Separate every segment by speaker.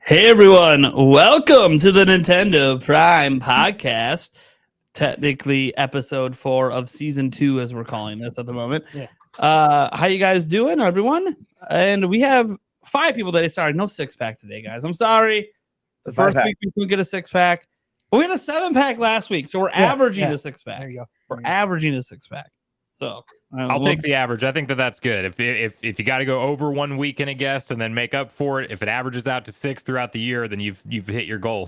Speaker 1: Hey everyone, welcome to the Nintendo Prime Podcast. Technically episode 4 of season 2 as we're calling this at the moment.
Speaker 2: Yeah.
Speaker 1: How you guys doing, everyone? And we have 5 people today. Sorry, no 6-pack today, guys. I'm sorry. The first week we couldn't get a 6-pack. But we had a 7-pack last week, so we're averaging a 6-pack.
Speaker 2: There you go.
Speaker 1: We're averaging a 6-pack. So
Speaker 3: I'll take the average. I think that's good. If you got to go over 1 week in a guest and then make up for it, if it averages out to 6 throughout the year, then you've hit your goal.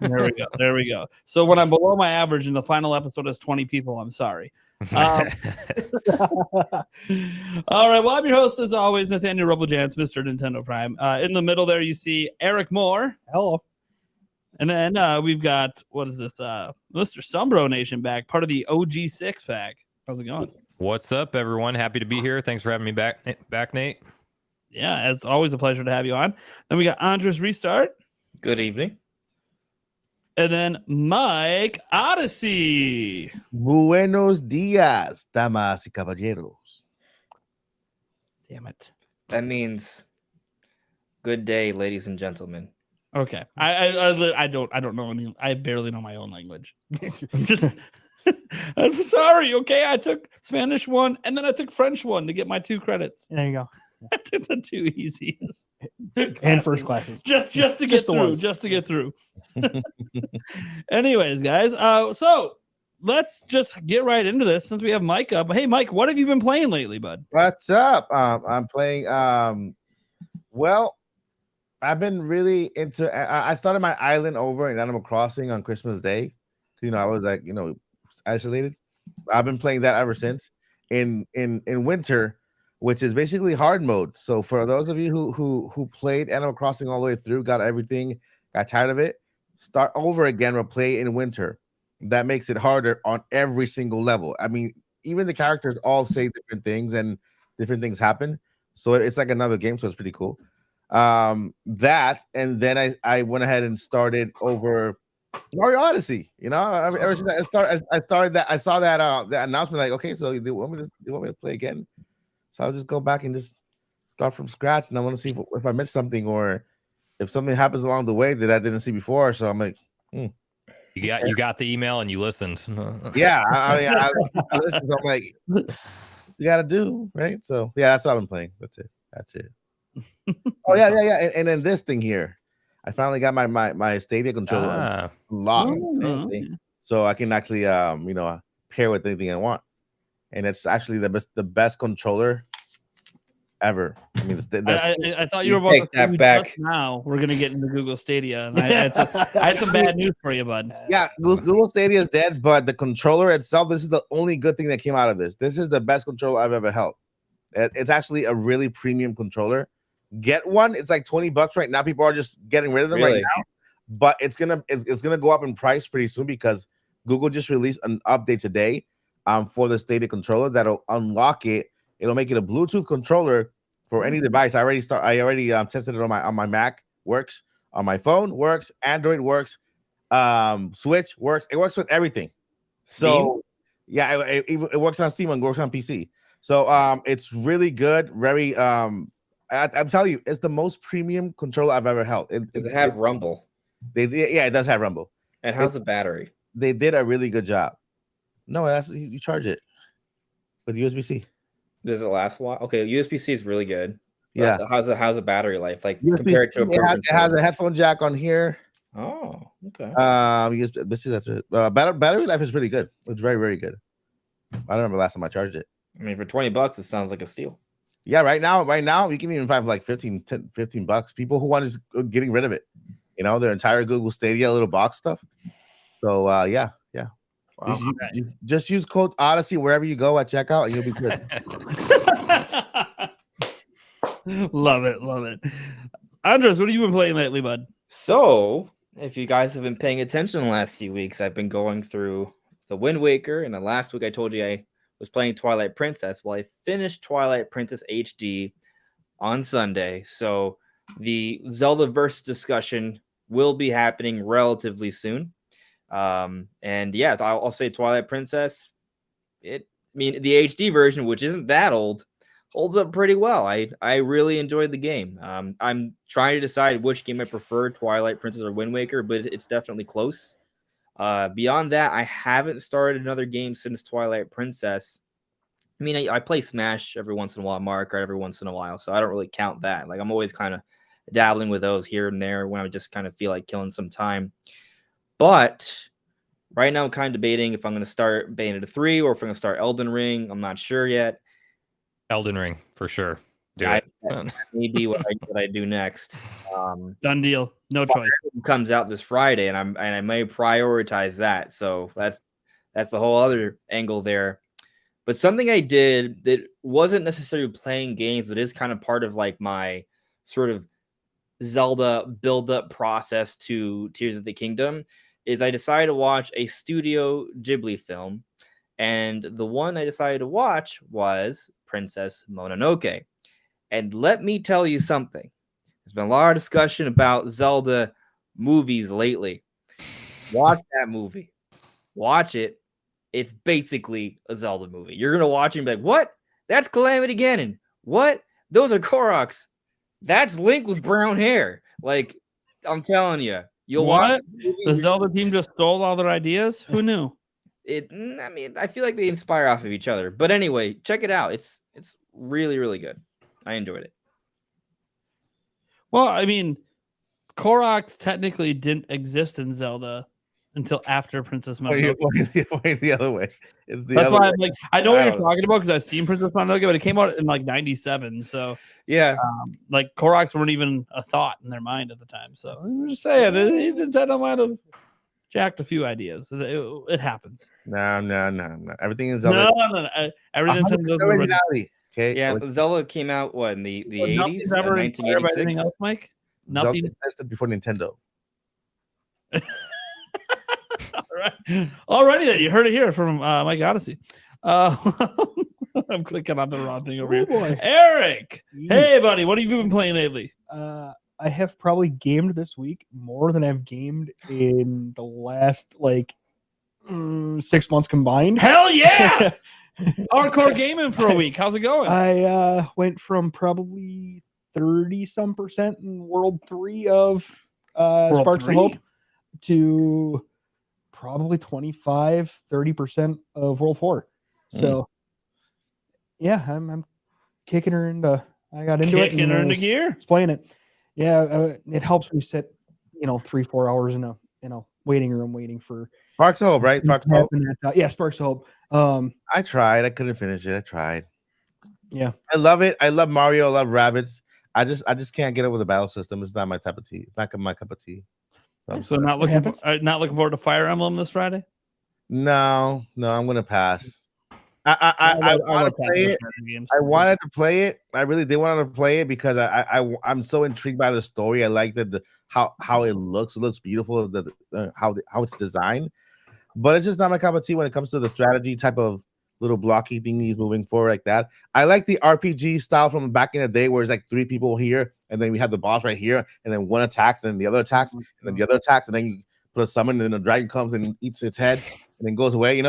Speaker 1: There we go. There we go. So when I'm below my average and the final episode is 20 people, I'm sorry. All right. Well, I'm your host as always, Nathaniel Rubblejans, Mr. Nintendo Prime. In the middle there, you see Eric Moore.
Speaker 2: Hello.
Speaker 1: And then we've got, what is this? Mr. Sumbro Nation back, part of the OG 6-pack. How's it going?
Speaker 3: What's up, everyone? Happy to be here. Thanks for having me back, Nate.
Speaker 1: Yeah, it's always a pleasure to have you on. Then we got Andres Restart.
Speaker 4: Good evening.
Speaker 1: And then Mike Odyssey.
Speaker 5: Buenos dias, damas y caballeros.
Speaker 1: Damn it.
Speaker 4: That means good day, ladies and gentlemen.
Speaker 1: Okay. I don't know any. I barely know my own language. I'm sorry. Okay, I took Spanish 1 and then I took French 1 to get my 2 credits.
Speaker 2: There you go.
Speaker 1: I took the 2 easiest
Speaker 2: And first classes.
Speaker 1: just to get through. Just to get through. Anyways, guys. So let's just get right into this since we have Mike up. Hey, Mike, what have you been playing lately, bud?
Speaker 5: What's up? I'm playing. Well, I've been really into. I started my island over in Animal Crossing on Christmas Day. I was like, isolated. I've been playing that ever since. In winter, which is basically hard mode. So for those of you who played Animal Crossing all the way through, got everything, got tired of it, start over again or play in winter. That makes it harder on every single level. I mean, even the characters all say different things and different things happen. So it's like another game. So it's pretty cool. That, and then I went ahead and started over Mario Odyssey. Ever since I started that, I saw that announcement, like, okay, so they want me to play again. So I'll just go back and just start from scratch, and I want to see if I missed something or if something happens along the way that I didn't see before. So I'm like,
Speaker 3: You got the email and you listened.
Speaker 5: yeah, I listened. So I'm like, you got to do right. So yeah, that's what I've been playing. That's it. Oh yeah. And then this thing here, I finally got my Stadia controller locked, so I can actually pair with anything I want, and it's actually the best controller ever. I mean,
Speaker 1: I thought you were about
Speaker 4: take
Speaker 1: to
Speaker 4: that back.
Speaker 1: Now we're gonna get into Google Stadia, and I had some bad news for you, bud.
Speaker 5: Yeah, Google Stadia is dead, but the controller itself, this is the only good thing that came out of this. This is the best controller I've ever held. It's actually a really premium controller. Get one. It's like $20 right now. People are just getting rid of them right now, but it's gonna go up in price pretty soon because Google just released an update today for the Stadia controller that'll unlock it. It'll make it a Bluetooth controller for any device. I already tested it on my Mac. Works on my phone. Works. Android works. Switch works. It works with everything. So yeah, it works on Steam and works on PC. So it's really good. Very I'm telling you, it's the most premium controller I've ever held.
Speaker 4: Does it have Rumble?
Speaker 5: It does have Rumble.
Speaker 4: And how's the battery?
Speaker 5: They did a really good job. No, that's you charge it with USB-C.
Speaker 4: Does it last a while? Okay, USB-C is really good.
Speaker 5: Yeah.
Speaker 4: How's the battery life? Like
Speaker 5: USB-C,
Speaker 4: compared to
Speaker 5: it has a headphone jack on here.
Speaker 4: Oh, okay.
Speaker 5: USB-C, that's it. Battery life is really good. It's very, very good. I don't remember last time I charged it.
Speaker 4: I mean, for $20, it sounds like a steal.
Speaker 5: Yeah, right now you can even find like $15. People who want is getting rid of it. Their entire Google Stadia little box stuff. So yeah.
Speaker 4: Wow.
Speaker 5: You just use code Odyssey wherever you go at checkout, and you'll be good.
Speaker 1: Love it. Andres, what have you been playing lately, bud?
Speaker 4: So, if you guys have been paying attention the last few weeks, I've been going through the Wind Waker, and then last week I told you I was playing Twilight Princess. Well, I finished Twilight Princess HD on Sunday, so the Zelda-verse discussion will be happening relatively soon. And yeah, I'll say Twilight Princess. The HD version, which isn't that old, holds up pretty well. I really enjoyed the game. I'm trying to decide which game I prefer, Twilight Princess or Wind Waker, but it's definitely close. Beyond that, I haven't started another game since Twilight Princess. I mean, I play Smash every once in a while, Mario Kart every once in a while, so I don't really count that. Like, I'm always kind of dabbling with those here and there when I just kind of feel like killing some time. But right now, I'm kind of debating if I'm going to start Bayonetta 3 or if I'm going to start Elden Ring. I'm not sure yet.
Speaker 3: Elden Ring for sure.
Speaker 4: That may be what I do next.
Speaker 1: Done deal. No choice.
Speaker 4: Comes out this Friday, and I may prioritize that. So that's the whole other angle there. But something I did that wasn't necessarily playing games, but is kind of part of like my sort of Zelda build-up process to Tears of the Kingdom is I decided to watch a Studio Ghibli film, and the one I decided to watch was Princess Mononoke. And let me tell you something. There's been a lot of discussion about Zelda movies lately. Watch that movie. Watch it. It's basically a Zelda movie. You're going to watch it and be like, what? That's Calamity Ganon. What? Those are Koroks. That's Link with brown hair. Like, I'm telling you. You'll watch
Speaker 1: the Zelda team just stole all their ideas? Who knew?
Speaker 4: I mean, I feel like they inspire off of each other. But anyway, check it out. It's really, really good. I enjoyed it.
Speaker 1: Well, I mean, Koroks technically didn't exist in Zelda until after Princess Mononoke.
Speaker 5: Point the other way.
Speaker 1: That's why I'm like, I know what you're talking about because I've seen Princess Mononoke, but it came out in like '97. So
Speaker 4: yeah,
Speaker 1: like Koroks weren't even a thought in their mind at the time. So I'm just saying, Nintendo might have jacked a few ideas. It happens.
Speaker 5: No. Everything is Zelda.
Speaker 1: No. Everything is
Speaker 5: originality. Okay.
Speaker 4: Yeah, Zelda came out in the 80s, 1986.
Speaker 1: Anything else, Mike? Nothing.
Speaker 5: Zelda existed before Nintendo.
Speaker 1: Alrighty then, you heard it here from Mike Odyssey. I'm clicking on the wrong thing over here.
Speaker 2: Boy.
Speaker 1: Eric, hey buddy, what have you been playing lately?
Speaker 2: I have probably gamed this week more than I've gamed in the last 6 months combined.
Speaker 1: Hell yeah! Hardcore gaming for a week. How's it going?
Speaker 2: I went from probably 30-some% in World 3 of Sparks of Hope to probably 25-30% of World 4. So yeah, I'm kicking her into I got into
Speaker 1: kicking her into gear.
Speaker 2: It's playing it. Yeah, it helps me sit 3-4 hours in a waiting room waiting for
Speaker 5: Sparks of Hope, right? Sparks of Hope.
Speaker 2: Yeah, Sparks of Hope.
Speaker 5: I tried. I couldn't finish it. I tried.
Speaker 2: Yeah,
Speaker 5: I love it. I love Mario. I love rabbits. I just can't get over the battle system. It's not my type of tea. It's not my cup of tea.
Speaker 1: So not looking forward to Fire Emblem this Friday.
Speaker 5: No, I'm gonna pass. I want to play it. I wanted to play it. I really did want to play it because I'm so intrigued by the story. I like how it looks. It looks beautiful. How it's designed, but it's just not my cup of tea when it comes to the strategy type of little blocky thingies moving forward like that. I like the RPG style from back in the day where it's like 3 people here, and then we have the boss right here, and then one attacks, and then the other attacks, and then the other attacks, and then you put a summon, and then the dragon comes and eats its head, and then goes away.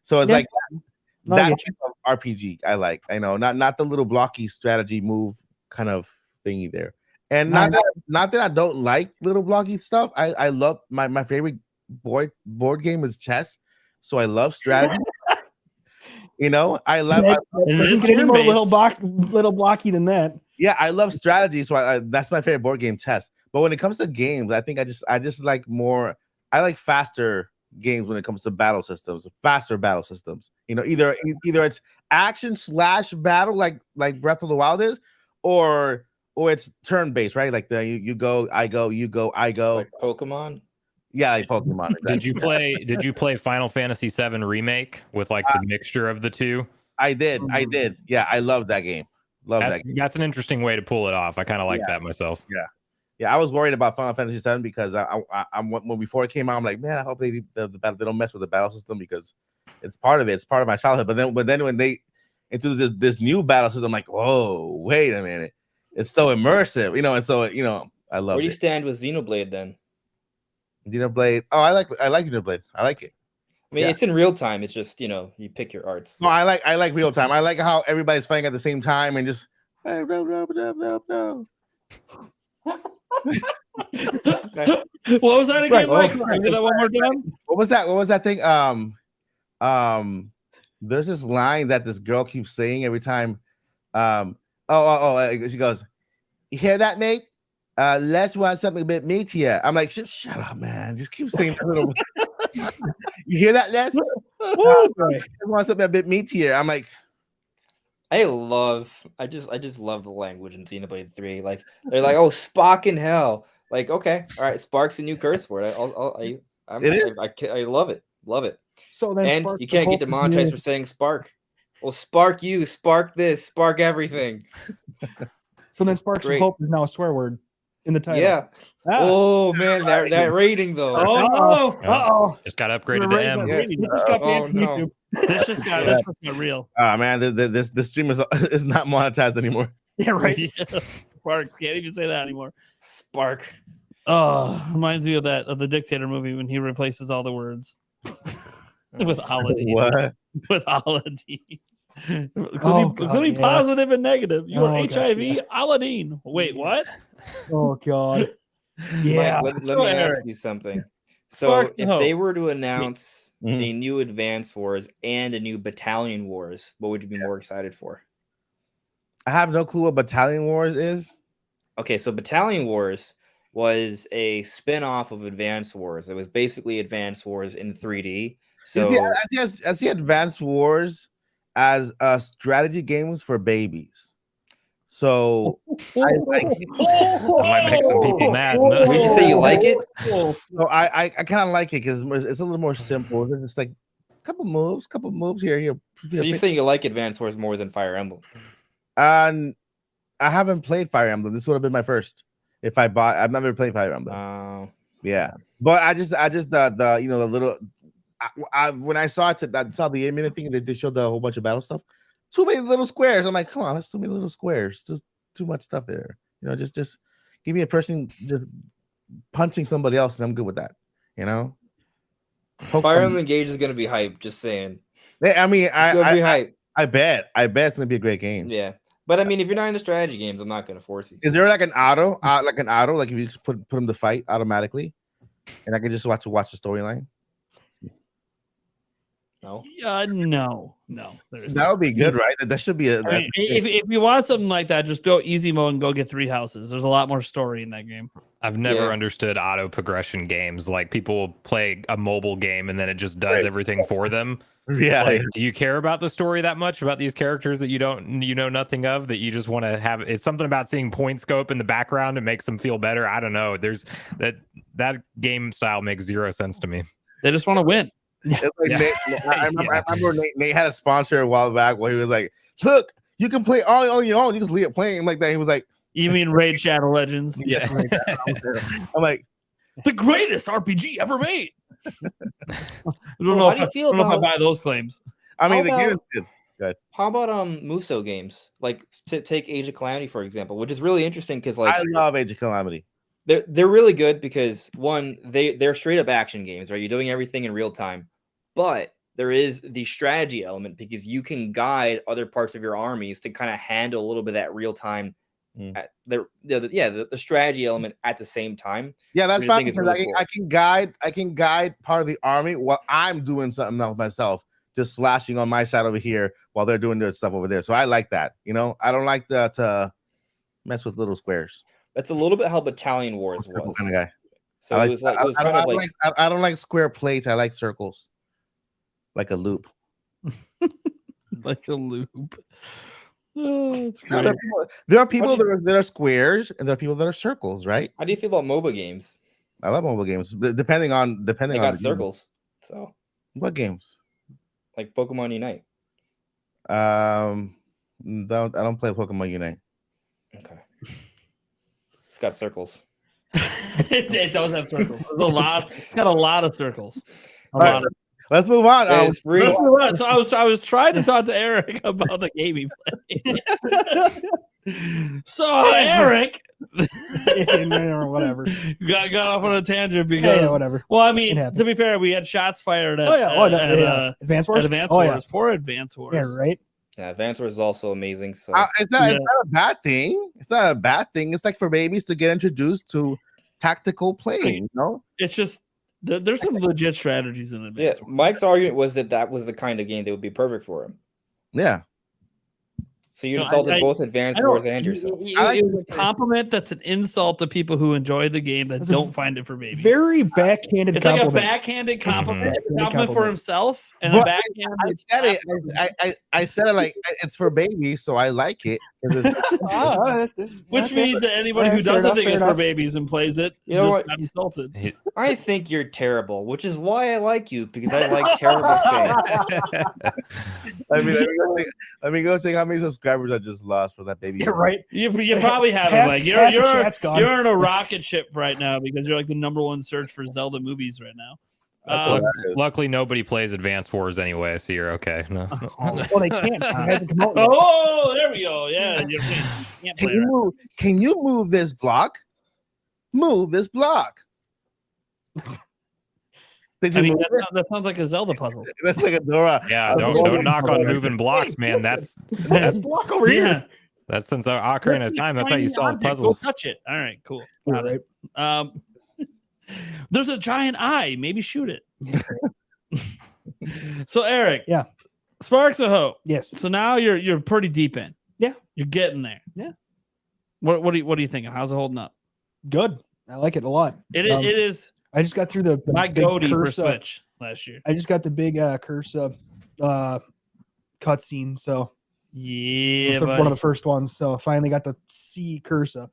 Speaker 5: So it's like that type of RPG. I like. I know, not the little blocky strategy move kind of thingy there. And not that I don't like little blocky stuff. I love my favorite board game is chess, so I love strategy. I love.
Speaker 2: It doesn't get any more little blocky than that.
Speaker 5: Yeah, I love strategy, so that's my favorite board game, chess. But when it comes to games, I think I just like more. I like faster games when it comes to battle systems, faster battle systems. Either it's action / battle like Breath of the Wild is, or it's turn based, right? Like you go, I go, you go, I go.
Speaker 4: Like Pokemon.
Speaker 5: Yeah, like Pokemon. Exactly.
Speaker 3: Did you play Final Fantasy VII Remake with the mixture of the two?
Speaker 5: I did. Yeah, I love that game.
Speaker 3: That's an interesting way to pull it off. I kind of like that myself.
Speaker 5: Yeah. I was worried about Final Fantasy VII because I'm when before it came out, I'm like, man, I hope they don't mess with the battle system because it's part of it. It's part of my childhood. But then when they introduced this new battle system, I'm like, whoa, wait a minute, it's so immersive, And so I love it.
Speaker 4: Where do you stand with Xenoblade then?
Speaker 5: Xenoblade. Oh, I like Xenoblade. I like it.
Speaker 4: I mean, it's in real time. It's just you pick your arts.
Speaker 5: No, I like real time. I like how everybody's fighting at the same time and just. No.
Speaker 1: What was that again, Mike? Can you do that one more time?
Speaker 5: What was that thing? There's this line that this girl keeps saying every time. She goes, "You hear that, Nate? Let's want something a bit meatier." I'm like, shut up, man. Just keep saying that little. You hear that, Les? Want something a bit meatier. I'm like,
Speaker 4: I just love the language in Xenoblade 3. Like they're like, oh, Spock in hell. Like, okay, all right, Spark's a new curse word. I love it. Love it.
Speaker 2: So then,
Speaker 4: and you can't get demonetized for saying Spark. Well, Spark you, Spark this, Spark everything.
Speaker 2: So then, Sparks of Hope is now a swear word in the title.
Speaker 4: Yeah. Oh man, that rating though.
Speaker 1: Oh no!
Speaker 3: Just got upgraded to M.
Speaker 1: No. This just got real.
Speaker 5: Man, this stream is not monetized anymore.
Speaker 2: Yeah, right.
Speaker 1: Sparks can't even say that anymore.
Speaker 4: Spark.
Speaker 1: Oh, reminds me of the Dictator movie when he replaces all the words with Aladdin.
Speaker 5: What?
Speaker 1: With Aladdin. Could be positive and negative. You're HIV, Aladdin. Wait, what?
Speaker 2: Oh God. Yeah.
Speaker 4: Let me ask you something. So if they were to announce a new Advance Wars and a new Battalion Wars, what would you be more excited for?
Speaker 5: I have no clue what Battalion Wars is.
Speaker 4: Okay, so Battalion Wars was a spin-off of Advance Wars. It was basically Advance Wars in 3D. So
Speaker 5: I see Advance Wars as strategy games for babies. So
Speaker 3: I might make some people mad.
Speaker 4: Would you say you like it?
Speaker 5: No, I kind of like it because it's a little more simple. It's just like a couple moves here.
Speaker 4: So you say you like Advance Wars more than Fire Emblem?
Speaker 5: I haven't played Fire Emblem. This would have been my first. If I bought, I've never played Fire Emblem. Yeah, but I just the the little. When I saw it, I saw the minute thing that they showed the whole bunch of battle stuff. Too many little squares. I'm like, come on, that's too many little squares. Just too much stuff there. Just give me a person just punching somebody else, and I'm good with that.
Speaker 4: Fire Emblem Engage is gonna be hype. Just saying.
Speaker 5: I mean,
Speaker 4: hype.
Speaker 5: I bet it's gonna be a great game.
Speaker 4: Yeah, but I mean, if you're not into strategy games, I'm not gonna force you.
Speaker 5: Is there like an auto, like if you just put them to fight automatically, and I can just watch the storyline?
Speaker 4: No.
Speaker 1: No.
Speaker 5: That would be good, right? That should be
Speaker 1: if you want something like that, just go easy mode and go get 3 houses. There's a lot more story in that game.
Speaker 3: I've never understood auto progression games. Like people will play a mobile game and then it just does everything for them.
Speaker 5: Yeah.
Speaker 3: Like, do you care about the story that much about these characters that you know nothing of, that you just want to have? It's something about seeing point scope in the background. It makes them feel better. I don't know. There's that game style makes zero sense to me.
Speaker 1: They just want to win.
Speaker 5: I remember Nate had a sponsor a while back where he was like, "Look, you can play all on your own. You just leave it playing like that." He was like,
Speaker 1: "You mean Raid Shadow Legends?"
Speaker 5: Yeah. I'm like,
Speaker 1: the greatest RPG ever made. I don't know if I buy those claims.
Speaker 5: I mean, the game is good. Good.
Speaker 4: How about Muso games? Like take Age of Calamity for example, which is really interesting because I
Speaker 5: love Age of Calamity.
Speaker 4: They're really good because one, they're straight up action games, right? You're doing everything in real time, but there is the strategy element because you can guide other parts of your armies to kind of handle a little bit of that real time. The strategy element at the same time.
Speaker 5: Yeah, that's fine. Really cool. I can guide part of the army while I'm doing something else myself, just slashing on my side over here while they're doing their stuff over there. So I like that. I don't like to mess with little squares.
Speaker 4: That's a little bit how Battalion Wars was.
Speaker 5: Kind of guy.
Speaker 4: So
Speaker 5: I
Speaker 4: don't
Speaker 5: like square plates. I like circles, like a loop.
Speaker 1: Like a loop. Oh,
Speaker 5: there are people that are squares, and there are people that are circles, right?
Speaker 4: How do you feel about MOBA games?
Speaker 5: I love mobile games, depending on
Speaker 4: they got circles. So
Speaker 5: what games?
Speaker 4: Like Pokemon Unite.
Speaker 5: I don't play Pokemon Unite.
Speaker 4: Okay. It's got circles.
Speaker 1: It does have circles. It's got a lot of circles.
Speaker 5: Let's move on.
Speaker 1: Let's move on. So I was trying to talk to Eric about the game he played. So Eric,
Speaker 2: or whatever.
Speaker 1: Got off on a tangent because
Speaker 2: whatever.
Speaker 1: Well, I mean, to be fair, we had shots fired at
Speaker 2: Advance Wars.
Speaker 1: For Advance Wars.
Speaker 2: Yeah, right.
Speaker 4: Yeah, Advance Wars is also amazing. So
Speaker 5: it's not a bad thing. It's not a bad thing. It's like for babies to get introduced to tactical playing. You know,
Speaker 1: it's just there's some legit strategies in Advance Wars.
Speaker 4: Mike's argument was that was the kind of game that would be perfect for him.
Speaker 5: Yeah.
Speaker 4: So you insulted both Advance Wars and yourself.
Speaker 1: It was a compliment that's an insult to people who enjoy the game that don't find it for babies.
Speaker 2: Very backhanded.
Speaker 1: It's
Speaker 2: compliment.
Speaker 1: like a backhanded compliment, compliment for himself, and
Speaker 5: but
Speaker 1: a backhanded.
Speaker 5: I said it like it's for babies, so I like it.
Speaker 1: Which means that anybody who doesn't think it's for babies and plays it just got insulted.
Speaker 4: I think you're terrible, which is why I like you, because I like terrible things.
Speaker 5: I mean, let me go see how many subscribers I just lost for that baby.
Speaker 2: Yeah, right.
Speaker 1: You probably haven't. Like you're in a rocket ship right now because you're like the #1 search for Zelda movies right now.
Speaker 3: Luckily, nobody plays Advance Wars anyway, so you're okay. No.
Speaker 2: Well, they can't.
Speaker 1: Oh, there we go. Yeah, you can't play.
Speaker 5: Can you move this block? Move this block.
Speaker 1: I mean, that sounds like a Zelda puzzle.
Speaker 5: That's like a Dora.
Speaker 3: Yeah, don't knock on moving blocks, man. That's
Speaker 2: block over here.
Speaker 3: That's since Ocarina of Time. That's how you solve puzzles.
Speaker 1: Go touch it. All right, cool.
Speaker 2: All right.
Speaker 1: There's a giant eye. Maybe shoot it. So Eric,
Speaker 2: yeah,
Speaker 1: Sparks of Hope.
Speaker 2: Yes.
Speaker 1: So now you're pretty deep in.
Speaker 2: Yeah,
Speaker 1: you're getting there.
Speaker 2: Yeah.
Speaker 1: What are you thinking? How's it holding up?
Speaker 2: Good. I like it a lot.
Speaker 1: It is.
Speaker 2: I just got through the
Speaker 1: my goatee for
Speaker 2: Cursa
Speaker 1: Switch last year.
Speaker 2: I just got the big Cursa cutscene, so
Speaker 1: yeah,
Speaker 2: one of the first ones. So I finally got to see Cursa.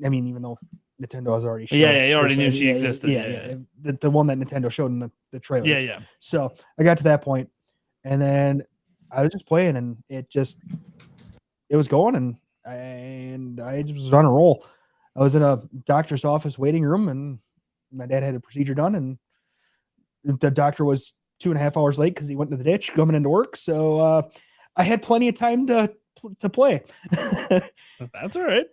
Speaker 2: I mean, even though Nintendo has already shown
Speaker 1: you already knew she existed.
Speaker 2: Yeah. The one that Nintendo showed in the trailer.
Speaker 1: Yeah.
Speaker 2: So I got to that point, and then I was just playing, and it was going, and I just was on a roll. I was in a doctor's office waiting room, and my dad had a procedure done, and the doctor was 2.5 hours late because he went to the ditch coming into work. So I had plenty of time to play.
Speaker 1: That's all right.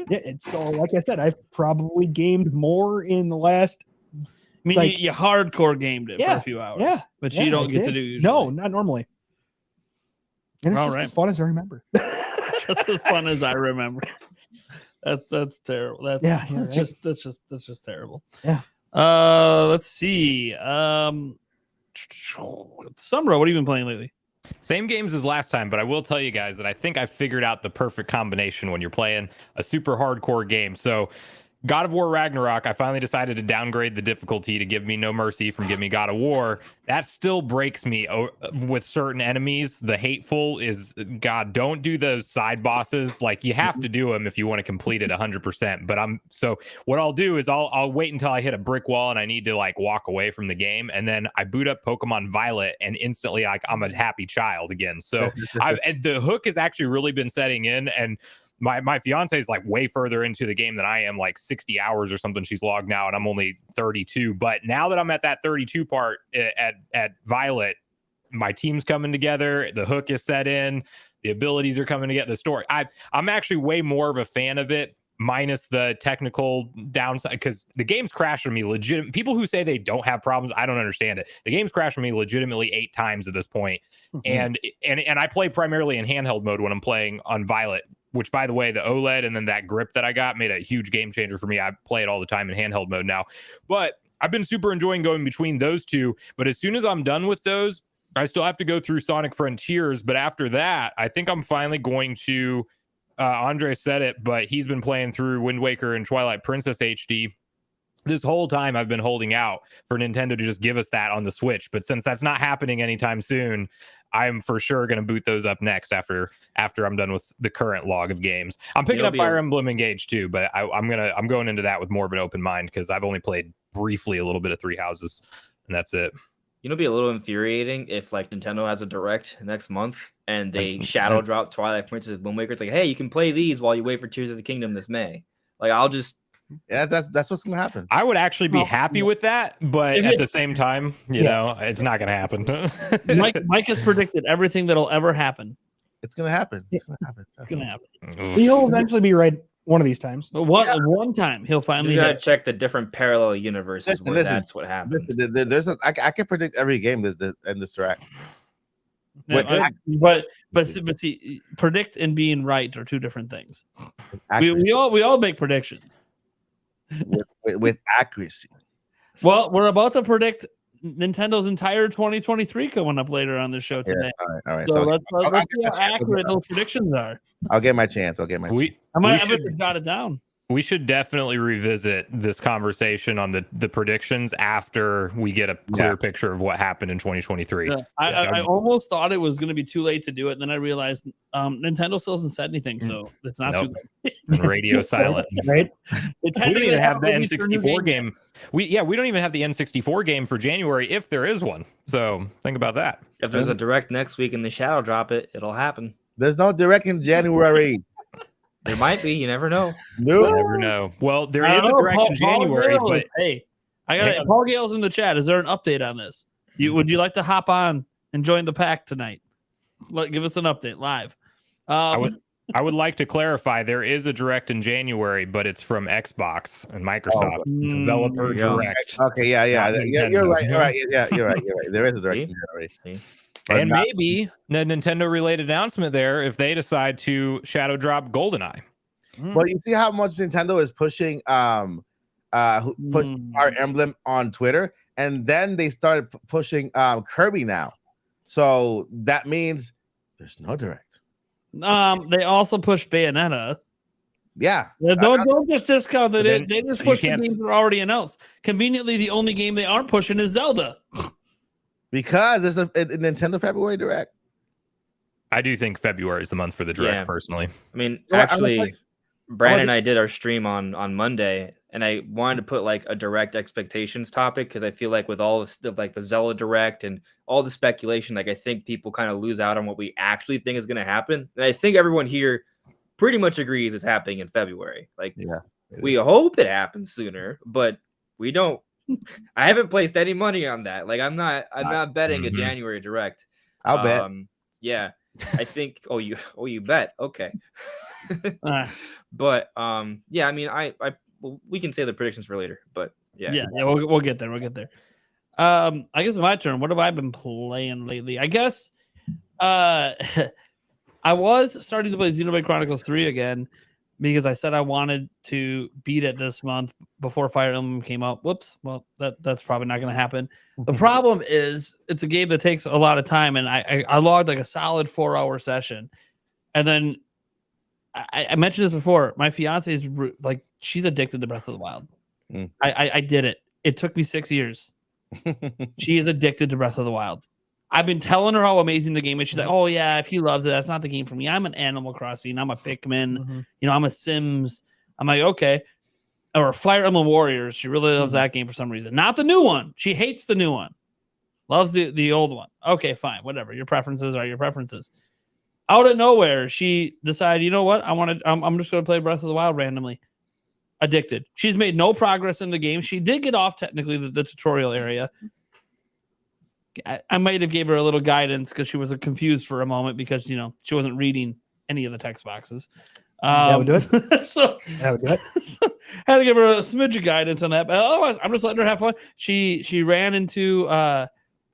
Speaker 2: Yeah, so like I said, I've probably gamed more in the last.
Speaker 1: I mean, you hardcore gamed it for a few hours.
Speaker 2: Yeah,
Speaker 1: but you don't get to do usually.
Speaker 2: No, not normally. And it's just as fun as I remember.
Speaker 1: Just as fun as I remember. That's terrible. That's just terrible.
Speaker 2: Yeah.
Speaker 1: Let's see. Sumro, what have you been playing lately?
Speaker 3: Same games as last time, but I will tell you guys that I think I figured out the perfect combination when you're playing a super hardcore game. So God of War Ragnarok, I finally decided to downgrade the difficulty to give me No Mercy from Give Me God of War. That still breaks me with certain enemies. The hateful is, God, don't do those side bosses. Like, you have to do them if you want to complete it 100%. But so what I'll do is I'll wait until I hit a brick wall and I need to like walk away from the game. And then I boot up Pokemon Violet and instantly like I'm a happy child again. So the hook has actually really been setting in, and my fiance is like way further into the game than I am, like 60 hours or something she's logged now, and I'm only 32. But now that I'm at that 32 part at Violet, my team's coming together, the hook is set in, the abilities are coming together, the story. I'm actually way more of a fan of it, minus the technical downside, because the game's crashing me legit. People who say they don't have problems, I don't understand it. The game's crashing me legitimately 8 times at this point. And I play primarily in handheld mode when I'm playing on Violet, which, by the way, the OLED and then that grip that I got made a huge game changer for me. I play it all the time in handheld mode now. But I've been super enjoying going between those two. But as soon as I'm done with those, I still have to go through Sonic Frontiers. But after that, I think I'm finally going to, Andre said it, but he's been playing through Wind Waker and Twilight Princess HD. This whole time I've been holding out for Nintendo to just give us that on the Switch. But since that's not happening anytime soon, I'm for sure going to boot those up next after I'm done with the current log of games. I'm picking up Fire Emblem Engage too, but I'm going into that with more of an open mind because I've only played briefly a little bit of Three Houses, and that's it.
Speaker 4: You know, it'd be a little infuriating if like Nintendo has a direct next month and they shadow drop Twilight Princess Wind Waker. It's like, hey, you can play these while you wait for Tears of the Kingdom this May. Like, I'll just.
Speaker 5: Yeah, that's what's gonna happen.
Speaker 3: I would actually be happy with that, but at the same time, you know, it's not gonna happen.
Speaker 1: Mike has predicted everything that'll ever happen.
Speaker 5: It's gonna happen. It's gonna happen.
Speaker 1: It's gonna happen.
Speaker 2: He'll eventually be right one of these times.
Speaker 1: But one time he'll finally
Speaker 4: You gotta
Speaker 1: hit.
Speaker 4: check the different parallel universes where
Speaker 5: Listen.
Speaker 4: that's what happened.
Speaker 5: I can predict every game in this direct.
Speaker 1: Yeah, but see, predict and being right are two different things. We all make predictions
Speaker 5: with accuracy.
Speaker 1: Well, we're about to predict Nintendo's entire 2023 coming up later on the show today.
Speaker 5: Yeah, all right.
Speaker 1: So let's
Speaker 5: I'll
Speaker 1: see how accurate those predictions are.
Speaker 5: I'll get my chance. I
Speaker 1: might have to jot it down.
Speaker 3: We should definitely revisit this conversation on the predictions after we get a clear picture of what happened in 2023.
Speaker 1: Yeah, I almost thought it was going to be too late to do it. And then I realized Nintendo still hasn't said anything, so it's not too late.
Speaker 3: Radio silent,
Speaker 2: right?
Speaker 3: We don't even have the N64 game. We don't even have the N64 game for January if there is one. So think about that.
Speaker 4: If there's a direct next week and they shadow drop it, it'll happen.
Speaker 5: There's no direct in January.
Speaker 4: There might be. You never know.
Speaker 5: No,
Speaker 3: you never know. Well, there is a direct in January, but
Speaker 1: hey, I got it. Paul Gale's in the chat. Is there an update on this? Would you like to hop on and join the pack tonight? Give us an update live.
Speaker 3: I would like to clarify there is a direct in January, but it's from Xbox and Microsoft. Developer direct.
Speaker 5: Okay, yeah, you're right. You're right. Yeah, you're right. There is a direct in January.
Speaker 3: And maybe a Nintendo related announcement there if they decide to shadow drop GoldenEye.
Speaker 5: Well, you see how much Nintendo is pushing Fire Emblem on Twitter, and then they started pushing Kirby now. So that means there's no direct.
Speaker 1: They also pushed Bayonetta.
Speaker 5: Yeah.
Speaker 1: Don't just discount that. They just pushed the games that are already announced. Conveniently, the only game they aren't pushing is Zelda.
Speaker 5: Because there's a Nintendo February Direct.
Speaker 3: I do think February is the month for the Direct, personally.
Speaker 4: I mean, actually, Brandon and I did our stream on Monday, and I wanted to put like a Direct expectations topic because I feel like with all the stuff like the Zelda Direct and all the speculation, like I think people kind of lose out on what we actually think is going to happen. And I think everyone here pretty much agrees it's happening in February. Like, we hope it happens sooner, but we don't. I haven't placed any money on that. Like I'm not betting a January Direct.
Speaker 5: I'll bet.
Speaker 4: Yeah. I think you bet. Okay. But yeah, I mean we can say the predictions for later, but yeah,
Speaker 1: we'll get there. I guess it's my turn. What have I been playing lately? I guess I was starting to play Xenoblade Chronicles 3 again because I said I wanted to beat it this month before Fire Emblem came out. Whoops. Well, that's probably not going to happen. The problem is it's a game that takes a lot of time, and I logged like a solid 4-hour session. And then I mentioned this before. My fiance is like, she's addicted to Breath of the Wild. I did it. It took me 6 years. She is addicted to Breath of the Wild. I've been telling her how amazing the game is. She's like, oh, yeah, if he loves it, that's not the game for me. I'm an Animal Crossing. I'm a Pikmin. I'm a Sims. I'm like, okay. Or Fire Emblem Warriors. She really loves that game for some reason. Not the new one. She hates the new one. Loves the old one. Okay, fine. Whatever. Your preferences are your preferences. Out of nowhere, she decided, you know what? I'm just going to play Breath of the Wild randomly. Addicted. She's made no progress in the game. She did get off technically the tutorial area. I might have gave her a little guidance because she was confused for a moment because, she wasn't reading any of the text boxes.
Speaker 2: That would do it.
Speaker 1: So had to give her a smidge of guidance on that. But otherwise, I'm just letting her have fun. She ran into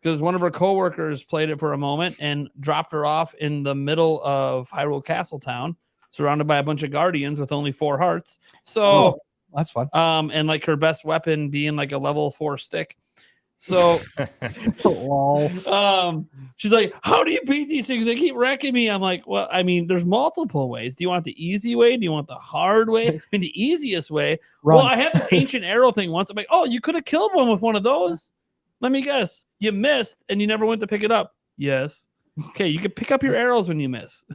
Speaker 1: because one of her coworkers played it for a moment and dropped her off in the middle of Hyrule Castle Town, surrounded by a bunch of guardians with only 4 hearts. So
Speaker 2: that's fun.
Speaker 1: And like her best weapon being like a level 4 stick. So she's like, how do you beat these things? They keep wrecking me. I'm like, well, I mean, there's multiple ways. Do you want the easy way? Do you want the hard way? I mean, the easiest way. Run. Well, I had this ancient arrow thing once. I'm like, oh, you could have killed one with one of those. Let me guess. You missed and you never went to pick it up. Yes. Okay, you can pick up your arrows when you miss.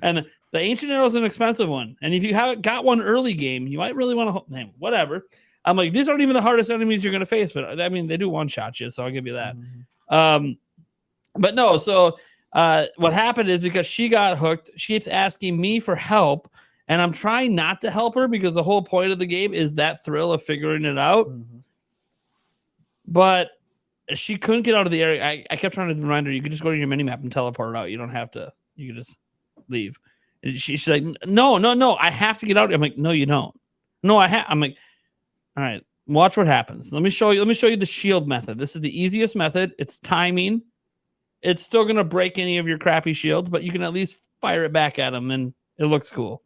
Speaker 1: And the ancient arrow is an expensive one. And if you haven't got one early game, you might really want to, whatever. I'm like, these aren't even the hardest enemies you're going to face, but I mean, they do one-shot you, so I'll give you that. But no, so what happened is because she got hooked, she keeps asking me for help, and I'm trying not to help her because the whole point of the game is that thrill of figuring it out. But she couldn't get out of the area. I kept trying to remind her, you could just go to your mini-map and teleport out. You don't have to. You could just leave. And she's like, no, I have to get out. I'm like, no, you don't. No, I'm like, all right, watch what happens. Let me show you the shield method. This is the easiest method. It's timing. It's still gonna break any of your crappy shields, but you can at least fire it back at them, and it looks cool.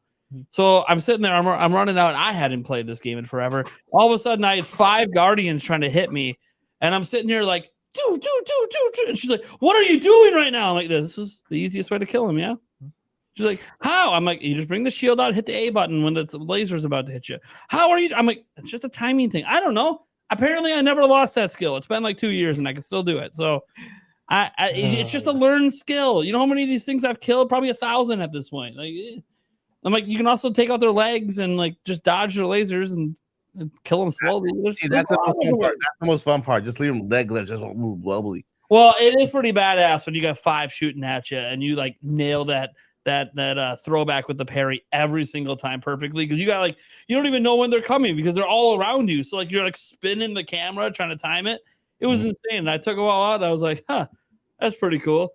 Speaker 1: So I'm sitting there, I'm running out, and I hadn't played this game in forever. All of a sudden, I had 5 guardians trying to hit me, and I'm sitting here like, do, and she's like, what are you doing right now? I'm like, this is the easiest way to kill him, yeah? She's like, how? I'm like, you just bring the shield out, hit the A button when the laser's about to hit you. How are you? I'm like, it's just a timing thing. I don't know. Apparently, I never lost that skill. It's been like 2 years, and I can still do it. So it's just a learned skill. You know how many of these things I've killed? Probably 1,000 at this point. Like, I'm like, you can also take out their legs and like just dodge their lasers and kill them slowly.
Speaker 5: See, that's the most fun part. That's the most fun part. Just leave them legless, just won't move globally.
Speaker 1: Well, it is pretty badass when you got 5 shooting at you and you like nail that throwback with the parry every single time perfectly, because you got like, you don't even know when they're coming because they're all around you. So like you're like spinning the camera trying to time it. It was insane. And I took them all out. And I was like, huh, that's pretty cool.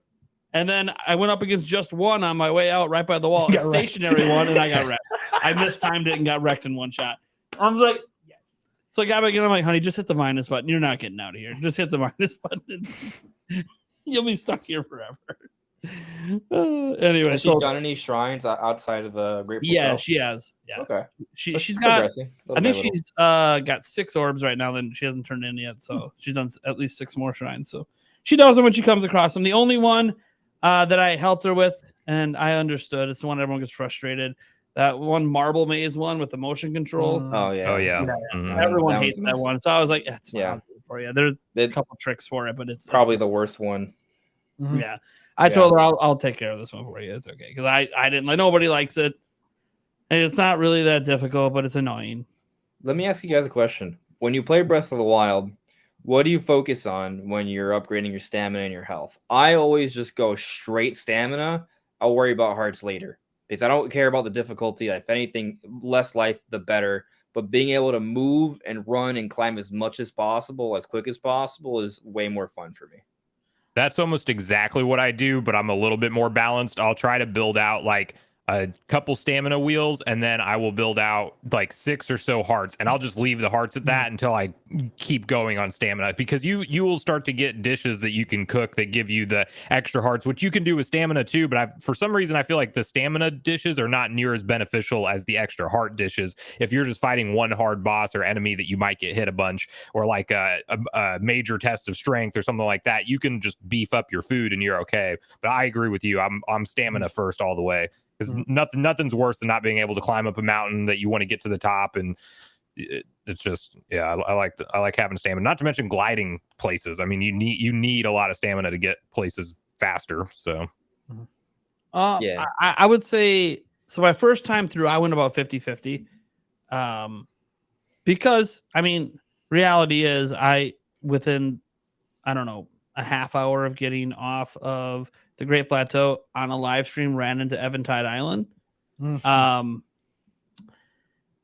Speaker 1: And then I went up against just one on my way out right by the wall, a stationary one, and I got wrecked. I mistimed it and got wrecked in one shot. I was like, yes. So I got back in. I'm like, honey, just hit the minus button. You're not getting out of here. Just hit the minus button. You'll be stuck here forever. Anyway,
Speaker 4: has she done any shrines outside of the Great Plateau?
Speaker 1: Yeah, she has. Yeah.
Speaker 4: Okay.
Speaker 1: She's got. I think she's got 6 orbs right now. Then she hasn't turned in yet, so she's done at least 6 more shrines. So she does them when she comes across them. The only one that I helped her with, and I understood, it's the one everyone gets frustrated. That one marble maze one with the motion control.
Speaker 3: Oh yeah.
Speaker 1: Mm-hmm. Everyone hates that one. So I was like, that's fine for you. There's a couple tricks for it, but it's
Speaker 4: probably the worst one.
Speaker 1: Mm-hmm. Yeah. I told her I'll take care of this one for you. It's okay. Because I didn't like, nobody likes it. And it's not really that difficult, but it's annoying.
Speaker 4: Let me ask you guys a question. When you play Breath of the Wild, what do you focus on when you're upgrading your stamina and your health? I always just go straight stamina. I'll worry about hearts later because I don't care about the difficulty. If anything, less life, the better. But being able to move and run and climb as much as possible, as quick as possible, is way more fun for me.
Speaker 3: That's almost exactly what I do, but I'm a little bit more balanced. I'll try to build out like a couple stamina wheels, and then I will build out like 6 or so hearts, and I'll just leave the hearts at that until I keep going on stamina, because you will start to get dishes that you can cook that give you the extra hearts, which you can do with stamina too. But for some reason, I feel like the stamina dishes are not near as beneficial as the extra heart dishes. If you're just fighting one hard boss or enemy that you might get hit a bunch, or like a major test of strength or something like that, you can just beef up your food and you're okay. But I agree with you. I'm stamina first all the way. Because nothing's worse than not being able to climb up a mountain that you want to get to the top, and it's just I like having stamina. Not to mention gliding places. I mean, you need a lot of stamina to get places faster. So,
Speaker 1: I would say so. My first time through, I went about 50-50, because I mean, reality is within I don't know a half hour of getting off of the Great Plateau on a live stream ran into Eventide Island. I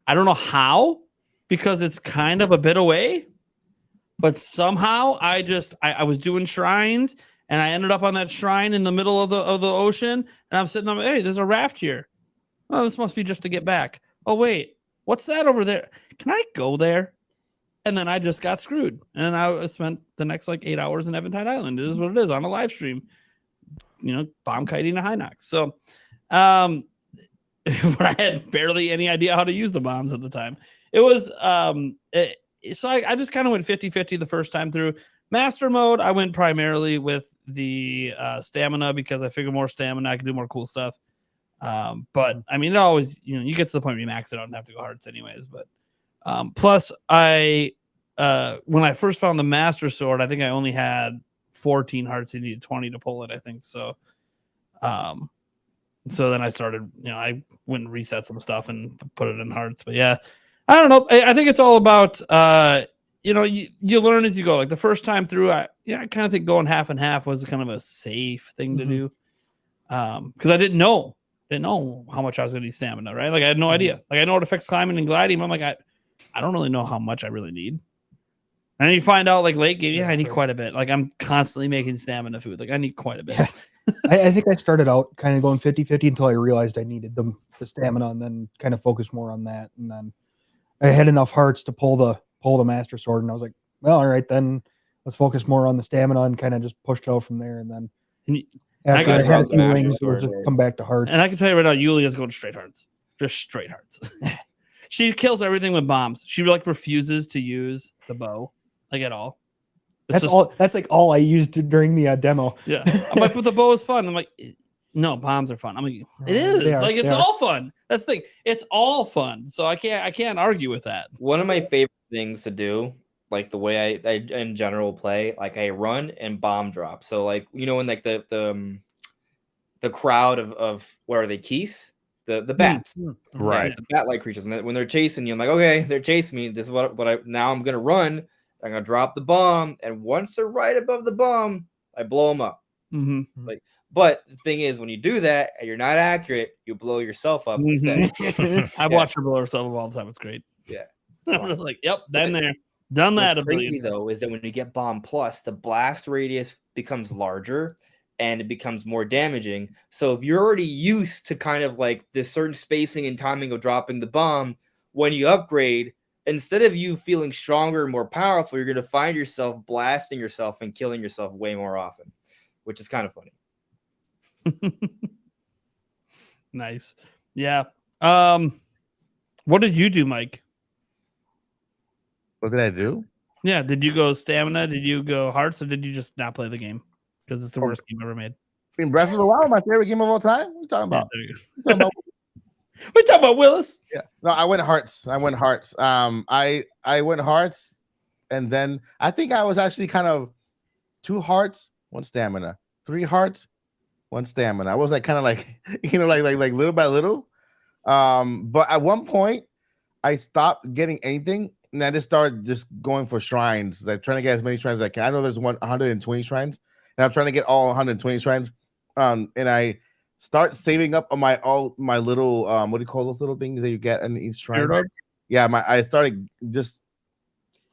Speaker 1: don't know how, because it's kind of a bit away, but somehow I was doing shrines and I ended up on that shrine in the middle of the ocean, and I'm sitting there, hey, there's a raft here. Oh, this must be just to get back. Oh wait, what's that over there? Can I go there? And then I just got screwed. And I spent the next like 8 hours in Eventide Island. It is what it is on a live stream. Bomb kiting a Hinox. So but I had barely any idea how to use the bombs at the time. It was so I just kind of went 50-50 the first time through. Master mode, I went primarily with the stamina, because I figured more stamina, I could do more cool stuff. But I mean, it always, you get to the point where you max it out and have to go hearts anyways. But plus when I first found the Master Sword, I think I only had 14 hearts. You needed 20 to pull it, I think. So so then I started, I went and reset some stuff and put it in hearts. But yeah, I don't know. I think it's all about you learn as you go. Like the first time through, I kind of think going half and half was kind of a safe thing to do, because I didn't know how much I was going to need stamina, right? Like I had no idea. Like I know it affects climbing and gliding, but I'm like, I don't really know how much I really need. And then you find out like late game, I need quite a bit. Like I'm constantly making stamina food. Like I need quite a bit.
Speaker 2: I think I started out kind of going 50-50 until I realized I needed the stamina, and then kind of focused more on that. And then I had enough hearts to pull the Master Sword, and I was like, well, all right, then let's focus more on the stamina, and kind of just pushed it out from there. And then after I had a few wings, it was come back to hearts.
Speaker 1: And I can tell you right now, Yulia's going straight hearts. Just straight hearts. She kills everything with bombs. She like refuses to use the bow, like at all.
Speaker 2: That's like all I used during the demo.
Speaker 1: Yeah, I'm like, but the bow is fun. I'm like, no, bombs are fun. I'm like, it is. Like it's all fun. That's the thing. It's all fun. So I can't argue with that.
Speaker 4: One of my favorite things to do, like the way I in general play, like I run and bomb drop. So like when like the crowd of what are they, keys? The bats,
Speaker 3: right?
Speaker 4: The bat-like creatures. When they're chasing you, I'm like, okay, they're chasing me. This is what I'm gonna run. I'm gonna drop the bomb, and once they're right above the bomb, I blow them up.
Speaker 1: Mm-hmm.
Speaker 4: Like, but the thing is, when you do that and you're not accurate, you blow yourself up instead.
Speaker 1: I watch her blow herself up all the time. It's great.
Speaker 4: Yeah,
Speaker 1: I'm just like, yep, done that.
Speaker 4: What's crazy though is that when you get bomb plus, the blast radius becomes larger and it becomes more damaging. So if you're already used to kind of like this certain spacing and timing of dropping the bomb, when you upgrade, instead of you feeling stronger and more powerful, you're going to find yourself blasting yourself and killing yourself way more often, which is kind of funny.
Speaker 1: Nice. Yeah. What did you do, Mike?
Speaker 5: What did I do?
Speaker 1: Yeah. Did you go stamina? Did you go hearts? Or did you just not play the game? Because it's the worst game ever made.
Speaker 5: I mean, Breath of the Wild, my favorite game of all time. What are you talking about?
Speaker 1: We talking about Willis?
Speaker 5: Yeah. No, I went hearts. I went hearts, and then I think I was actually kind of 2 hearts, 1 stamina, 3 hearts, 1 stamina. I was like kind of like like little by little. But at one point, I stopped getting anything, and I just started just going for shrines, like trying to get as many shrines as I can. I know there's 120 shrines, and I'm trying to get all 120 shrines. And I start saving up on all my little what do you call those little things that you get in each shrine? Yeah, I started just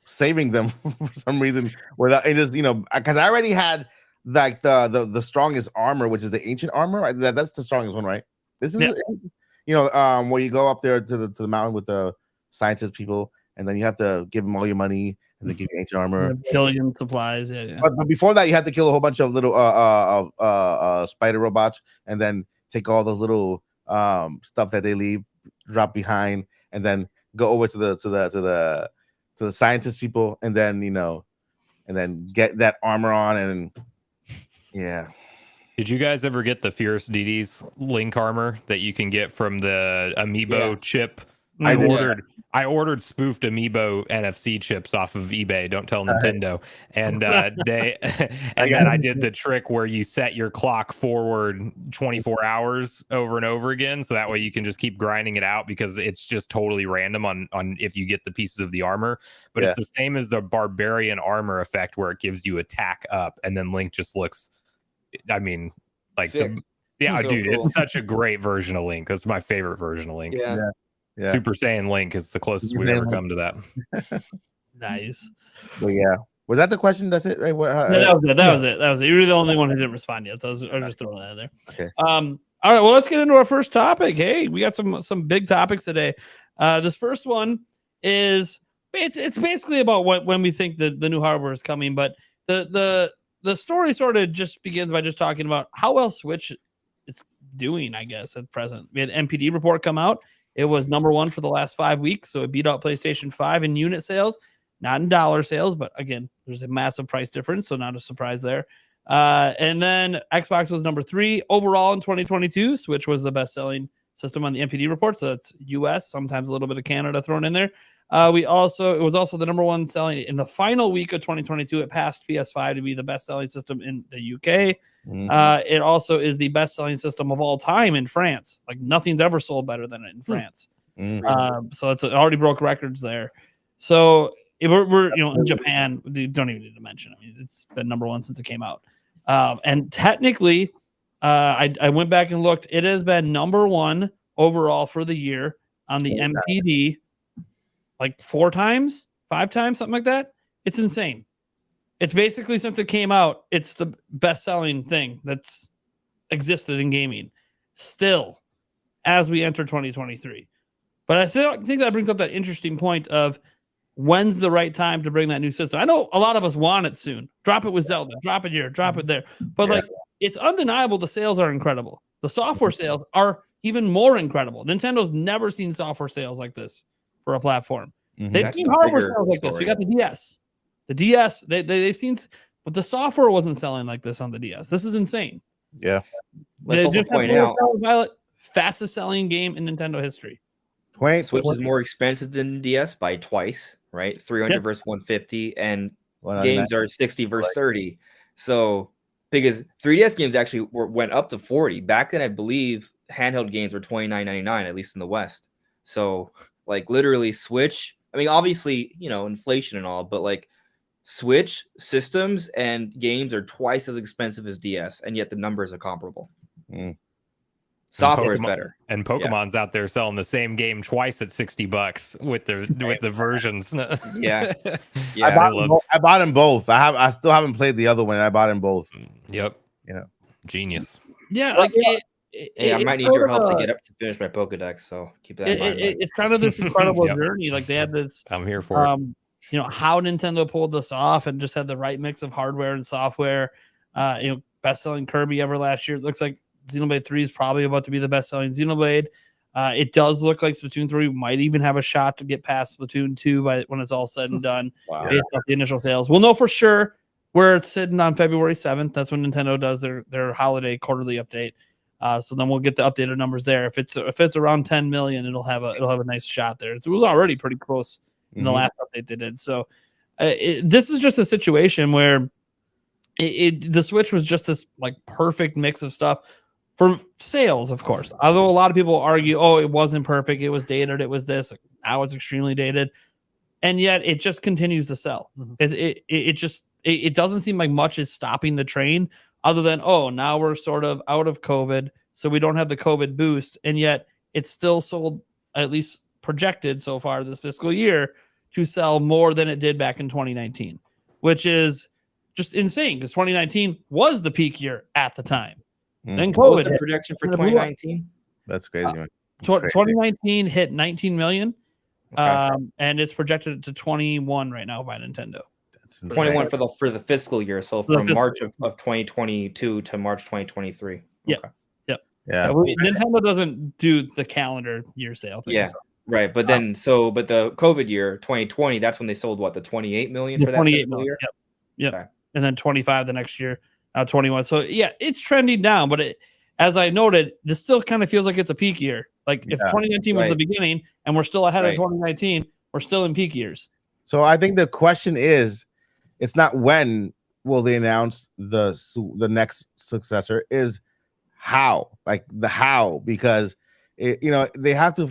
Speaker 5: saving them for some reason without it just because I already had like the strongest armor, which is the ancient armor. That's the strongest one, right? This is where you go up there to the mountain with the scientist people, and then you have to give them all your money and they give you ancient armor,
Speaker 1: billion supplies. Yeah.
Speaker 5: But before that, you have to kill a whole bunch of little spider robots, and then take all those little stuff that they leave, drop behind, and then go over to the scientist people, and then and then get that armor on, and yeah.
Speaker 3: Did you guys ever get the Fierce DD's Link armor that you can get from the Amiibo chip? I ordered spoofed Amiibo NFC chips off of eBay. Don't tell Nintendo. And then I did the trick where you set your clock forward 24 hours over and over again, so that way you can just keep grinding it out, because it's just totally random on if you get the pieces of the armor. But it's the same as the Barbarian armor effect, where it gives you attack up, and then Link just looks, I mean, like dude, cool. It's such a great version of Link. That's my favorite version of Link.
Speaker 5: Yeah.
Speaker 3: Super Saiyan Link is the closest we've ever come to that.
Speaker 1: Nice.
Speaker 5: But yeah, was that the question? That's it, right?
Speaker 1: That was it. You were the only one who didn't respond yet, so I was just throwing that in there.
Speaker 5: Okay.
Speaker 1: All right. Well, let's get into our first topic. Hey, we got some big topics today. This first one is it's basically about when we think the new hardware is coming, but the story sort of just begins by just talking about how well Switch is doing, I guess, at present. We had an NPD report come out. It was number 1 for the last 5 weeks, so it beat out PlayStation 5 in unit sales, not in dollar sales, but again, there's a massive price difference, so not a surprise there. And then Xbox was number 3 overall in 2022. Switch was the best-selling system on the NPD report, so it's US, sometimes a little bit of Canada thrown in there. It was also the number 1 selling in the final week of 2022. It passed PS5 to be the best-selling system in the UK. It also is the best-selling system of all time in France. Like nothing's ever sold better than it in France. So it already broke records there. So we're in Japan. We don't even need to mention. I mean, it's been number 1 since it came out. And technically, I went back and looked. It has been number 1 overall for the year on the NPD like 4 times, 5 times, something like that. It's insane. It's basically, since it came out, it's the best-selling thing that's existed in gaming still as we enter 2023. But I think that brings up that interesting point of when's the right time to bring that new system. I know a lot of us want it soon. Drop it with Zelda, drop it here, drop it there. But like, it's undeniable the sales are incredible. The software sales are even more incredible. Nintendo's never seen software sales like this for a platform. They've seen hardware sales like this. We got the DS. The DS, they've seen, but the software wasn't selling like this on the DS. This is insane.
Speaker 5: Yeah.
Speaker 4: Let's also point out,
Speaker 1: Violet, fastest selling game in Nintendo history.
Speaker 4: Switch is more expensive than DS by twice, right? 300 versus 150, and games are 60 versus 30. So because 3DS games actually went up to 40. Back then, I believe handheld games were $29.99, at least in the West. So like literally Switch. I mean, obviously, you know, inflation and all, but like Switch systems and games are twice as expensive as DS, and yet the numbers are comparable. Software is better,
Speaker 3: and Pokemon's out there selling the same game twice at $60 with the versions.
Speaker 4: Yeah.
Speaker 5: I bought them both. I still haven't played the other one. I bought them both.
Speaker 3: Yep.
Speaker 5: You know,
Speaker 3: genius.
Speaker 1: Yeah, like
Speaker 4: hey, I might need your help to finish my Pokedex, so keep that in mind.
Speaker 1: It's kind of this incredible journey. Like they had this.
Speaker 3: I'm here for it.
Speaker 1: You know how Nintendo pulled this off and just had the right mix of hardware and software. You know, best-selling Kirby ever last year. It looks like Xenoblade 3 is probably about to be the best-selling Xenoblade. It does look like Splatoon 3 might even have a shot to get past Splatoon 2 when it's all said and done. Based off the initial sales. We'll know for sure where it's sitting on February 7th. That's when Nintendo does their holiday quarterly update. So then we'll get the updated numbers there. If it's around 10 million, it'll have a nice shot there. It was already pretty close in the last update they did. So this is just a situation where the Switch was just this like perfect mix of stuff for sales, of course. Although a lot of people argue, oh, it wasn't perfect, it was dated, it was this. Now it's extremely dated, and yet it just continues to sell. It doesn't seem like much is stopping the train, other than now we're sort of out of COVID, so we don't have the COVID boost, and yet it's still sold, at least projected so far this fiscal year, to sell more than it did back in 2019, which is just insane because 2019 was the peak year at the time. Then COVID.
Speaker 4: What's the projection for 2019?
Speaker 5: That's crazy, man.
Speaker 1: 2019 hit 19 million, and it's projected to 21 right now by Nintendo.
Speaker 5: That's
Speaker 4: 21 for the fiscal year, so from March of 2022 to March 2023.
Speaker 1: Yeah. Nintendo doesn't do the calendar year sale thing.
Speaker 4: Yeah.
Speaker 1: So.
Speaker 4: Right, but then but the COVID year 2020, that's when they sold what, the 28 million for that fiscal year.
Speaker 1: Yep. Okay. And then 25 the next year. 21. So yeah, it's trending down, but as I noted, this still kind of feels like it's a peak year. Like if 2019 was the beginning and we're still ahead of 2019, we're still in peak years.
Speaker 5: So I think the question is, it's not when will they announce the next successor, is how, like the how, because they have to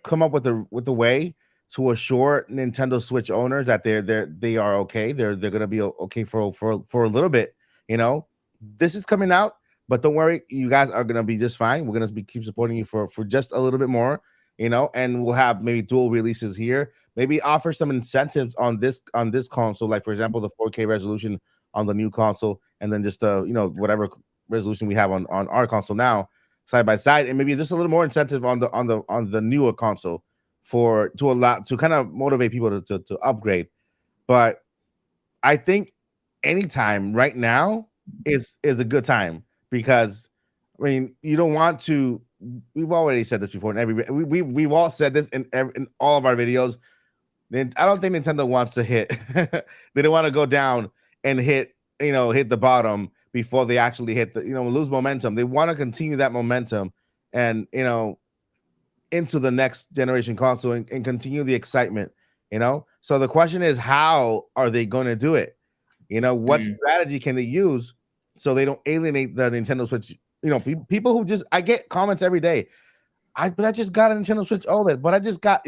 Speaker 5: come up with a way to assure Nintendo Switch owners that they are okay. They're gonna be okay for a little bit. This is coming out, but don't worry, you guys are gonna be just fine. We're gonna keep supporting you for just a little bit more, and we'll have maybe dual releases here. Maybe offer some incentives on this console, like for example, the 4K resolution on the new console, and then just whatever resolution we have on our console now, side by side, and maybe just a little more incentive on the newer console to kind of motivate people to upgrade. But I think anytime right now is a good time, because I mean, you don't want to. We've already said this before, and we've all said this in all of our videos. I don't think Nintendo wants to hit. They don't want to go down and hit the bottom before they actually hit lose momentum. They want to continue that momentum and into the next generation console and continue the excitement. So the question is, how are they going to do it? What strategy can they use so they don't alienate the Nintendo Switch? People who I get comments every day. But I just got a Nintendo Switch OLED. But I just got,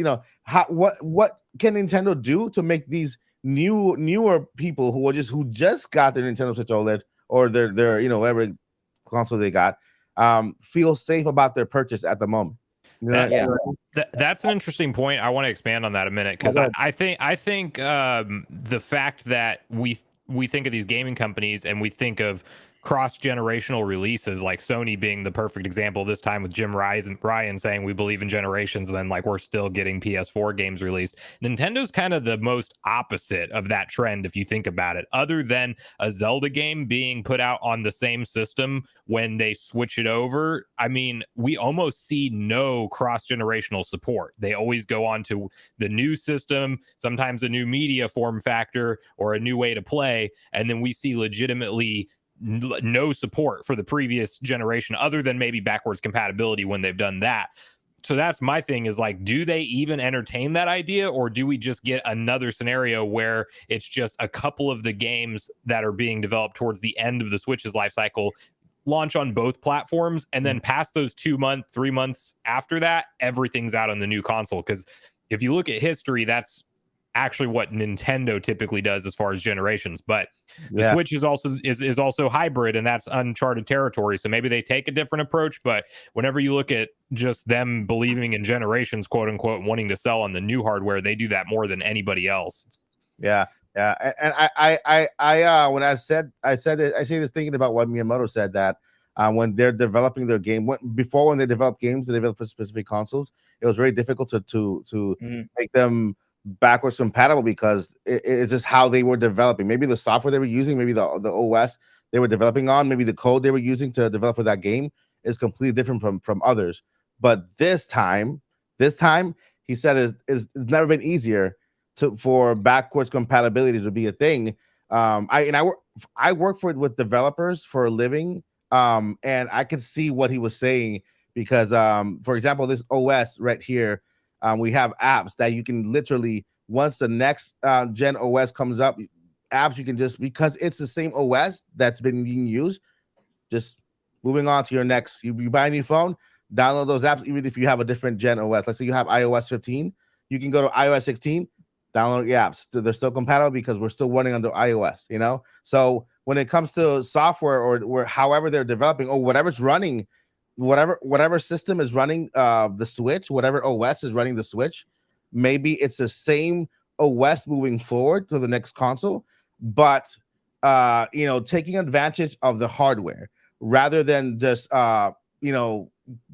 Speaker 5: what can Nintendo do to make these newer people who just got their Nintendo Switch OLED or their whatever console they got feel safe about their purchase at the moment?
Speaker 3: That's an interesting point. I want to expand on that a minute, because I think the fact that we think of these gaming companies and we think of cross-generational releases, like Sony being the perfect example this time with Jim Ryan saying we believe in generations, and then like we're still getting PS4 games released. Nintendo's kind of the most opposite of that trend if you think about it, other than a Zelda game being put out on the same system when they switch it over. I mean, we almost see no cross-generational support. They always go on to the new system, sometimes a new media form factor or a new way to play, and then we see legitimately no support for the previous generation other than maybe backwards compatibility when they've done that. So that's my thing, is like, do they even entertain that idea, or do we just get another scenario where it's just a couple of the games that are being developed towards the end of the Switch's life cycle launch on both platforms, and then past those 3 months after that, everything's out on the new console? Because if you look at history, that's actually what Nintendo typically does as far as generations. But the Switch is also hybrid, and that's uncharted territory. So maybe they take a different approach. But whenever you look at just them believing in generations, quote unquote, wanting to sell on the new hardware, they do that more than anybody else.
Speaker 5: Yeah. And I when I say this thinking about what Miyamoto said, that when they're developing their game, when they develop games, they develop for specific consoles, it was very difficult to make them backwards compatible, because it's just how they were developing. Maybe the software they were using, maybe the OS they were developing on, maybe the code they were using to develop for that game is completely different from others. But this time he said it's never been easier for backwards compatibility to be a thing. I work with developers for a living, and I could see what he was saying, because for example, this OS right here, we have apps that you can literally, once the next gen OS comes up, apps you can just, because it's the same OS that's been being used, just moving on to your next. You buy a new phone, download those apps, even if you have a different gen OS. Let's say you have iOS 15, you can go to iOS 16, download the apps. They're still compatible because we're still running under iOS, you know? So when it comes to software, or however they're developing, or whatever's running, whatever system is running the Switch, whatever OS is running the Switch, maybe it's the same OS moving forward to the next console, but taking advantage of the hardware rather than just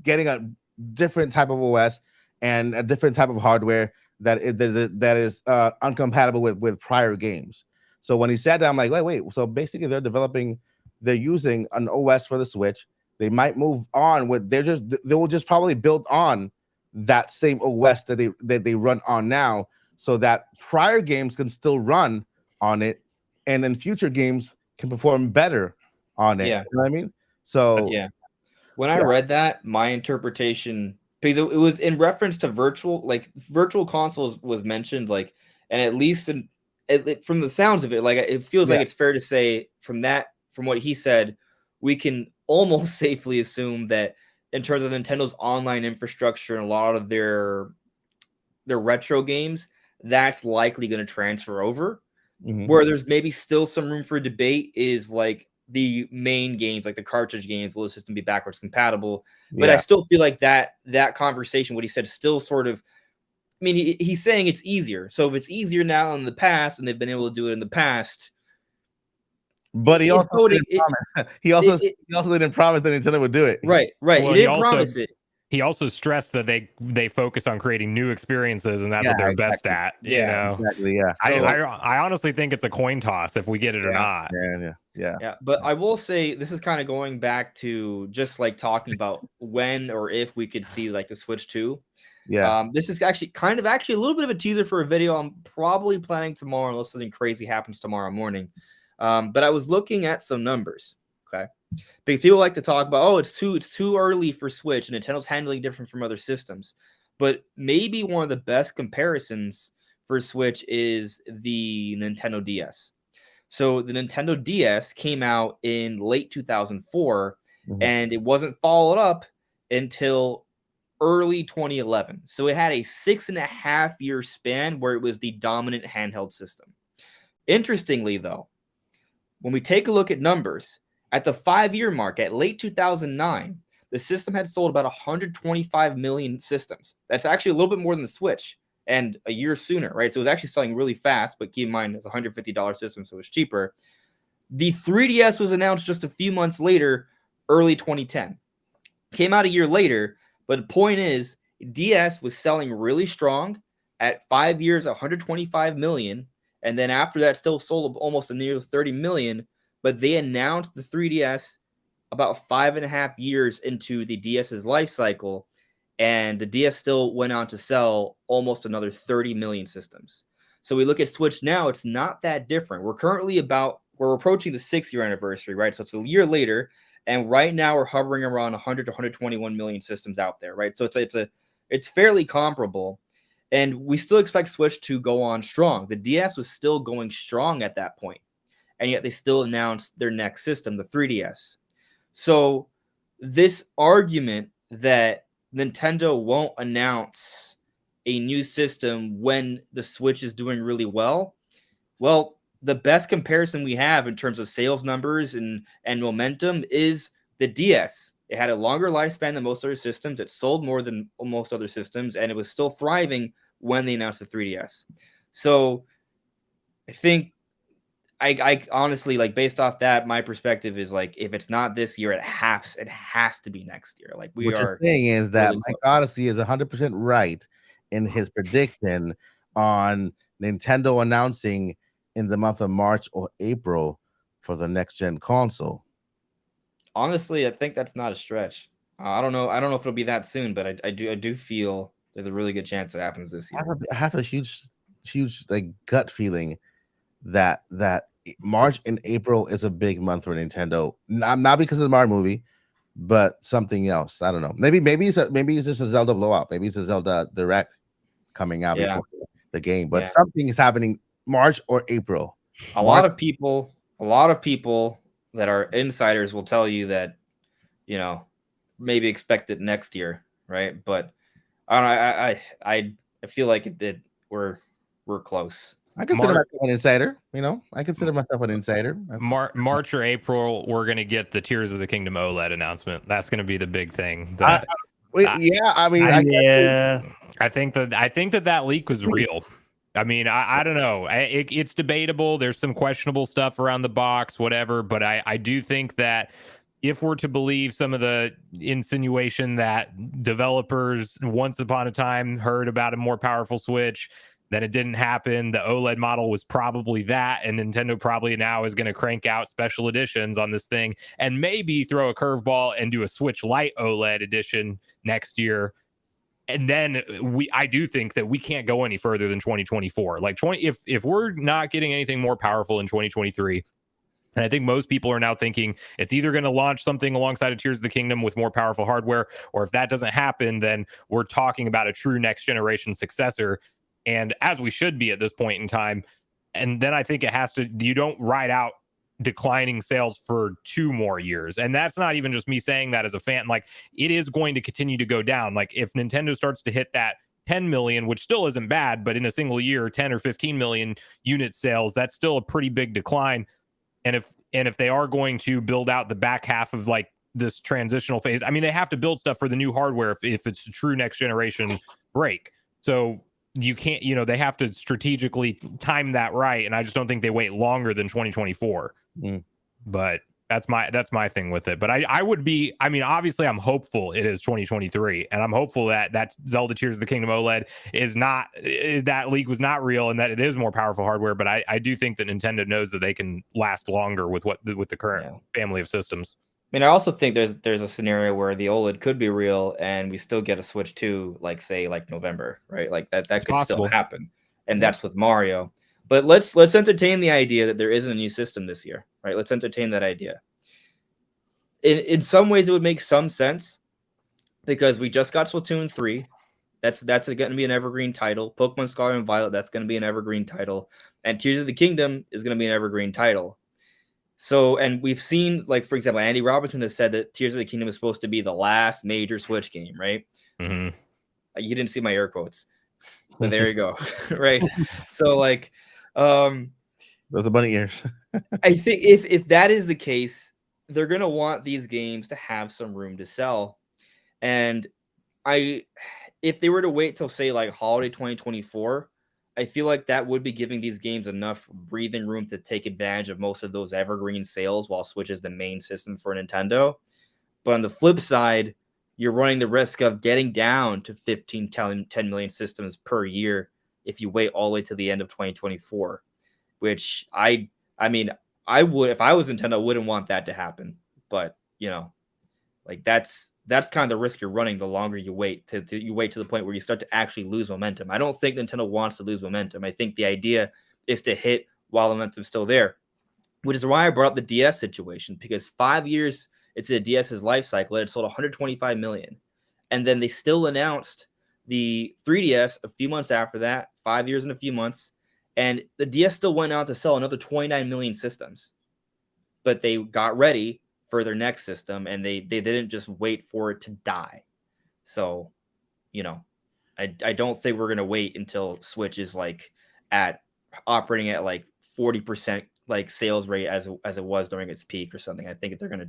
Speaker 5: getting a different type of OS and a different type of hardware that is uncompatible with prior games. So when he said that, I'm like, wait. So basically, they're using an OS for the Switch. They might move on with they will just probably build on that same OS that they run on now, so that prior games can still run on it, and then future games can perform better on it.
Speaker 4: Yeah.
Speaker 5: You know what I mean? So
Speaker 4: when I read that, my interpretation, because it was in reference to virtual consoles was mentioned, like, and at least from the sounds of it, like, it feels like it's fair to say from what he said, we can almost safely assume that in terms of Nintendo's online infrastructure and a lot of their retro games, that's likely going to transfer over. Where there's maybe still some room for debate is like the main games, like the cartridge games, will the system be backwards compatible? But I still feel like that conversation, what he said, still sort of, I mean, he's saying it's easier. So if it's easier now in the past, and they've been able to do it in the past,
Speaker 5: but he also didn't promise that Nintendo would do it.
Speaker 4: Right.
Speaker 3: Well,
Speaker 4: he didn't promise it.
Speaker 3: He also stressed that they focus on creating new experiences, and that's what they're best at. You know?
Speaker 5: Exactly. Yeah.
Speaker 3: I honestly think it's a coin toss if we get it or not.
Speaker 5: Yeah.
Speaker 4: But I will say, this is kind of going back to just like talking about when or if we could see like the Switch 2.
Speaker 5: Yeah.
Speaker 4: This is actually a little bit of a teaser for a video I'm probably planning tomorrow, unless something crazy happens tomorrow morning. But I was looking at some numbers. Okay. Because people like to talk about, it's too early for Switch, and Nintendo's handling different from other systems. But maybe one of the best comparisons for Switch is the Nintendo DS. So the Nintendo DS came out in late 2004, and it wasn't followed up until early 2011. So it had a 6.5-year span where it was the dominant handheld system. Interestingly, though, when we take a look at numbers, at the 5-year mark, at late 2009, the system had sold about 125 million systems. That's actually a little bit more than the Switch, and a year sooner, right? So it was actually selling really fast, but keep in mind, it's a $150 system, so it's cheaper. The 3DS was announced just a few months later, early 2010. Came out a year later, but the point is, DS was selling really strong at 5 years, 125 million, and then after that, still sold almost a near 30 million. But they announced the 3DS about 5.5 years into the DS's life cycle, and the DS still went on to sell almost another 30 million systems. So we look at Switch now; it's not that different. We're approaching the 6-year anniversary, right? So it's a year later. And right now we're hovering around 100 to 121 million systems out there, right? So it's fairly comparable, and we still expect Switch to go on strong. The DS was still going strong at that point, and yet they still announced their next system, the 3DS. So this argument that Nintendo won't announce a new system when the Switch is doing really well, the best comparison we have in terms of sales numbers and momentum is the DS. It had a longer lifespan than most other systems. It sold more than most other systems, and it was still thriving when they announced the 3DS. So I think I honestly, like, based off that, my perspective is like, if it's not this year, it has to be next year. Like,
Speaker 5: what you're saying is that
Speaker 4: really
Speaker 5: Mike Odyssey is 100% right in his prediction on Nintendo announcing in the month of March or April for the next gen console.
Speaker 4: Honestly, I think that's not a stretch. I don't know if it'll be that soon, but I do feel there's a really good chance it happens this year.
Speaker 5: I have a huge like gut feeling that March and April is a big month for Nintendo. Not because of the Mario movie, but something else. I don't know. Maybe it's just a Zelda blowout. Maybe it's a Zelda Direct coming out before the game. But something is happening March or April.
Speaker 4: A lot of people that are insiders will tell you that, maybe expect it next year, right? But I don't know. I feel like we're close.
Speaker 5: I consider myself an insider. I consider myself an insider.
Speaker 3: March or April, we're gonna get the Tears of the Kingdom OLED announcement. That's gonna be the big thing.
Speaker 5: I
Speaker 3: think that leak was real. I mean, I don't know. It's debatable. There's some questionable stuff around the box, whatever. But I do think that if we're to believe some of the insinuation that developers once upon a time heard about a more powerful Switch, then it didn't happen. The OLED model was probably that, and Nintendo probably now is going to crank out special editions on this thing and maybe throw a curveball and do a Switch Lite OLED edition next year. And then I do think that we can't go any further than 2024. Like if we're not getting anything more powerful in 2023, and I think most people are now thinking it's either going to launch something alongside of Tears of the Kingdom with more powerful hardware, or if that doesn't happen, then we're talking about a true next generation successor. And as we should be at this point in time. And then I think you don't ride out declining sales for 2 more years. And that's not even just me saying that as a fan. Like, it is going to continue to go down. Like, if Nintendo starts to hit that 10 million, which still isn't bad, but in a single year, 10 or 15 million unit sales, that's still a pretty big decline. And if they are going to build out the back half of like this transitional phase, I mean, they have to build stuff for the new hardware if it's a true next generation break. So you can't, they have to strategically time that right. And I just don't think they wait longer than 2024. But that's my thing with it. But obviously I'm hopeful it is 2023, and I'm hopeful that Zelda Tears of the Kingdom OLED that leak was not real, and that it is more powerful hardware. But I do think that Nintendo knows that they can last longer with the current family of systems.
Speaker 4: I mean, I also think there's a scenario where the OLED could be real and we still get a Switch 2, like November, right? Like that could
Speaker 3: possible.
Speaker 4: still happen. And that's with Mario. But let's entertain the idea that there isn't a new system this year, right? Let's entertain that idea. In some ways, it would make some sense because we just got Splatoon 3. That's going to be an evergreen title. Pokemon Scarlet and Violet, that's going to be an evergreen title. And Tears of the Kingdom is going to be an evergreen title. So, and we've seen, like, for example, Andy Robinson has said that Tears of the Kingdom is supposed to be the last major Switch game, right?
Speaker 3: Mm-hmm.
Speaker 4: You didn't see my air quotes, but there you go. Right. So, like,
Speaker 5: those are bunny ears.
Speaker 4: I think if that is the case, they're going to want these games to have some room to sell. And if they were to wait till, say, like holiday 2024, I feel like that would be giving these games enough breathing room to take advantage of most of those evergreen sales while Switch is the main system for Nintendo. But on the flip side, you're running the risk of getting down to 15, 10 million systems per year if you wait all the way to the end of 2024, which I mean, I would, if I was Nintendo, I wouldn't want that to happen. But, you know, like that's kind of the risk you're running the longer you wait you wait to the point where you start to actually lose momentum. I don't think Nintendo wants to lose momentum. I think the idea is to hit while the momentum's still there, which is why I brought up the DS situation, because 5 years it's the DS's life cycle. It sold 125 million. And then they still announced the 3DS a few months after that, 5 years and a few months. And the DS still went out to sell another 29 million systems. But they got ready for their next system, and they didn't just wait for it to die. So, you know, I don't think we're going to wait until Switch is like operating at like 40% like sales rate as it was during its peak or something. I think they're going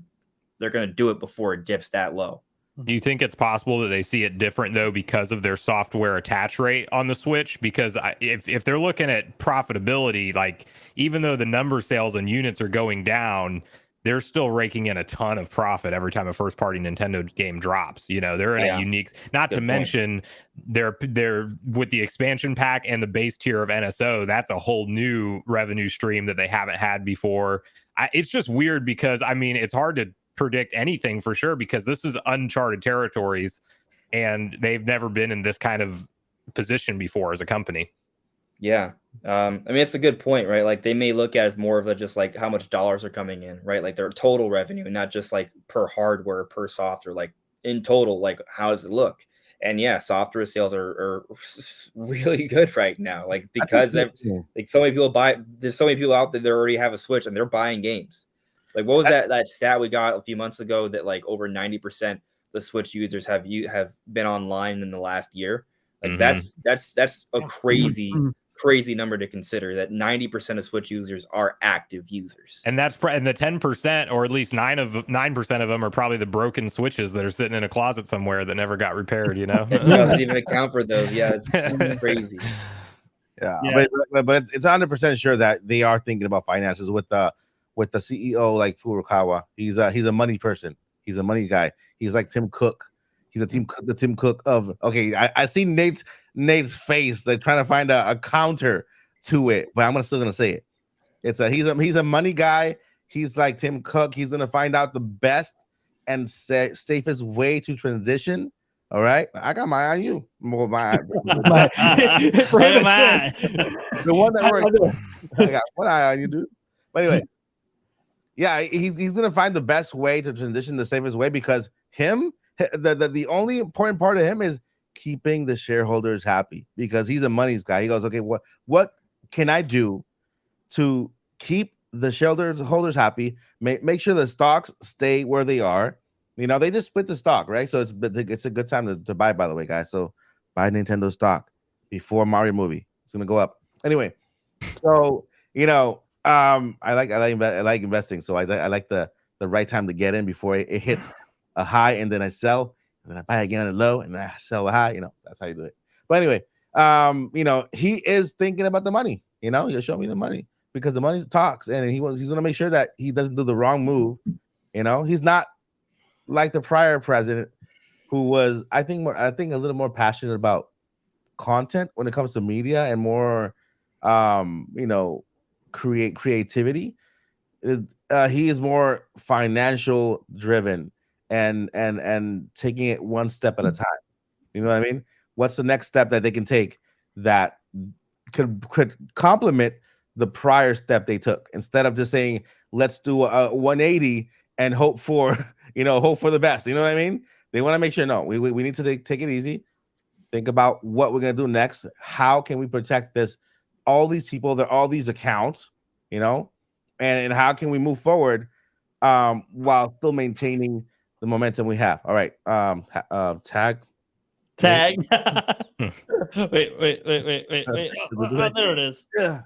Speaker 4: to do it before it dips that low.
Speaker 3: Do you think it's possible that they see it different though because of their software attach rate on the Switch? Because if they're looking at profitability, like even though the number sales and units are going down, they're still raking in a ton of profit every time a first party Nintendo game drops. You know, they're in a unique, not to mention they're with the expansion pack and the base tier of NSO. That's a whole new revenue stream that they haven't had before. It's just weird because, I mean, it's hard to predict anything for sure because this is uncharted territories and they've never been in this kind of position before as a company.
Speaker 4: Yeah. I mean, it's a good point, right? Like they may look at it as more of a just like how much dollars are coming in, right? Like their total revenue, not just like per hardware, per software, like in total, like how does it look? And yeah, software sales are really good right now. Like because like so many people there's so many people out there that already have a Switch and they're buying games. Like what was that stat we got a few months ago that like over 90% the Switch users have been online in the last year? Like that's a crazy number to consider, that 90% of Switch users are active users.
Speaker 3: And that's and the 10%, or at least 9% of them are probably the broken Switches that are sitting in a closet somewhere that never got repaired, you know?
Speaker 4: It doesn't even account for those. Yeah, it's crazy.
Speaker 5: Yeah. But it's 100% sure that they are thinking about finances with the CEO like Furukawa. He's a money person. He's a money guy. He's like Tim Cook. He's the Tim Cook of, okay, I see Nate's face like trying to find a counter to it, but I'm still gonna say it. He's a money guy. He's like Tim Cook. He's gonna find out the best and safest way to transition. All right, I got my eye on you. Well, my
Speaker 2: for him, it's this.
Speaker 5: The one that works. I got one eye on you, dude. But anyway, yeah, he's gonna find the best way to transition the safest way, because the only important part of him is keeping the shareholders happy, because he's a money's guy. He goes, okay, what can I do to keep the shareholders happy, make sure the stocks stay where they are. You know, they just split the stock, right? So it's a good time to buy, by the way, guys. So buy Nintendo stock before Mario movie. It's gonna go up. Anyway, so you know, I like investing. So I like the right time to get in before it hits a high, and then I sell, and then I buy again at a low, and then I sell a high. You know, that's how you do it. But anyway, you know, he is thinking about the money. You know, he'll show me the money because the money talks, and he's going to make sure that he doesn't do the wrong move. You know, he's not like the prior president, who was, I think, a little more passionate about content when it comes to media and more, you know, creativity. He is more financial driven and taking it one step at a time. You know what I mean? What's the next step that they can take that could complement the prior step they took, instead of just saying, let's do a 180 and hope for the best. You know what I mean? They want to make sure, no, we need to take it easy. Think about what we're going to do next. How can we protect all these people, all these accounts, you know, and how can we move forward while still maintaining the momentum we have? All right. Tag.
Speaker 1: wait. Oh, there it is.
Speaker 5: Yeah.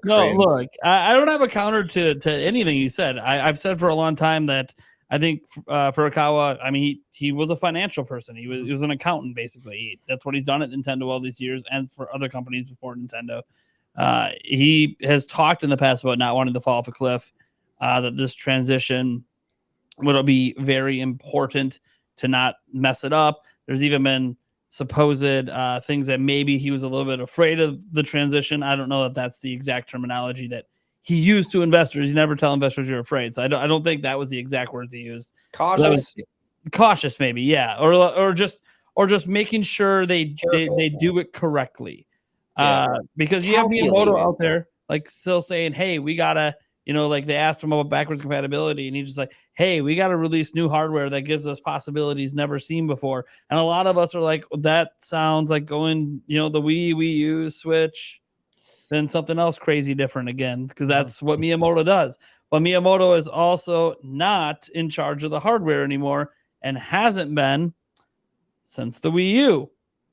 Speaker 1: No, look, I don't have a counter to anything you said. I've said for a long time that I think Furukawa, I mean, he was a financial person. He was an accountant, basically. That's what he's done at Nintendo all these years and for other companies before Nintendo. He has talked in the past about not wanting to fall off a cliff, that this transition would be very important to not mess it up. There's even been supposed things that maybe he was a little bit afraid of the transition. I don't know if that's the exact terminology that he used to investors. You never tell investors you're afraid. So I don't think that was the exact words he used. Cautious, maybe, yeah, or just making sure they do it correctly. Because you have Miyamoto out there like still saying, hey, we gotta, like they asked him about backwards compatibility, and he's just like, hey, we gotta release new hardware that gives us possibilities never seen before. And a lot of us are like, that sounds like going, the Wii U, Switch, then something else crazy different again, because that's what Miyamoto does. But Miyamoto is also not in charge of the hardware anymore and hasn't been since the Wii U,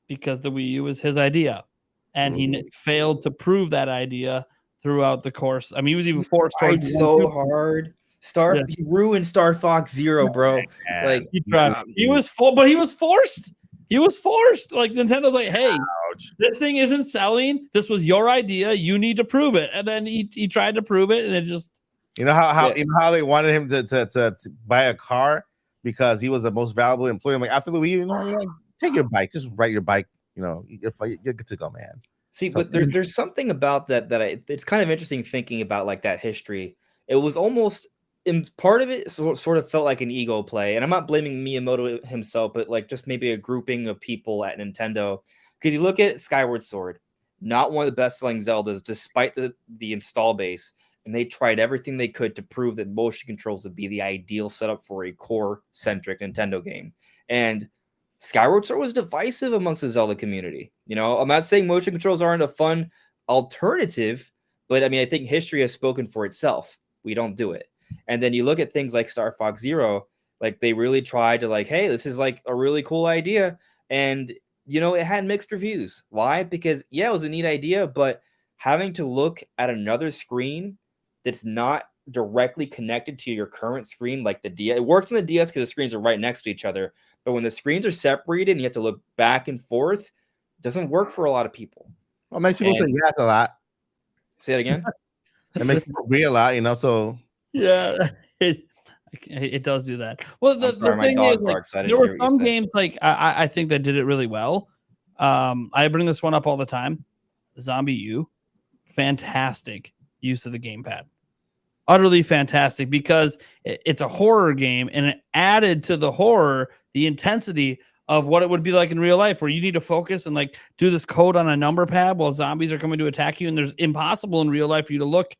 Speaker 1: because the Wii U was his idea. And he failed to prove that idea throughout the course. I mean, he was even forced to
Speaker 4: so hard. He ruined Star Fox Zero, bro. Like
Speaker 1: he was forced. He was forced. Like Nintendo's like, hey, this thing isn't selling. This was your idea. You need to prove it. And then he tried to prove it, and it just
Speaker 5: how they wanted him to buy a car because he was the most valuable employee. I'm like, after the Wii U, take your bike, just ride your bike. You're good to go, man.
Speaker 4: See, but there's something about that it's kind of interesting thinking about like that history. It was almost, in part of it sort of felt like an ego play, and I'm not blaming Miyamoto himself, but like just maybe a grouping of people at Nintendo. Because you look at Skyward Sword, not one of the best-selling Zeldas, despite the install base, and they tried everything they could to prove that motion controls would be the ideal setup for a core-centric Nintendo game. And Skyward Sword was divisive amongst the Zelda community. I'm not saying motion controls aren't a fun alternative, but I mean, I think history has spoken for itself. We don't do it. And then you look at things like Star Fox Zero, like they really tried to like, hey, this is like a really cool idea. And, it had mixed reviews. Why? Because, yeah, it was a neat idea, but having to look at another screen that's not directly connected to your current screen, like the DS, it works on the DS because the screens are right next to each other. But when the screens are separated and you have to look back and forth, it doesn't work for a lot of people.
Speaker 5: Well, it makes people say yes a lot.
Speaker 4: Say it again.
Speaker 5: It makes people agree a lot, so.
Speaker 1: Yeah, it does do that. Well, the thing is, like, there were some games like I think that did it really well. I bring this one up all the time. Zombie U, fantastic use of the gamepad. Utterly fantastic, because it's a horror game, and it added to the horror the intensity of what it would be like in real life, where you need to focus and like do this code on a number pad while zombies are coming to attack you, and there's impossible in real life for you to look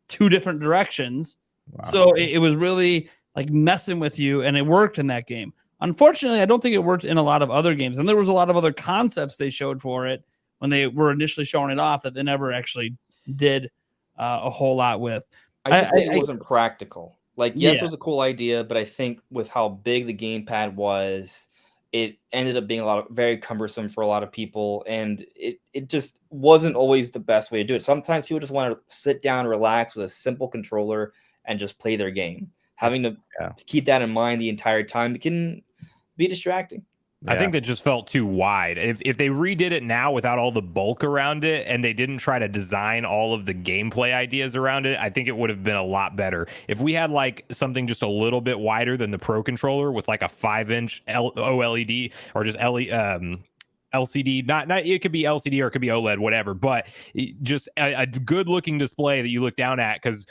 Speaker 1: two different directions. Wow. So it was really like messing with you, and it worked in that game. Unfortunately, I don't think it worked in a lot of other games, and there was a lot of other concepts they showed for it when they were initially showing it off that they never actually did a whole lot with.
Speaker 4: I just think it wasn't practical. Like, yes, it was a cool idea, but I think with how big the gamepad was, it ended up being very cumbersome for a lot of people, and it just wasn't always the best way to do it. Sometimes people just want to sit down, relax with a simple controller, and just play their game. Having to keep that in mind the entire time, it can be distracting.
Speaker 3: I think that just felt too wide. If they redid it now without all the bulk around it, and they didn't try to design all of the gameplay ideas around it, I think it would have been a lot better. If we had like something just a little bit wider than the Pro controller with like a 5-inch OLED or just LCD, not it could be LCD or it could be OLED, whatever, but just a good looking display that you look down at. Because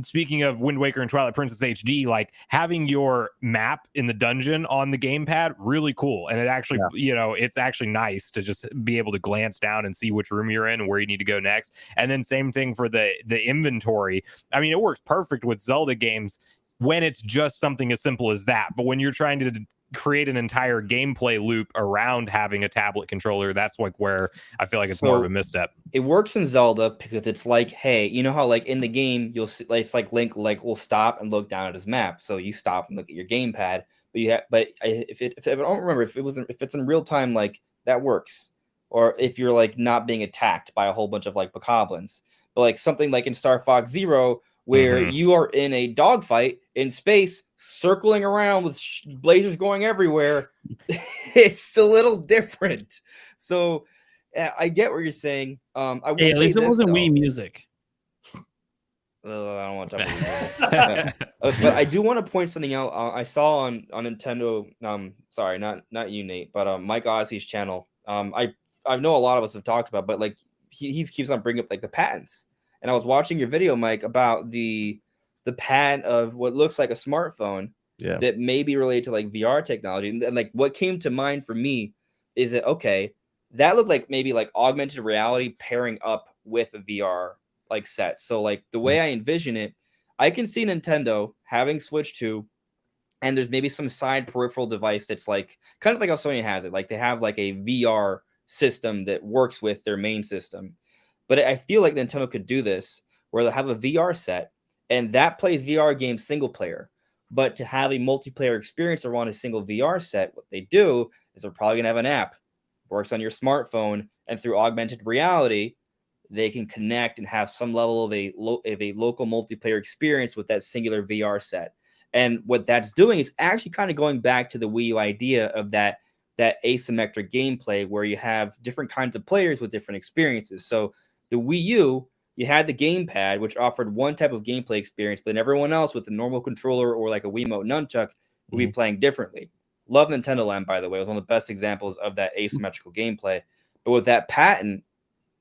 Speaker 3: speaking of Wind Waker and Twilight Princess HD, like having your map in the dungeon on the gamepad, really cool. And it actually, it's actually nice to just be able to glance down and see which room you're in and where you need to go next. And then same thing for the inventory. I mean, it works perfect with Zelda games when it's just something as simple as that. But when you're trying to create an entire gameplay loop around having a tablet controller, that's like where I feel like it's more of a misstep.
Speaker 4: It works in Zelda because it's like, hey, you know how like in the game you'll see, like, it's like Link will stop and look down at his map, so you stop and look at your gamepad. But if I don't remember if it's in real time, like that works, or if you're like not being attacked by a whole bunch of like bokoblins. But like something like in Star Fox Zero, where you are in a dogfight in space, circling around with lasers going everywhere, it's a little different. So I get what you're saying. I will
Speaker 1: Hey, at
Speaker 4: say
Speaker 1: least it
Speaker 4: this,
Speaker 1: wasn't
Speaker 4: though.
Speaker 1: Wii music.
Speaker 4: I don't want to talk about music. But I do want to point something out. I saw on Nintendo. Sorry, not you, Nate, but Mike Odyssey's channel. I know a lot of us have talked about, but like he keeps on bringing up like the patents. And I was watching your video, Mike, about the patent of what looks like a smartphone that may be related to like VR technology. And like what came to mind for me is that okay, that looked like maybe like augmented reality pairing up with a VR like set. So like the way I envision it, I can see Nintendo having Switch 2, and there's maybe some side peripheral device that's like kind of like how Sony has it. Like they have like a VR system that works with their main system. But I feel like Nintendo could do this where they'll have a VR set and that plays VR games single player. But to have a multiplayer experience around a single VR set, what they do is they're probably going to have an app, works on your smartphone, and through augmented reality, they can connect and have some level of a local multiplayer experience with that singular VR set. And what that's doing is actually kind of going back to the Wii U idea of that asymmetric gameplay where you have different kinds of players with different experiences. So the Wii U, you had the gamepad, which offered one type of gameplay experience, but then everyone else with a normal controller or like a Wiimote nunchuck would be playing differently. Love Nintendo Land, by the way. It was one of the best examples of that asymmetrical gameplay. But with that patent,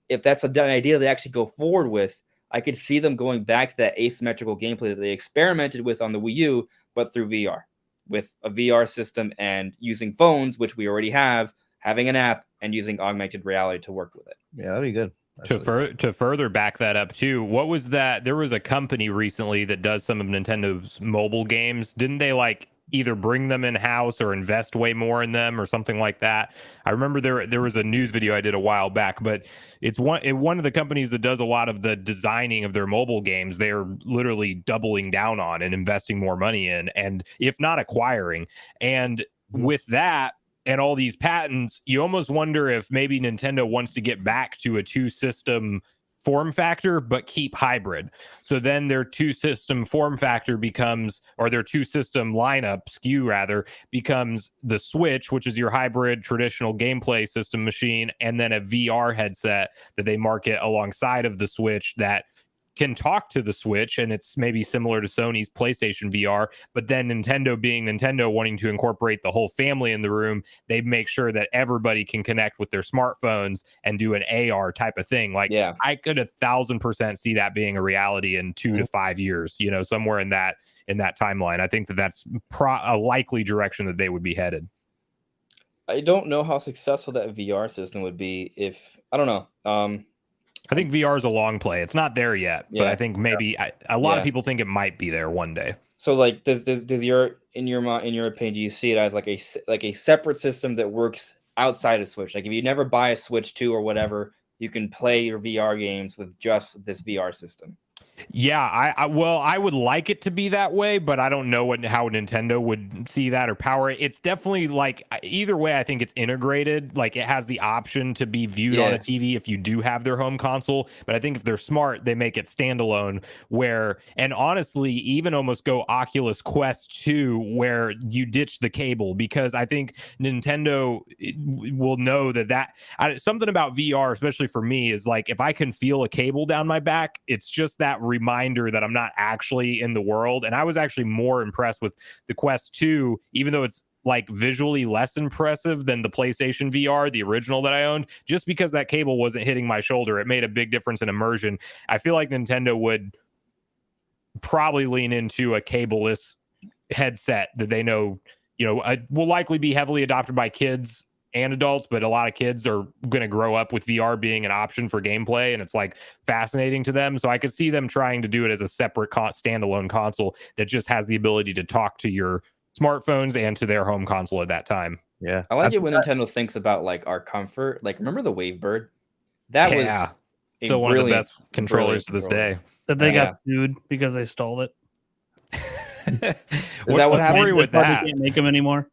Speaker 4: if that's an idea they actually go forward with, I could see them going back to that asymmetrical gameplay that they experimented with on the Wii U, but through VR, with a VR system and using phones, which we already have, having an app and using augmented reality to work with it.
Speaker 5: Yeah, that'd be good.
Speaker 3: To further back that up too, what was that? There was a company recently that does some of Nintendo's mobile games. Didn't they like either bring them in house or invest way more in them or something like that? I remember there was a news video I did a while back, but it's one of the companies that does a lot of the designing of their mobile games. They're literally doubling down on and investing more money in, and if not acquiring. And with that and all these patents, you almost wonder if maybe Nintendo wants to get back to a two system form factor but keep hybrid. So then their two system form factor becomes, or their two system lineup SKU rather, becomes the Switch, which is your hybrid traditional gameplay system machine, and then a VR headset that they market alongside of the Switch that can talk to the Switch, and it's maybe similar to Sony's PlayStation VR. But then Nintendo being Nintendo, wanting to incorporate the whole family in the room, they make sure that everybody can connect with their smartphones and do an AR type of thing. Like, I could 1,000% see that being a reality in 2 to 5 years, you know, somewhere in that timeline. I think that's a likely direction that they would be headed.
Speaker 4: I don't know how successful that VR system would be if, I don't know.
Speaker 3: I think VR is a long play. It's not there yet, but I think maybe a lot of people think it might be there one day.
Speaker 4: So, like, does in your opinion, do you see it as like a separate system that works outside of Switch? Like, if you never buy a Switch 2 or whatever, you can play your VR games with just this VR system.
Speaker 3: Yeah, I would like it to be that way, but I don't know how Nintendo would see that or power it. It's definitely like either way, I think it's integrated. Like it has the option to be viewed on a TV if you do have their home console. But I think if they're smart, they make it standalone and honestly, even almost go Oculus Quest 2 where you ditch the cable, because I think Nintendo will know that something about VR, especially for me, is like if I can feel a cable down my back, it's just that reminder that I'm not actually in the world. And I was actually more impressed with the Quest 2, even though it's like visually less impressive than the PlayStation VR, the original that I owned, just because that cable wasn't hitting my shoulder. It made a big difference in immersion. I feel like Nintendo would probably lean into a cableless headset that they know, will likely be heavily adopted by kids and adults, but a lot of kids are going to grow up with VR being an option for gameplay, and it's like fascinating to them. So I could see them trying to do it as a separate standalone console that just has the ability to talk to your smartphones and to their home console at that time.
Speaker 5: Yeah,
Speaker 4: I like it when Nintendo thinks about like our comfort. Like, remember the Wavebird? That was
Speaker 3: still one of the best controllers to this day.
Speaker 1: That they got sued because they stole it.
Speaker 3: What's the story with that?
Speaker 1: They can't make them anymore.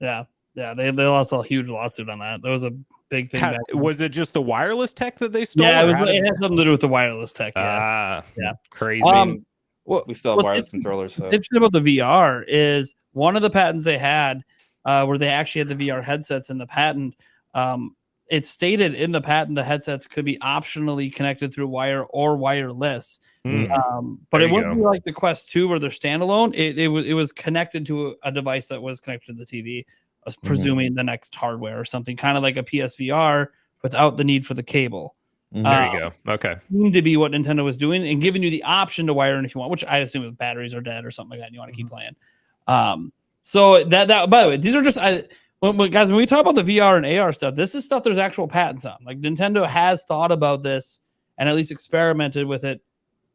Speaker 1: Yeah, they lost a huge lawsuit on that. That was a big thing.
Speaker 3: Was it just the wireless tech that they stole?
Speaker 1: Yeah, it had something to do with the wireless tech.
Speaker 3: Yeah, crazy.
Speaker 1: Well,
Speaker 4: We still have wireless controllers. So
Speaker 1: interesting about the VR is one of the patents they had, where they actually had the VR headsets in the patent. It stated in the patent the headsets could be optionally connected through wire or wireless. But it wouldn't be like the Quest 2 where they're standalone. It was connected to a device that was connected to the TV. I was presuming the next hardware or something, kind of like a PSVR without the need for the cable.
Speaker 3: There you go. Okay.
Speaker 1: Seemed to be what Nintendo was doing and giving you the option to wire in if you want, which I assume if batteries are dead or something like that and you want to keep playing. So that by the way, these are just guys, when we talk about the VR and AR stuff, this is stuff there's actual patents on. Like Nintendo has thought about this and at least experimented with it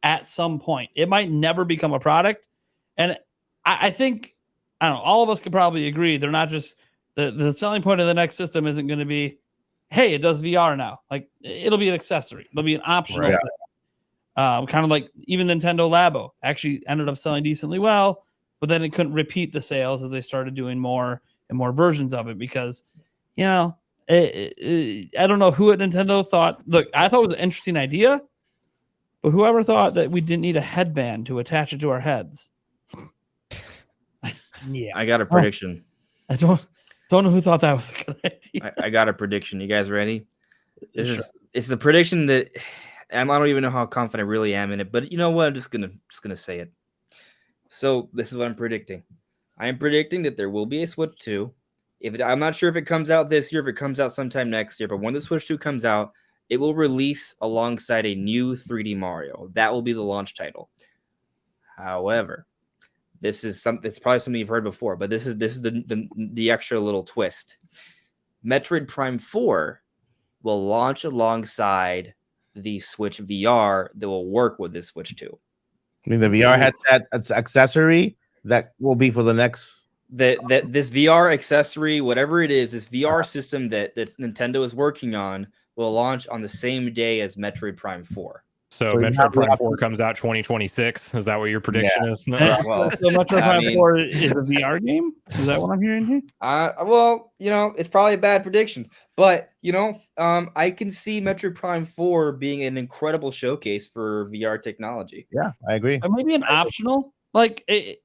Speaker 1: at some point. It might never become a product. And I think, I don't know, all of us could probably agree they're not just the selling point of the next system isn't going to be, hey, it does VR now. Like it'll be an accessory. It'll be an optional thing. Kind of like even Nintendo Labo actually ended up selling decently well, but then it couldn't repeat the sales as they started doing more and more versions of it because, you know, I don't know who at Nintendo thought. Look, I thought it was an interesting idea, but whoever thought that we didn't need a headband to attach it to our heads.
Speaker 2: Yeah,
Speaker 4: I got a prediction.
Speaker 1: I don't know who thought that was a good idea.
Speaker 4: I got a prediction. You guys ready? It's a prediction that I don't even know how confident I really am in it, but you know what? I'm just gonna say it. So this is what I'm predicting. I am predicting that there will be a Switch 2. I'm not sure if it comes out this year, if it comes out sometime next year, but when the Switch 2 comes out, it will release alongside a new 3D Mario. That will be the launch title. However, this is it's probably something you've heard before, but this is the extra little twist. Metroid Prime 4 will launch alongside the Switch VR that will work with this Switch 2.
Speaker 5: I mean, the VR headset accessory that will be for the next.
Speaker 4: That this VR accessory, whatever it is, this VR system that Nintendo is working on will launch on the same day as Metroid Prime 4.
Speaker 3: So Metroid Prime 4 comes out 2026. Is that what your prediction is? No.
Speaker 4: Well,
Speaker 1: so Metroid Prime 4 is a VR game? Is that what I'm hearing here?
Speaker 4: Well, you know, it's probably a bad prediction, but you know, I can see Metroid Prime 4 being an incredible showcase for VR technology.
Speaker 5: Yeah, I agree.
Speaker 1: Or maybe an optional, like it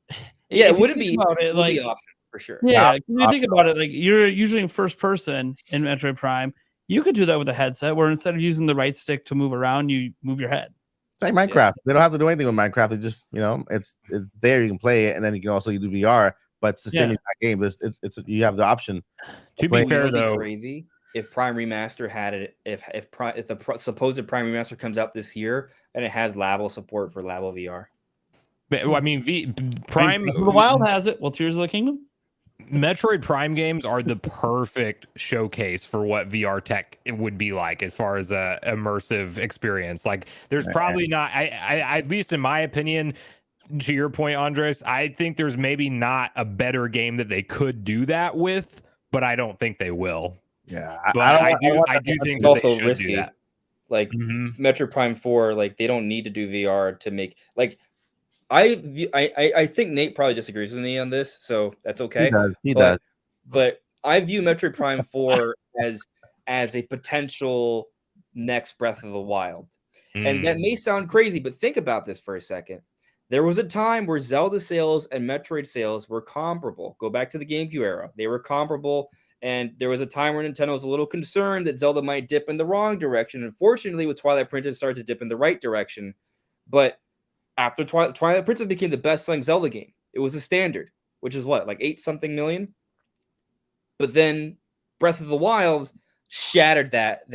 Speaker 4: wouldn't be
Speaker 1: about it, like
Speaker 4: option for sure.
Speaker 1: Yeah, when you think about it, like you're usually in first person in Metroid Prime. You could do that with a headset where instead of using the right stick to move around, you move your head.
Speaker 5: It's like Minecraft. Yeah. They don't have to do anything with Minecraft. They just, you know, it's there. You can play it, and then you can also do VR. But it's the same exact game. It's you have the option.
Speaker 3: To be fair, though,
Speaker 4: crazy if Prime Remaster had it. If the supposed Prime Remaster comes out this year and it has Labo support for Labo VR.
Speaker 3: I mean, Prime
Speaker 1: the Wild has it. Well, Tears of the Kingdom.
Speaker 3: Metroid Prime games are the perfect showcase for what VR tech it would be like as far as a immersive experience. Like there's probably not, I at least in my opinion, to your point, Andres, I think there's maybe not a better game that they could do that with, but I don't think they will.
Speaker 5: Yeah.
Speaker 3: But I do think
Speaker 4: it's
Speaker 3: that
Speaker 4: also
Speaker 3: they should
Speaker 4: risky.
Speaker 3: Do that.
Speaker 4: Like Metroid Prime 4, like they don't need to do VR to make like I think Nate probably disagrees with me on this, so that's okay.
Speaker 5: He does.
Speaker 4: But I view Metroid Prime 4 as a potential next Breath of the Wild. And that may sound crazy, but think about this for a second. There was a time where Zelda sales and Metroid sales were comparable. Go back to the GameCube era. They were comparable. And there was a time where Nintendo was a little concerned that Zelda might dip in the wrong direction. Unfortunately, with Twilight Princess, started to dip in the right direction. But after Twilight Princess became the best-selling Zelda game, it was a standard, which is what, like 8-something million? But then Breath of the Wild shattered that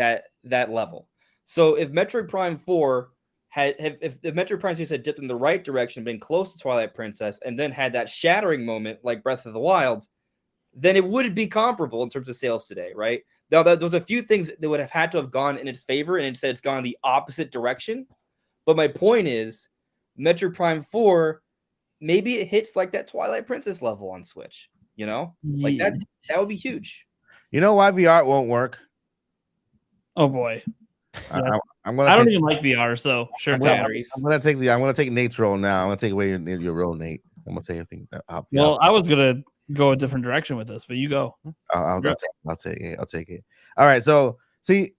Speaker 4: level. So if Metroid Prime 4 if Metroid Prime 6 had dipped in the right direction, been close to Twilight Princess, and then had that shattering moment like Breath of the Wild, then it would be comparable in terms of sales today, right? Now, there's a few things that would have had to have gone in its favor, and instead it's gone the opposite direction. But my point is, Metroid Prime 4, maybe it hits like that Twilight Princess level on Switch, you know? Like that would be huge.
Speaker 5: You know why VR won't work?
Speaker 1: Oh boy.
Speaker 5: Yeah. I
Speaker 1: don't even like VR, so sure.
Speaker 5: I'm gonna take Nate's role now. I'm gonna take away your role, Nate. I'm gonna say anything.
Speaker 1: Well, I was gonna go a different direction with this, but you go.
Speaker 5: I'll take it. All right. So see,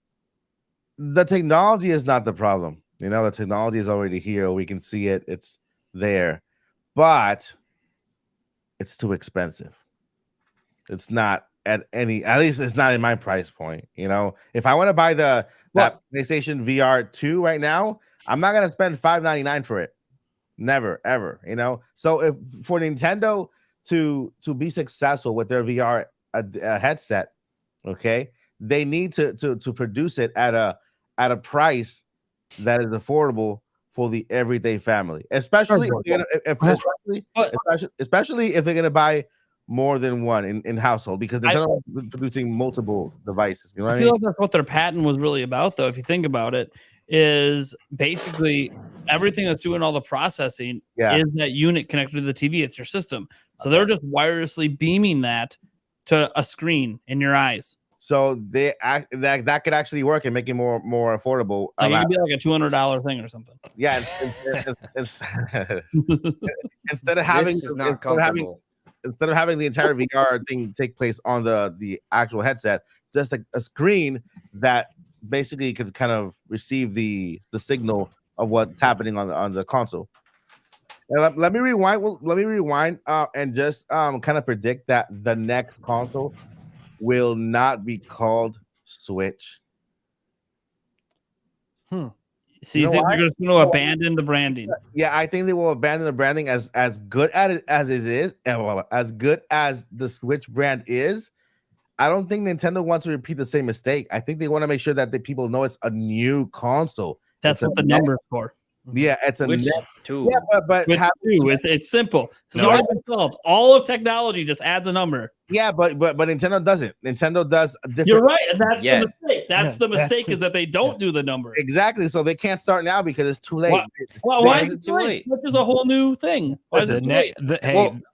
Speaker 5: the technology is not the problem. You know, the technology is already here. We can see it. It's there, but it's too expensive. It's not at least it's not in my price point. You know, if I want to buy that PlayStation VR 2 right now, I'm not gonna spend $599 for it. Never, ever. You know, so if for Nintendo to be successful with their VR headset, okay, they need to produce it at a price that is affordable for the everyday family, especially if they're gonna buy more than one in household, because Nintendo is producing multiple devices. You know what I mean?
Speaker 1: Like that's what their patent was really about, though. If you think about it, is basically everything that's doing all the processing is that unit connected to the TV. It's your system. So they're just wirelessly beaming that to a screen in your eyes.
Speaker 5: So that could actually work and make it more affordable.
Speaker 1: Like it could be like a $200 thing or something.
Speaker 5: Yeah, instead of having the entire VR thing take place on the actual headset, just like a screen that basically could kind of receive the signal of what's happening on the console. And let me rewind and just kind of predict that the next console will not be called Switch.
Speaker 1: So you think they're going to abandon the branding?
Speaker 5: Yeah, I think they will abandon the branding as good at it as it is, and as good as the Switch brand is. I don't think Nintendo wants to repeat the same mistake. I think they want to make sure that the people know it's a new console.
Speaker 1: That's what the number's for.
Speaker 5: Yeah, it's a
Speaker 4: Switch 2.
Speaker 5: Yeah, but
Speaker 1: Switch 2, it's simple. It's already been solved. All of technology just adds a number.
Speaker 5: Yeah, but Nintendo doesn't. Nintendo does a different.
Speaker 1: You're right, and that's the mistake. That's the mistake is that they don't do the number.
Speaker 5: Exactly. So they can't start now because it's too late.
Speaker 1: Why is it too late? Switch is a whole new thing. Why is it too late?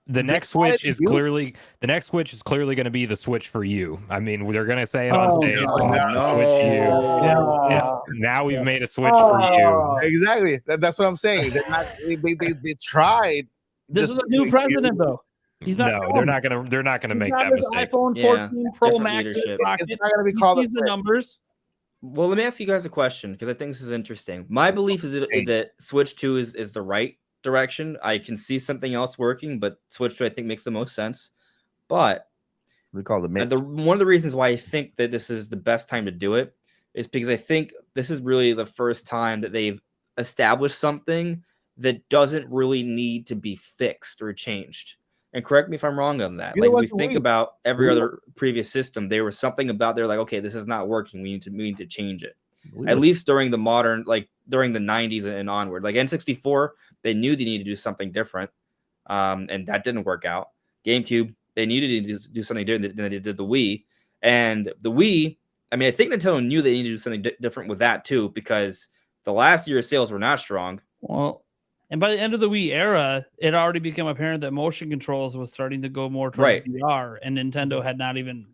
Speaker 3: The next Switch is clearly going to be the Switch for you. I mean, they're going to say it on stage. Switch you. Now we've made a Switch for you.
Speaker 5: Exactly. That's what I'm saying. They're not. They tried.
Speaker 1: This is a new president, though. He's not.
Speaker 3: No, they're not gonna make that mistake.
Speaker 1: iPhone 14 Pro Max.
Speaker 5: It's not gonna be called
Speaker 1: the numbers.
Speaker 4: Well, let me ask you guys a question because I think this is interesting. My belief is that Switch 2 is the right direction. I can see something else working, but Switch 2 I think makes the most sense. But
Speaker 5: we call the mix.
Speaker 4: One of the reasons why I think that this is the best time to do it is because I think this is really the first time that they've established something that doesn't really need to be fixed or changed. And correct me if I'm wrong on that. Like we think about every other previous system, there was something about there like, okay, this is not working. We need to change it. At least during the modern, like during the 90s and onward. Like N64, they knew they needed to do something different, and that didn't work out. GameCube, they needed to do something different than they did the Wii. And the Wii, I mean, I think Nintendo knew they needed to do something different with that too, because the last year's sales were not strong.
Speaker 1: Well, and by the end of the Wii era, it already became apparent that motion controls was starting to go more towards VR, and Nintendo had not even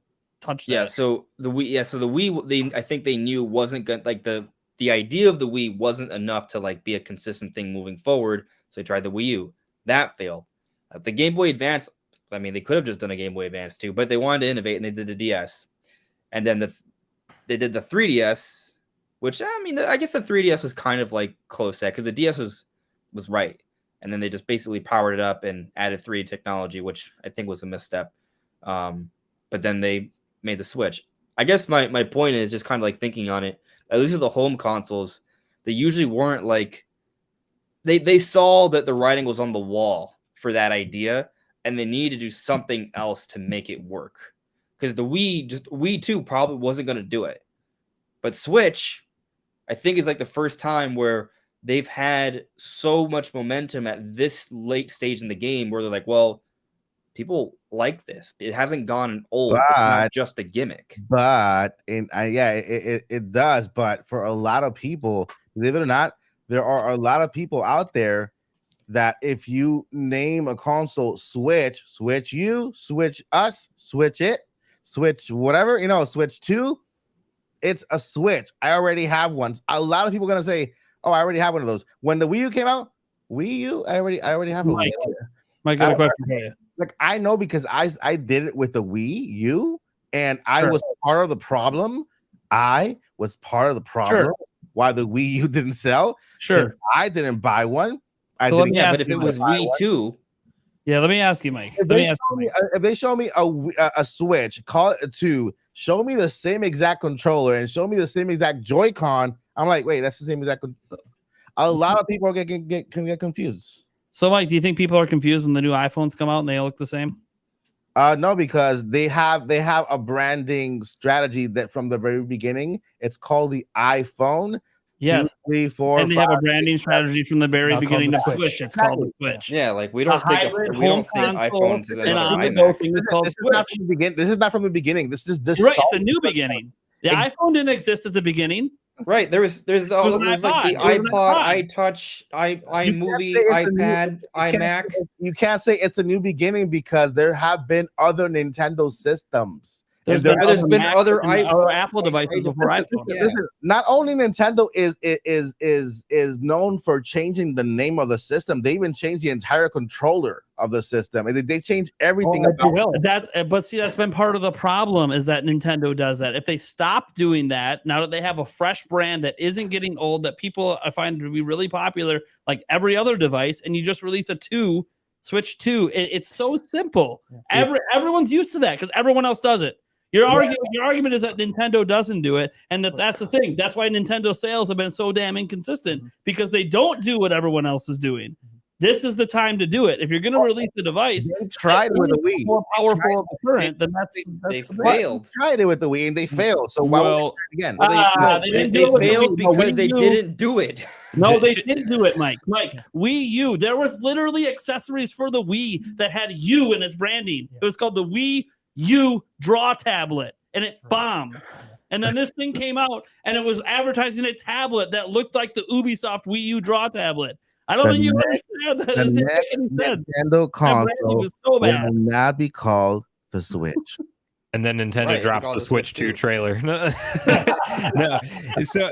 Speaker 1: touched that.
Speaker 4: So the Wii, I think they knew wasn't good. Like the idea of the Wii wasn't enough to like be a consistent thing moving forward. So they tried the Wii U. That failed. The Game Boy Advance, I mean, they could have just done a Game Boy Advance too, but they wanted to innovate, and they did the DS. And then they did the 3DS, which, I mean, I guess the 3DS was kind of like close to that because the DS was right, and then they just basically powered it up and added 3D technology, which I think was a misstep. But then they made the Switch. I guess my point is just kind of like thinking on it. At least with the home consoles, they usually weren't like they saw that the writing was on the wall for that idea, and they needed to do something else to make it work. Because the Wii 2 probably wasn't going to do it, but Switch, I think, is like the first time where they've had so much momentum at this late stage in the game where they're like, well, people like this. It hasn't gone old. It's not just a gimmick.
Speaker 5: But it does. But for a lot of people, believe it or not, there are a lot of people out there that if you name a console Switch you, Switch us, Switch it, Switch whatever, Switch 2, it's a Switch. I already have one. A lot of people are going to say, oh, I already have one of those. When the Wii U came out, Wii U, I already have a Wii U.
Speaker 1: Mike, got a question for you.
Speaker 5: Like, I know because I did it with the Wii U, and I was part of the problem. I was part of the problem why the Wii U didn't sell.
Speaker 1: Sure.
Speaker 5: I didn't buy one.
Speaker 1: So let me
Speaker 4: Yeah,
Speaker 1: ask
Speaker 4: but if
Speaker 1: you,
Speaker 4: it was
Speaker 5: Mike.
Speaker 4: Wii 2,
Speaker 1: yeah, let me ask you, Mike.
Speaker 5: If
Speaker 1: Let
Speaker 5: they,
Speaker 1: me ask
Speaker 5: show
Speaker 1: you,
Speaker 5: me,
Speaker 1: Mike.
Speaker 5: if they show me a Switch, call it a 2, show me the same exact controller and show me the same exact Joy-Con, I'm like, wait, that's the same exact. A lot of people can get confused.
Speaker 1: So, Mike, do you think people are confused when the new iPhones come out and they all look the same?
Speaker 5: No, because they have a branding strategy that from the very beginning, it's called the iPhone.
Speaker 1: Yes.
Speaker 5: 2, 3, 4,
Speaker 1: And they
Speaker 5: 5,
Speaker 1: have a branding
Speaker 5: 6, 7.
Speaker 1: strategy from the very
Speaker 2: Now called
Speaker 1: beginning
Speaker 2: the
Speaker 1: of
Speaker 2: Switch.
Speaker 1: Switch. It's called the Switch.
Speaker 4: yeah, like we
Speaker 1: A
Speaker 4: don't think
Speaker 1: hybrid
Speaker 4: we don't
Speaker 1: home
Speaker 4: think
Speaker 1: console
Speaker 4: iPhones is
Speaker 1: and
Speaker 4: another
Speaker 1: on-the-go
Speaker 4: iMac.
Speaker 1: thing is called
Speaker 5: This is not
Speaker 1: Switch.
Speaker 5: from the beginning. This is not from the beginning. This is
Speaker 1: You're right. It's a new beginning. The iPhone didn't exist at the beginning.
Speaker 4: Right, there's
Speaker 1: was an
Speaker 4: like the
Speaker 1: iPod. It was an
Speaker 4: iPod,
Speaker 1: iPod.
Speaker 4: iTouch,
Speaker 5: You
Speaker 4: iMovie,
Speaker 5: can't say it's a new-
Speaker 4: iPad, iMac.
Speaker 5: You can't say it's a new beginning because there have been other Nintendo systems.
Speaker 1: There's
Speaker 5: And there-
Speaker 4: There's been
Speaker 1: Mac
Speaker 4: other
Speaker 1: and
Speaker 4: iPhone-
Speaker 1: Apple devices before iPhone.
Speaker 4: Yeah.
Speaker 5: Listen, not only Nintendo is known for changing the name of the system, they even changed the entire controller of the system, and they change everything.
Speaker 1: But see, that's been part of the problem is that Nintendo does that. If they stop doing that, now that they have a fresh brand that isn't getting old, that people I find to be really popular, like every other device, and you just release a Switch 2, it's so simple. Everyone's used to that because everyone else does it. Your argument is that Nintendo doesn't do it, and that's the thing. That's why Nintendo sales have been so damn inconsistent because they don't do what everyone else is doing. This is the time to do it. If you're going to release the device,
Speaker 5: They tried it with the Wii.
Speaker 1: more powerful of a current, then that's
Speaker 4: They
Speaker 1: the
Speaker 4: failed.
Speaker 5: They tried it with the Wii and they failed. So why would they try it again?
Speaker 1: They didn't do it with the
Speaker 4: failed
Speaker 1: Wii. No,
Speaker 4: because they
Speaker 1: Wii U.
Speaker 4: didn't do it.
Speaker 1: No, they didn't do it, Mike. Wii U. There was literally accessories for the Wii that had U in its branding. It was called the Wii U Draw Tablet, and it bombed. And then this thing came out, and it was advertising a tablet that looked like the Ubisoft Wii U Draw Tablet. I don't think you understand that. It didn't make any sense.
Speaker 5: Nintendo console
Speaker 1: was so bad.
Speaker 5: will not be called the Switch.
Speaker 3: And then Nintendo
Speaker 4: Right,
Speaker 3: drops
Speaker 4: because
Speaker 3: the
Speaker 4: it's
Speaker 3: Switch 2
Speaker 4: 2.
Speaker 3: trailer. No. So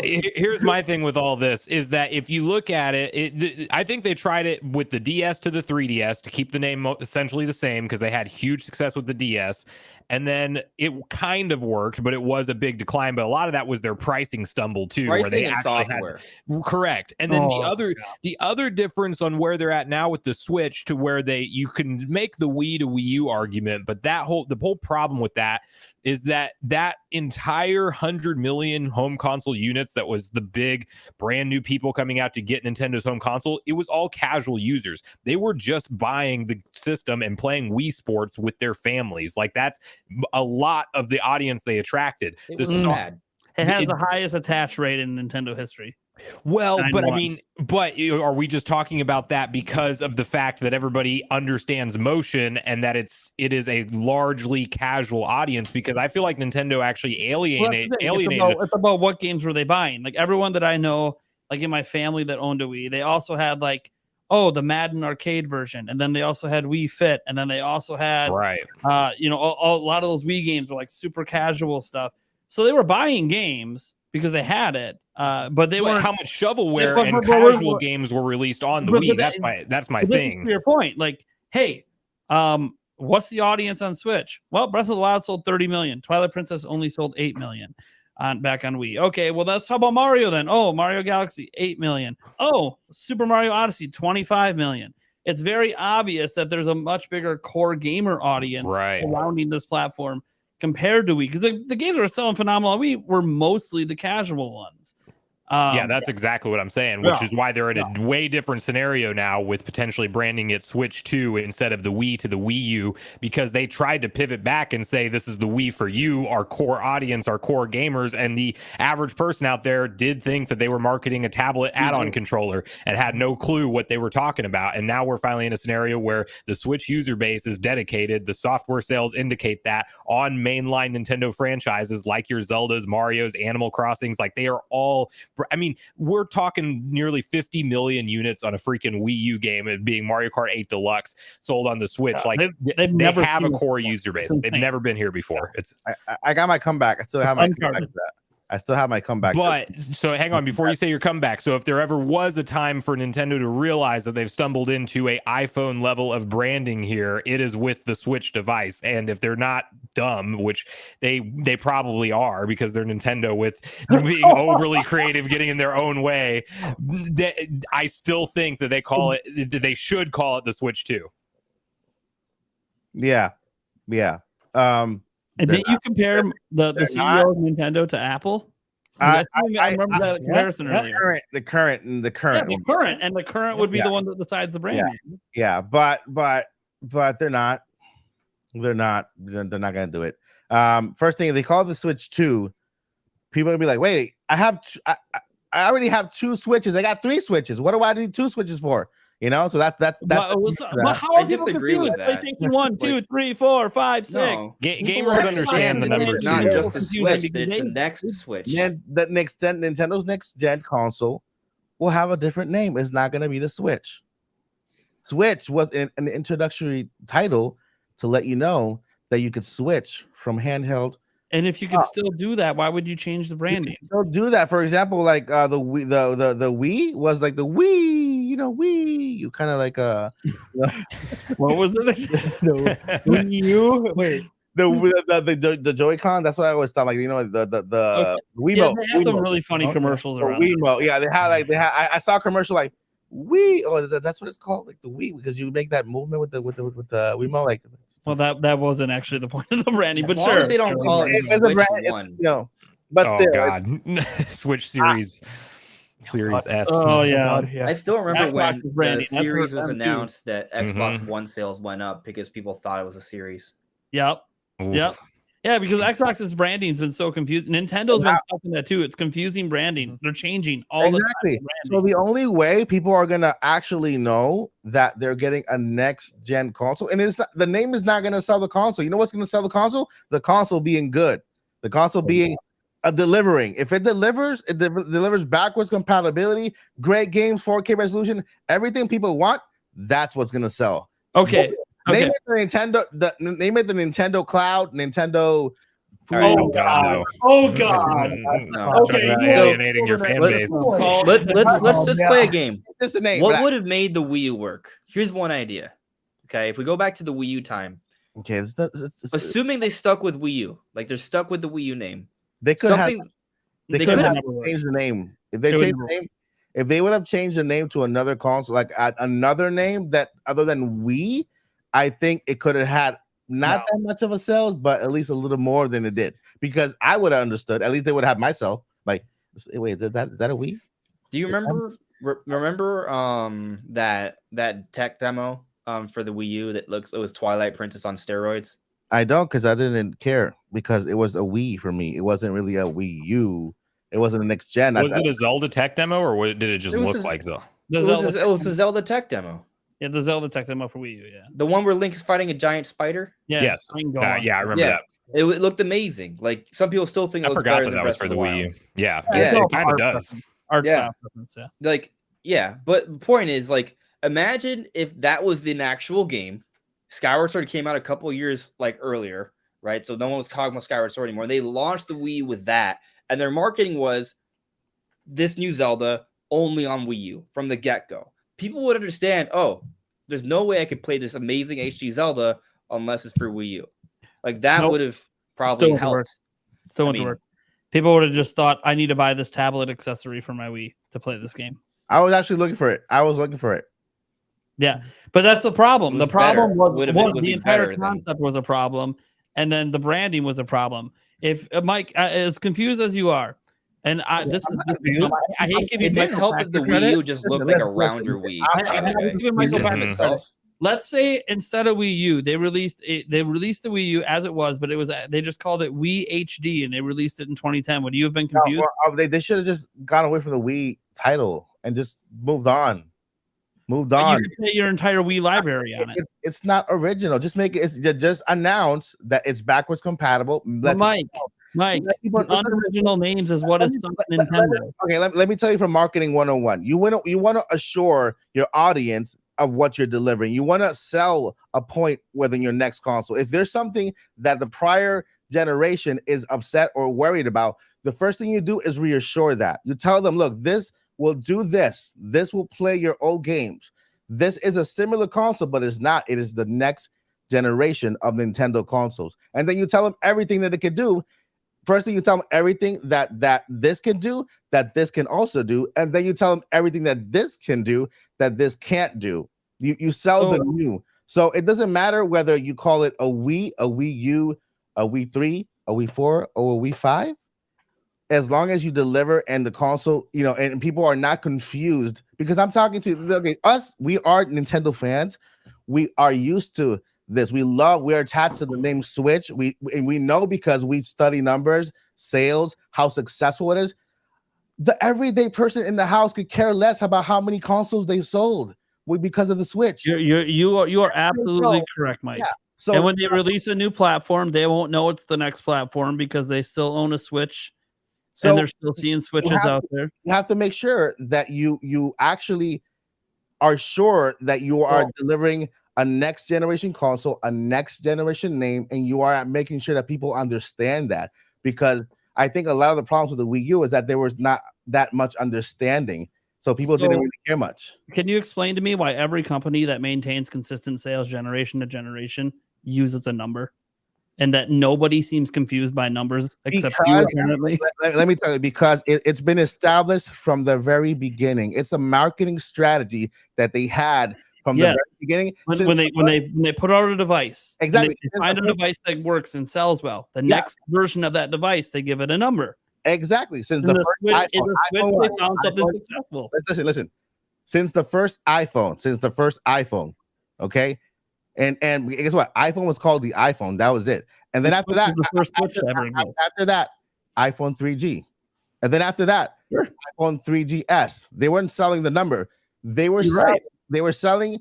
Speaker 3: here's my thing with all this is that if you look at it, I think they tried it with the DS to the 3DS to keep the name essentially the same because they had huge success with the DS. And then it kind of worked, but it was a big decline. But a lot of that was their pricing stumble too, where they
Speaker 4: and
Speaker 3: actually
Speaker 4: software.
Speaker 3: correct. And then the other difference on where they're at now with the Switch to where you can make the Wii to Wii U argument, but the whole problem with that is that entire 100 million home console units that was the big brand new people coming out to get Nintendo's home console, it was all casual users. They were just buying the system and playing Wii Sports with their families. Like that's a lot of the audience they attracted.
Speaker 4: It was sad.
Speaker 1: It has the highest attach rate in Nintendo history.
Speaker 3: Well, but
Speaker 1: 9-1.
Speaker 3: I mean, are we just talking about that because of the fact that everybody understands motion and that it is a largely casual audience? Because I feel like Nintendo actually alienated.
Speaker 1: It's about what games were they buying? Like everyone that I know, like in my family that owned a Wii, they also had like, the Madden arcade version, and then they also had Wii Fit, and then they also had a lot of those Wii games were like super casual stuff. So they were buying games because they had it, but they weren't.
Speaker 3: How much shovelware and casual games were released on the Wii? That's my thing.
Speaker 1: To your point, like, hey, what's the audience on Switch? Well, Breath of the Wild sold 30 million. Twilight Princess only sold 8 million back on Wii. Okay, well, that's how about Mario then? Oh, Mario Galaxy 8 million. Oh, Super Mario Odyssey 25 million. It's very obvious that there's a much bigger core gamer audience surrounding this platform compared to Wii, because the games that are selling phenomenal Wii were mostly the casual ones.
Speaker 3: That's exactly what I'm saying, which is why they're in a way different scenario now with potentially branding it Switch 2 instead of the Wii to the Wii U, because they tried to pivot back and say this is the Wii for you, our core audience, our core gamers, and the average person out there did think that they were marketing a tablet add-on controller and had no clue what they were talking about. And now we're finally in a scenario where the Switch user base is dedicated. The software sales indicate that on mainline Nintendo franchises like your Zeldas, Marios, Animal Crossings, like they are all... I mean, we're talking nearly 50 million units on a freaking Wii U game, and being Mario Kart 8 Deluxe sold on the Switch. Like they
Speaker 1: never
Speaker 3: have a core user base. They've never been here before. It's
Speaker 5: I got my comeback. I still have my comeback to that. I still have my comeback.
Speaker 3: But so hang on before you say your comeback. So if there ever was a time for Nintendo to realize that they've stumbled into a iPhone level of branding here, it is with the Switch device. And if they're not dumb, which they probably are because they're Nintendo with being overly creative, getting in their own way, I still think that they should call it the Switch 2.
Speaker 5: Yeah.
Speaker 1: And didn't you compare the CEO of Nintendo to Apple? I remember that comparison earlier.
Speaker 5: The current.
Speaker 1: Yeah, the current would be the one that decides the brand name.
Speaker 5: Yeah, but they're not. They're not gonna do it. First thing, they call it the Switch 2. People will be like, wait, I already have 2 Switches. I got 3 Switches. What do I need 2 Switches for? You know, so that's
Speaker 1: but how are people confused? PlayStation 1, 2, 3, 4, 5, 6.
Speaker 3: No. Gamers understand the number 2.
Speaker 4: It's not just a Switch, it's the next Switch.
Speaker 5: Then Nintendo's next gen console will have a different name. It's not going to be the Switch. Switch was an introductory title to let you know that you could switch from handheld.
Speaker 1: And if you could still do that, why would you change the branding?
Speaker 5: Don't do that. For example, like the Wii was like the Wii, Wii. You kind of like
Speaker 1: what was it?
Speaker 5: The Joy-Con. That's what I always thought. Like the Wiimote.
Speaker 1: Yeah, they had some really funny commercials around.
Speaker 5: Wiimote. Yeah, they had. I saw a commercial like Wii. Oh, that's what it's called, like the Wii, because you make that movement with the Wiimote. Like,
Speaker 1: well, that wasn't actually the point of the branding, but
Speaker 4: as long as they don't call it Switch
Speaker 5: brand, 1. But still,
Speaker 3: God. Switch Series. Series S.
Speaker 1: Oh yeah.
Speaker 4: I still remember
Speaker 1: Xbox
Speaker 4: when the series was announced that Xbox One sales went up because people thought it was a series.
Speaker 1: Yep.
Speaker 3: Oof.
Speaker 1: Yep. Yeah, because Xbox's branding's been so confused. Nintendo's been stuck in that too. It's confusing branding. They're changing all the time.
Speaker 5: So the only way people are gonna actually know that they're getting a next gen console, and the name is not gonna sell the console. You know what's gonna sell the console? The console being good. The console being delivering. If it delivers, delivers backwards compatibility, great games, 4K resolution, everything people want. That's what's gonna sell.
Speaker 1: Okay.
Speaker 5: Name it the Nintendo Cloud, Nintendo.
Speaker 1: Oh God! Oh God!
Speaker 3: Okay, alienating your fan base.
Speaker 4: Let's just play a game.
Speaker 5: Just a name.
Speaker 4: What would have made the Wii U work? Here's one idea. Okay, if we go back to the Wii U time.
Speaker 5: Okay,
Speaker 4: assuming they stuck with Wii U, like they're stuck with the Wii U name.
Speaker 5: They could have changed the name. If they changed the name, if they would have changed the name to another console, like another name that other than Wii, I think it could have had not that much of a sales, but at least a little more than it did. Because I would have understood. At least they would have myself. Like, wait, is that a Wii?
Speaker 4: Do you remember that tech demo for the Wii U that it was Twilight Princess on steroids?
Speaker 5: I don't, because I didn't care, because it was a Wii for me. It wasn't really a Wii U. It wasn't a next gen.
Speaker 3: Was it a Zelda tech demo, or did it just look like Zelda?
Speaker 4: It was a Zelda tech demo.
Speaker 1: Yeah, the Zelda tech demo for Wii U, yeah.
Speaker 4: The one where Link is fighting a giant spider?
Speaker 1: Yeah.
Speaker 3: Yes. Yeah, I remember that.
Speaker 4: It looked amazing. Like, some people still think it looks better than
Speaker 3: that was for the Wii U. Yeah,
Speaker 4: yeah,
Speaker 3: it kind of does.
Speaker 1: Art style preference, yeah.
Speaker 4: Like, yeah, but the point is, like, imagine if that was an actual game. Skyward Sword came out a couple of years earlier, right? So no one was talking about Skyward Sword anymore. They launched the Wii U with that, and their marketing was this new Zelda only on Wii U from the get-go. People would understand, oh, there's no way I could play this amazing HD Zelda unless it's for Wii U. Like, that would have probably helped.
Speaker 1: Still wouldn't work. People would have just thought, I need to buy this tablet accessory for my Wii to play this game.
Speaker 5: I was actually looking for it.
Speaker 1: Yeah, but that's the problem. The problem was the entire concept was a problem, and then the branding was a problem. If Mike, as confused as you are, and I hate giving
Speaker 4: it didn't help that the Wii U just looked like a rounder Wii.
Speaker 1: Let's say instead of Wii U, they released the Wii U as it was, but they just called it Wii HD, and they released it in 2010. Would you have been confused?
Speaker 5: No, they should have just gone away from the Wii title and just moved on. You
Speaker 1: can say your entire Wii library on it.
Speaker 5: It's not original. Just make it. Just announce that it's backwards compatible.
Speaker 1: Mike, unoriginal names is what is Nintendo.
Speaker 5: Okay, let me tell you from marketing 101. You want to assure your audience of what you're delivering. You want to sell a point within your next console. If there's something that the prior generation is upset or worried about, the first thing you do is reassure that. You tell them, look, this will do this. This will play your old games. This is a similar console, but it's not. It is the next generation of Nintendo consoles. And then you tell them everything that it can do. First thing you tell them everything that this can do, that this can also do, and then you tell them everything that this can do, that this can't do. You sell the new. So it doesn't matter whether you call it a Wii U, a Wii 3, a Wii 4, or a Wii 5. As long as you deliver and the console, and people are not confused, because I'm talking to us, we are Nintendo fans. We are used to this. We're attached to the name Switch. We know because we study numbers, sales, how successful it is. The everyday person in the house could care less about how many consoles they sold because of the Switch.
Speaker 1: You are absolutely correct, Mike.
Speaker 5: Yeah. So,
Speaker 1: and when they release a new platform, they won't know it's the next platform because they still own a Switch. So and they're still seeing Switches out there.
Speaker 5: You have to make sure that you actually are sure that you are delivering a next generation console, a next generation name, and you are making sure that people understand that. Because I think a lot of the problems with the Wii U is that there was not that much understanding. So people didn't really care much.
Speaker 1: Can you explain to me why every company that maintains consistent sales generation to generation uses a number? And that nobody seems confused by numbers except you, apparently.
Speaker 5: Let me tell you, because it's been established from the very beginning. It's a marketing strategy that they had from the very beginning.
Speaker 1: When they put out a device,
Speaker 5: exactly,
Speaker 1: they find a device that works and sells well. The next version of that device, they give it a number.
Speaker 5: Exactly. Since the first iPhone,
Speaker 1: they found something successful.
Speaker 5: Listen. Since the first iPhone, okay. And guess what? iPhone was called the iPhone. That was it. And then after that,
Speaker 1: the first Switch ever exists.
Speaker 5: After that, iPhone 3G. And then after that, iPhone 3GS. They weren't selling the number. They were selling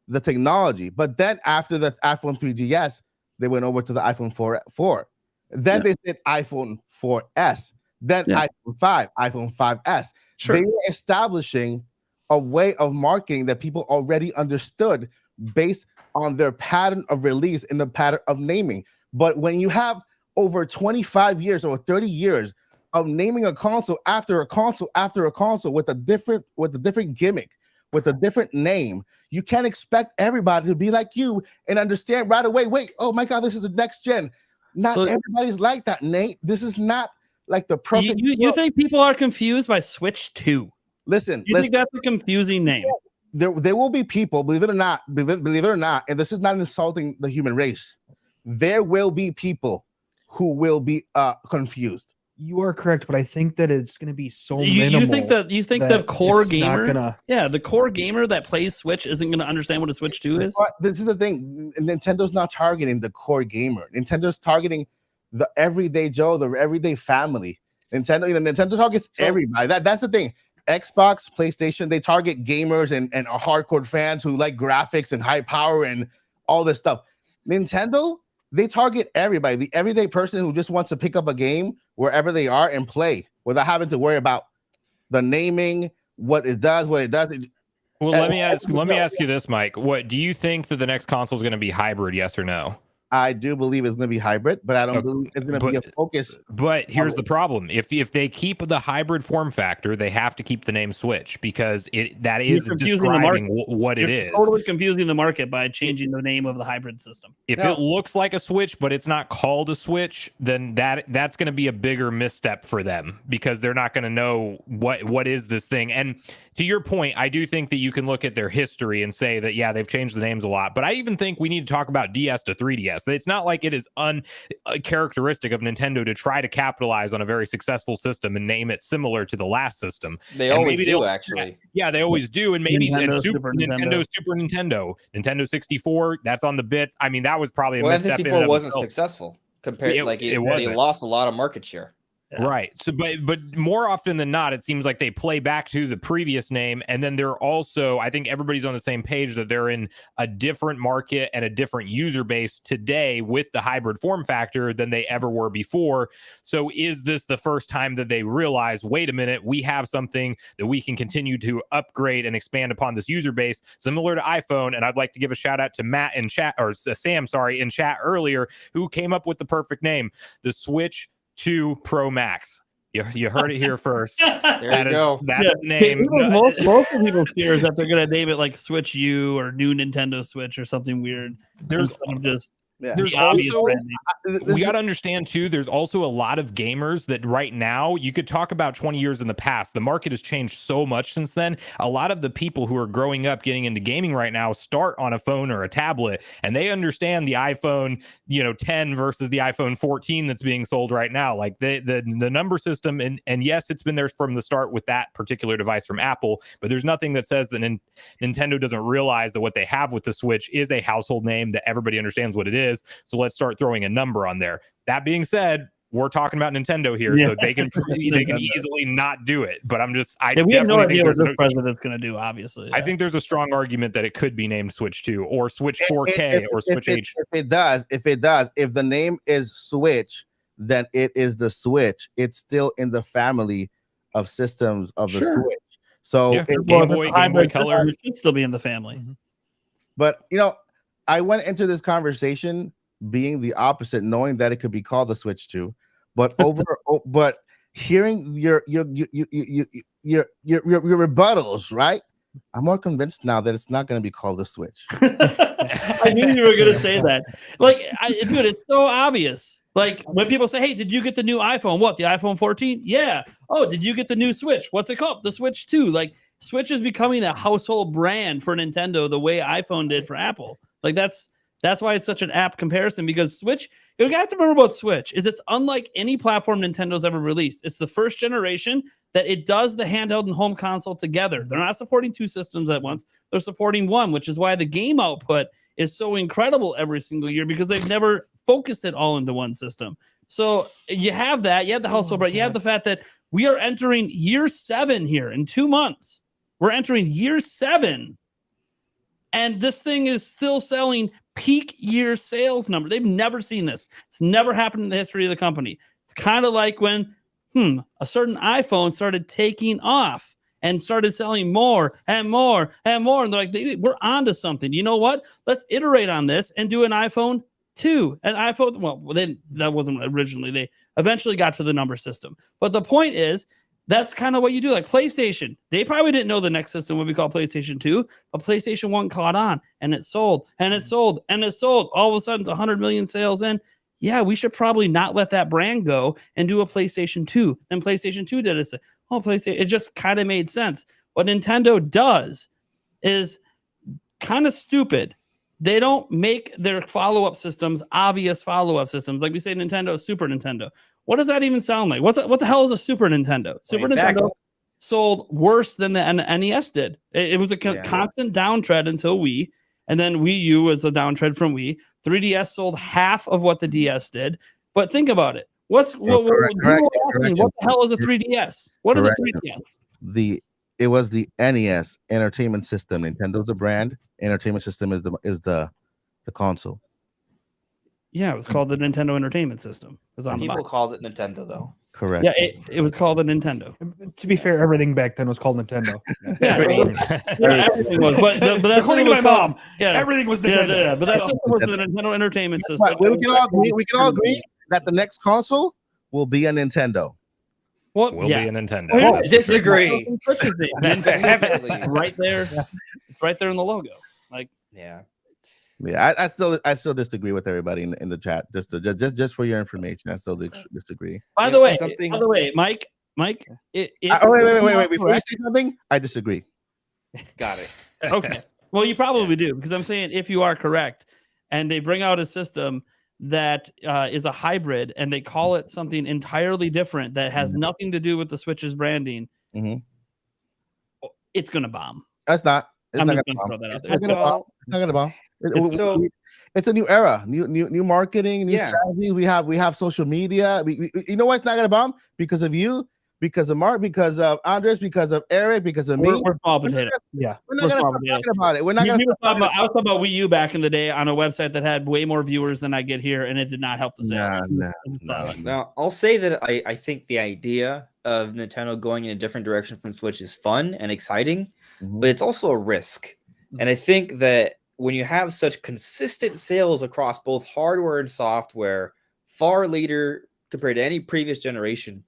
Speaker 5: the technology. But then after the iPhone 3GS, they went over to the iPhone 4. Then they said iPhone 4S. Then iPhone 5, iPhone 5S. They were establishing a way of marketing that people already understood based on their pattern of release and the pattern of naming. But when you have over 25 years or 30 years of naming a console after a console after a console with a different gimmick, with a different name, you can't expect everybody to be like you and understand right away, wait, oh my God, this is the next gen. Not everybody's like that, Nate. This is not like the perfect.
Speaker 1: You think people are confused by Switch 2?
Speaker 5: Listen.
Speaker 1: You think that's a confusing name?
Speaker 5: There will be people, believe it or not, and this is not insulting the human race. There will be people who will be confused.
Speaker 2: You are correct, but I think that it's going to be so minimal.
Speaker 1: You think the core gamer, the core gamer that plays Switch isn't going to understand what a Switch 2 is?
Speaker 5: But this is the thing. Nintendo's not targeting the core gamer. Nintendo's targeting the everyday Joe, the everyday family. Nintendo targets everybody. That's the thing. Xbox, PlayStation, they target gamers and hardcore fans who like graphics and high power and all this stuff. Nintendo, they target everybody, the everyday person who just wants to pick up a game wherever they are and play without having to worry about the naming, what it does.
Speaker 3: Well, let me ask you this, Mike. What do you think that the next console is going to be hybrid? Yes or no?
Speaker 5: I do believe it's going to be hybrid, but I don't believe it's going to be a focus.
Speaker 3: But here's the problem: if they keep the hybrid form factor, they have to keep the name Switch because that is describing what it is.
Speaker 1: Totally confusing the market by changing the name of the hybrid system.
Speaker 3: If it looks like a Switch, but it's not called a Switch, then that's going to be a bigger misstep for them because they're not going to know what is this thing. And to your point, I do think that you can look at their history and say that they've changed the names a lot. But I even think we need to talk about DS to 3DS. It's not like it is uncharacteristic of Nintendo to try to capitalize on a very successful system and name it similar to the last system.
Speaker 4: They always do, actually.
Speaker 3: Yeah, they always do. And maybe
Speaker 1: Super
Speaker 3: Nintendo, Nintendo 64, that's on the bits. I mean, that was probably a misstep.
Speaker 4: N64 wasn't successful compared. They lost a lot of market share.
Speaker 3: Yeah. Right. So, but more often than not, it seems like they play back to the previous name. And then they're also, I think everybody's on the same page that they're in a different market and a different user base today with the hybrid form factor than they ever were before. So is this the first time that they realize, wait a minute, we have something that we can continue to upgrade and expand upon this user base, similar to iPhone? And I'd like to give a shout out to Matt in chat, or Sam, sorry, in chat earlier, who came up with the perfect name, the Switch 2 Pro Max. You heard it here first.
Speaker 4: There you go.
Speaker 3: That's the name.
Speaker 1: Most of people's fear is that they're going to name it like Switch U or New Nintendo Switch or something weird.
Speaker 3: There's
Speaker 1: instead of just
Speaker 3: There's
Speaker 1: the obvious
Speaker 3: also,
Speaker 1: branding.
Speaker 3: we got to understand too, there's also a lot of gamers that right now, you could talk about 20 years in the past. The market has changed so much since then. A lot of the people who are growing up getting into gaming right now start on a phone or a tablet, and they understand the iPhone, 10 versus the iPhone 14 that's being sold right now. Like the number system, and yes, it's been there from the start with that particular device from Apple, but there's nothing that says that Nintendo doesn't realize that what they have with the Switch is a household name that everybody understands what it is. So let's start throwing a number on there. That being said, we're talking about Nintendo here, so they can easily not do it. But
Speaker 1: we have no idea what this president's going to do. Obviously,
Speaker 3: I think there's a strong argument that it could be named Switch 2 or Switch 4K or Switch H.
Speaker 5: If the name is Switch, then it is the Switch. It's still in the family of systems of the Switch. So
Speaker 3: Game Boy Color
Speaker 1: should still be in the family.
Speaker 5: But I went into this conversation being the opposite, knowing that it could be called the Switch 2, but but hearing your rebuttals, right? I'm more convinced now that it's not going to be called the Switch.
Speaker 1: I knew you were going to say that. Dude, it's so obvious. Like when people say, "Hey, did you get the new iPhone?" What, the iPhone 14? Yeah. Oh, did you get the new Switch? What's it called? The Switch 2. Like Switch is becoming a household brand for Nintendo the way iPhone did for Apple. Like that's why it's such an apt comparison, because Switch, you have to remember about Switch is it's unlike any platform Nintendo's ever released. It's the first generation that it does the handheld and home console together. They're not supporting two systems at once. They're supporting one, which is why the game output is so incredible every single year, because they've never focused it all into one system. So you have that. You have the household brand. You have the fact that we are entering year 7 here in 2 months. We're entering year 7. And this thing is still selling peak year sales number. They've never seen this. It's never happened in the history of the company. It's kind of like when a certain iPhone started taking off and started selling more and more and more. And they're like, we're onto something. You know what? Let's iterate on this and do an iPhone 2. An iPhone, well, then that wasn't originally. They eventually got to the number system. But the point is, that's kind of what you do. Like PlayStation, they probably didn't know the next system would be called PlayStation 2, but PlayStation 1 caught on, and it sold, and it sold, and it sold. All of a sudden, it's 100 million sales in. Yeah, we should probably not let that brand go and do a PlayStation 2. And PlayStation 2 did it. PlayStation. It just kind of made sense. What Nintendo does is kind of stupid. They don't make their follow-up systems obvious follow-up systems. Like we say Nintendo, Super Nintendo. What does that even sound like? What the hell is a Super Nintendo? Super Nintendo sold worse than the NES did. It was a constant downtread until Wii, and then Wii U was a downtread from Wii. 3DS sold half of what the DS did. But think about it. What the hell is a 3DS? What is a 3DS?
Speaker 5: It was the NES Entertainment System. Nintendo's a brand. Entertainment System is the console.
Speaker 1: Yeah, it was called the Nintendo Entertainment System.
Speaker 4: People called it Nintendo, though.
Speaker 5: Correct.
Speaker 1: Yeah, it was called a Nintendo.
Speaker 2: To be fair, everything back then was called Nintendo.
Speaker 1: Everything was. But that's
Speaker 2: according to my mom. Yeah, everything was Nintendo.
Speaker 1: Yeah, but that system was the Nintendo Entertainment System.
Speaker 5: Right. We can all agree that the next console will be a Nintendo.
Speaker 3: Will be a Nintendo.
Speaker 4: Disagree.
Speaker 1: Right there. It's right there in the logo.
Speaker 5: I still disagree with everybody in the chat. Just for your information, I still disagree.
Speaker 1: By the way, Mike.
Speaker 5: Wait. Before you say something, I disagree.
Speaker 4: Got it.
Speaker 1: Okay. Well, you probably do, because I'm saying if you are correct, and they bring out a system that is a hybrid, and they call it something entirely different that has nothing to do with the Switch's branding, it's gonna bomb.
Speaker 5: That's not. It's
Speaker 1: I'm
Speaker 5: not
Speaker 1: just
Speaker 5: gonna
Speaker 1: gonna
Speaker 5: bomb.
Speaker 1: throw that out there.
Speaker 5: It's not gonna bomb. It's a new era, new marketing, new strategy. We have social media. You know why it's not gonna bomb? Because of you, because of Mark, because of Andres, because of Eric, because of me.
Speaker 1: We're small potato.
Speaker 5: We're not gonna stop talking about it. We're not gonna.
Speaker 1: I was talking about Wii U back in the day on a website that had way more viewers than I get here, and it did not help the sale.
Speaker 5: No.
Speaker 4: Now, I'll say that I think the idea of Nintendo going in a different direction from Switch is fun and exciting, but it's also a risk. And I think that when you have such consistent sales across both hardware and software, far later compared to any previous generation,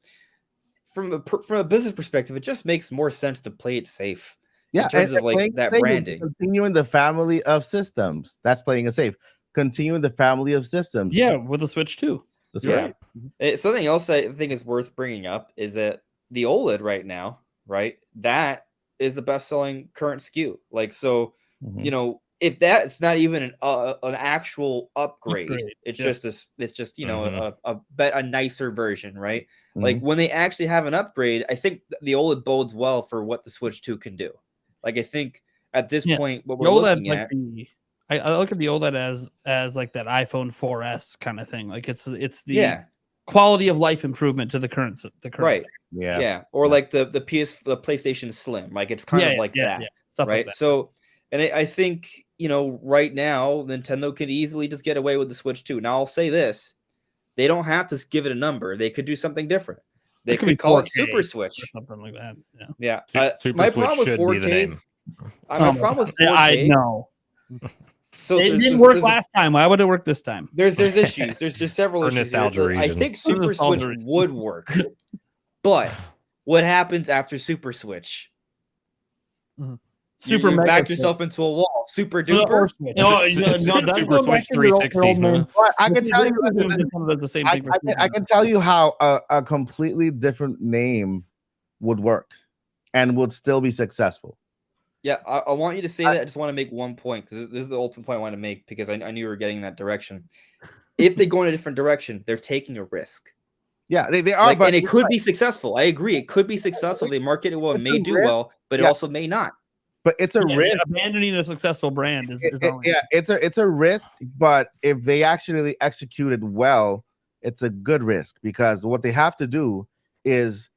Speaker 4: from a business perspective, it just makes more sense to play it safe.
Speaker 5: Yeah,
Speaker 4: in terms of like that branding.
Speaker 5: Continuing the family of systems. That's playing it safe. Continuing the family of systems.
Speaker 1: Yeah, with the Switch too.
Speaker 5: That's
Speaker 4: Yeah.
Speaker 5: right.
Speaker 4: Something else I think is worth bringing up is that the OLED right now, right? That is the best-selling current SKU. Like, so, you know, if that's not even an actual upgrade, it's just you know, a nicer version, right? Like when they actually have an upgrade, I think the OLED bodes well for what the Switch 2 can do. Like, I think at this point, what we're looking at,
Speaker 1: I look at the OLED as like that iPhone 4S kind of thing. Like it's the quality of life improvement to the current
Speaker 4: right
Speaker 1: thing.
Speaker 4: Yeah, or like the PlayStation Slim. Like it's kind of like that,
Speaker 1: stuff
Speaker 4: right?
Speaker 1: Like that.
Speaker 4: So, and I think, you know, right now Nintendo could easily just get away with the Switch 2. Now I'll say this: they don't have to give it a number. They could do something different. They could call it Super Switch
Speaker 1: or something like that.
Speaker 4: Yeah.
Speaker 3: Super
Speaker 4: My
Speaker 3: Switch
Speaker 4: problem with
Speaker 3: should be the
Speaker 4: 4K.
Speaker 3: name.
Speaker 4: My problem with 4K.
Speaker 1: I know.
Speaker 4: So
Speaker 1: it didn't work last time. Why would it work this time?
Speaker 4: There's issues. There's just several issues. I think Super Switch would work, but what happens after Super Switch?
Speaker 1: Super
Speaker 4: you
Speaker 1: Mega
Speaker 4: back
Speaker 1: Switch.
Speaker 4: yourself into a wall. Super Duper.
Speaker 1: No,
Speaker 3: Super Switch 360.
Speaker 5: Well, I can tell you
Speaker 1: the same thing.
Speaker 5: I can tell you how a completely different name would work and would still be successful.
Speaker 4: Yeah, I want you to say that. I just want to make one point, because this is the ultimate point I want to make, because I knew you were getting in that direction. If they go in a different direction, they're taking a risk.
Speaker 5: Yeah, they are,
Speaker 4: and it could be successful. I agree. It could be successful. They market it well, it may do well, but it also may not.
Speaker 5: But it's a risk.
Speaker 1: Abandoning a successful brand is
Speaker 5: it's a risk. But if they actually execute it well, it's a good risk, because what they have to do is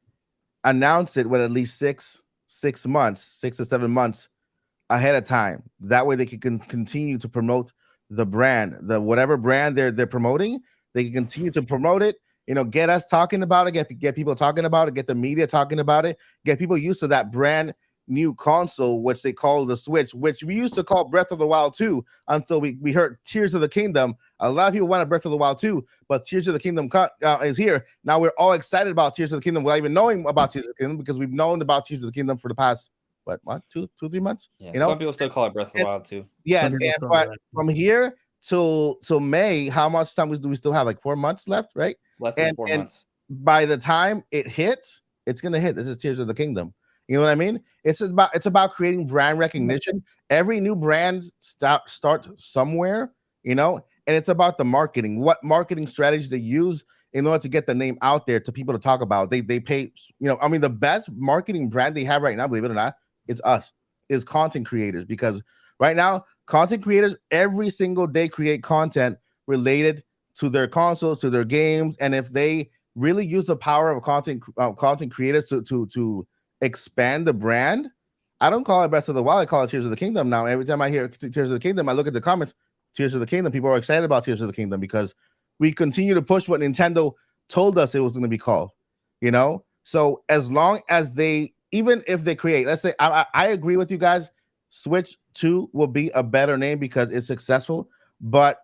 Speaker 5: announce it with at least 6 to 7 months ahead of time. That way they can continue to promote the brand, whatever brand they're promoting. They can continue to promote it. You know, get us talking about it, get people talking about it, get the media talking about it, get people used to that brand new console, which they call the Switch, which we used to call Breath of the Wild 2 until we heard Tears of the Kingdom. A lot of people wanted Breath of the Wild 2, but Tears of the Kingdom is here. Now we're all excited about Tears of the Kingdom without even knowing about Tears of the Kingdom, because we've known about Tears of the Kingdom for the past, two, 3 months?
Speaker 4: Yeah,
Speaker 5: you know?
Speaker 4: Some people still call it Breath of the Wild 2.
Speaker 5: Yeah, but from here till May, how much time do we still have? Like 4 months left, right?
Speaker 4: Less than 4 months.
Speaker 5: By the time it hits, it's gonna hit. This is Tears of the Kingdom. You know what I mean? It's about creating brand recognition. Every new brand starts somewhere, you know, and it's about the marketing. What marketing strategies they use in order to get the name out there to people to talk about. They pay, you know, I mean, the best marketing brand they have right now, believe it or not, is content creators, because right now content creators every single day create content related to their consoles, to their games, and if they really use the power of content creators to expand the brand. I don't call it Breath of the Wild, I call it Tears of the Kingdom now. Every time I hear Tears of the Kingdom, I look at the comments, Tears of the Kingdom. People are excited about Tears of the Kingdom because we continue to push what Nintendo told us it was going to be called, you know? So as long as even if they create, let's say, I agree with you guys, Switch 2 will be a better name because it's successful, but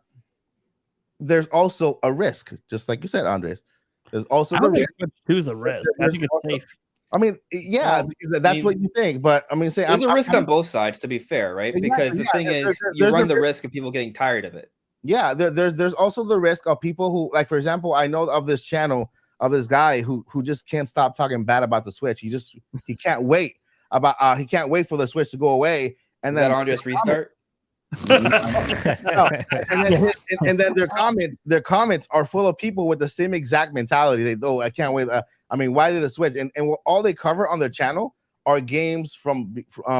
Speaker 5: there's also a risk, just like you said, Andres. There's also the risk.
Speaker 1: Switch 2 is a risk. I think it's safe.
Speaker 5: I mean, yeah, that's what you think, but I mean,
Speaker 4: there's a risk on both sides, to be fair, right? Because the thing is, you run the risk of people getting tired of it.
Speaker 5: Yeah, there's also the risk of people who, like, for example, I know of this channel of this guy who just can't stop talking bad about the Switch. He can't wait for the Switch to go away, and then
Speaker 4: Andres restart.
Speaker 5: and then their comments are full of people with the same exact mentality. I can't wait. I mean, why did the Switch? And all they cover on their channel are games from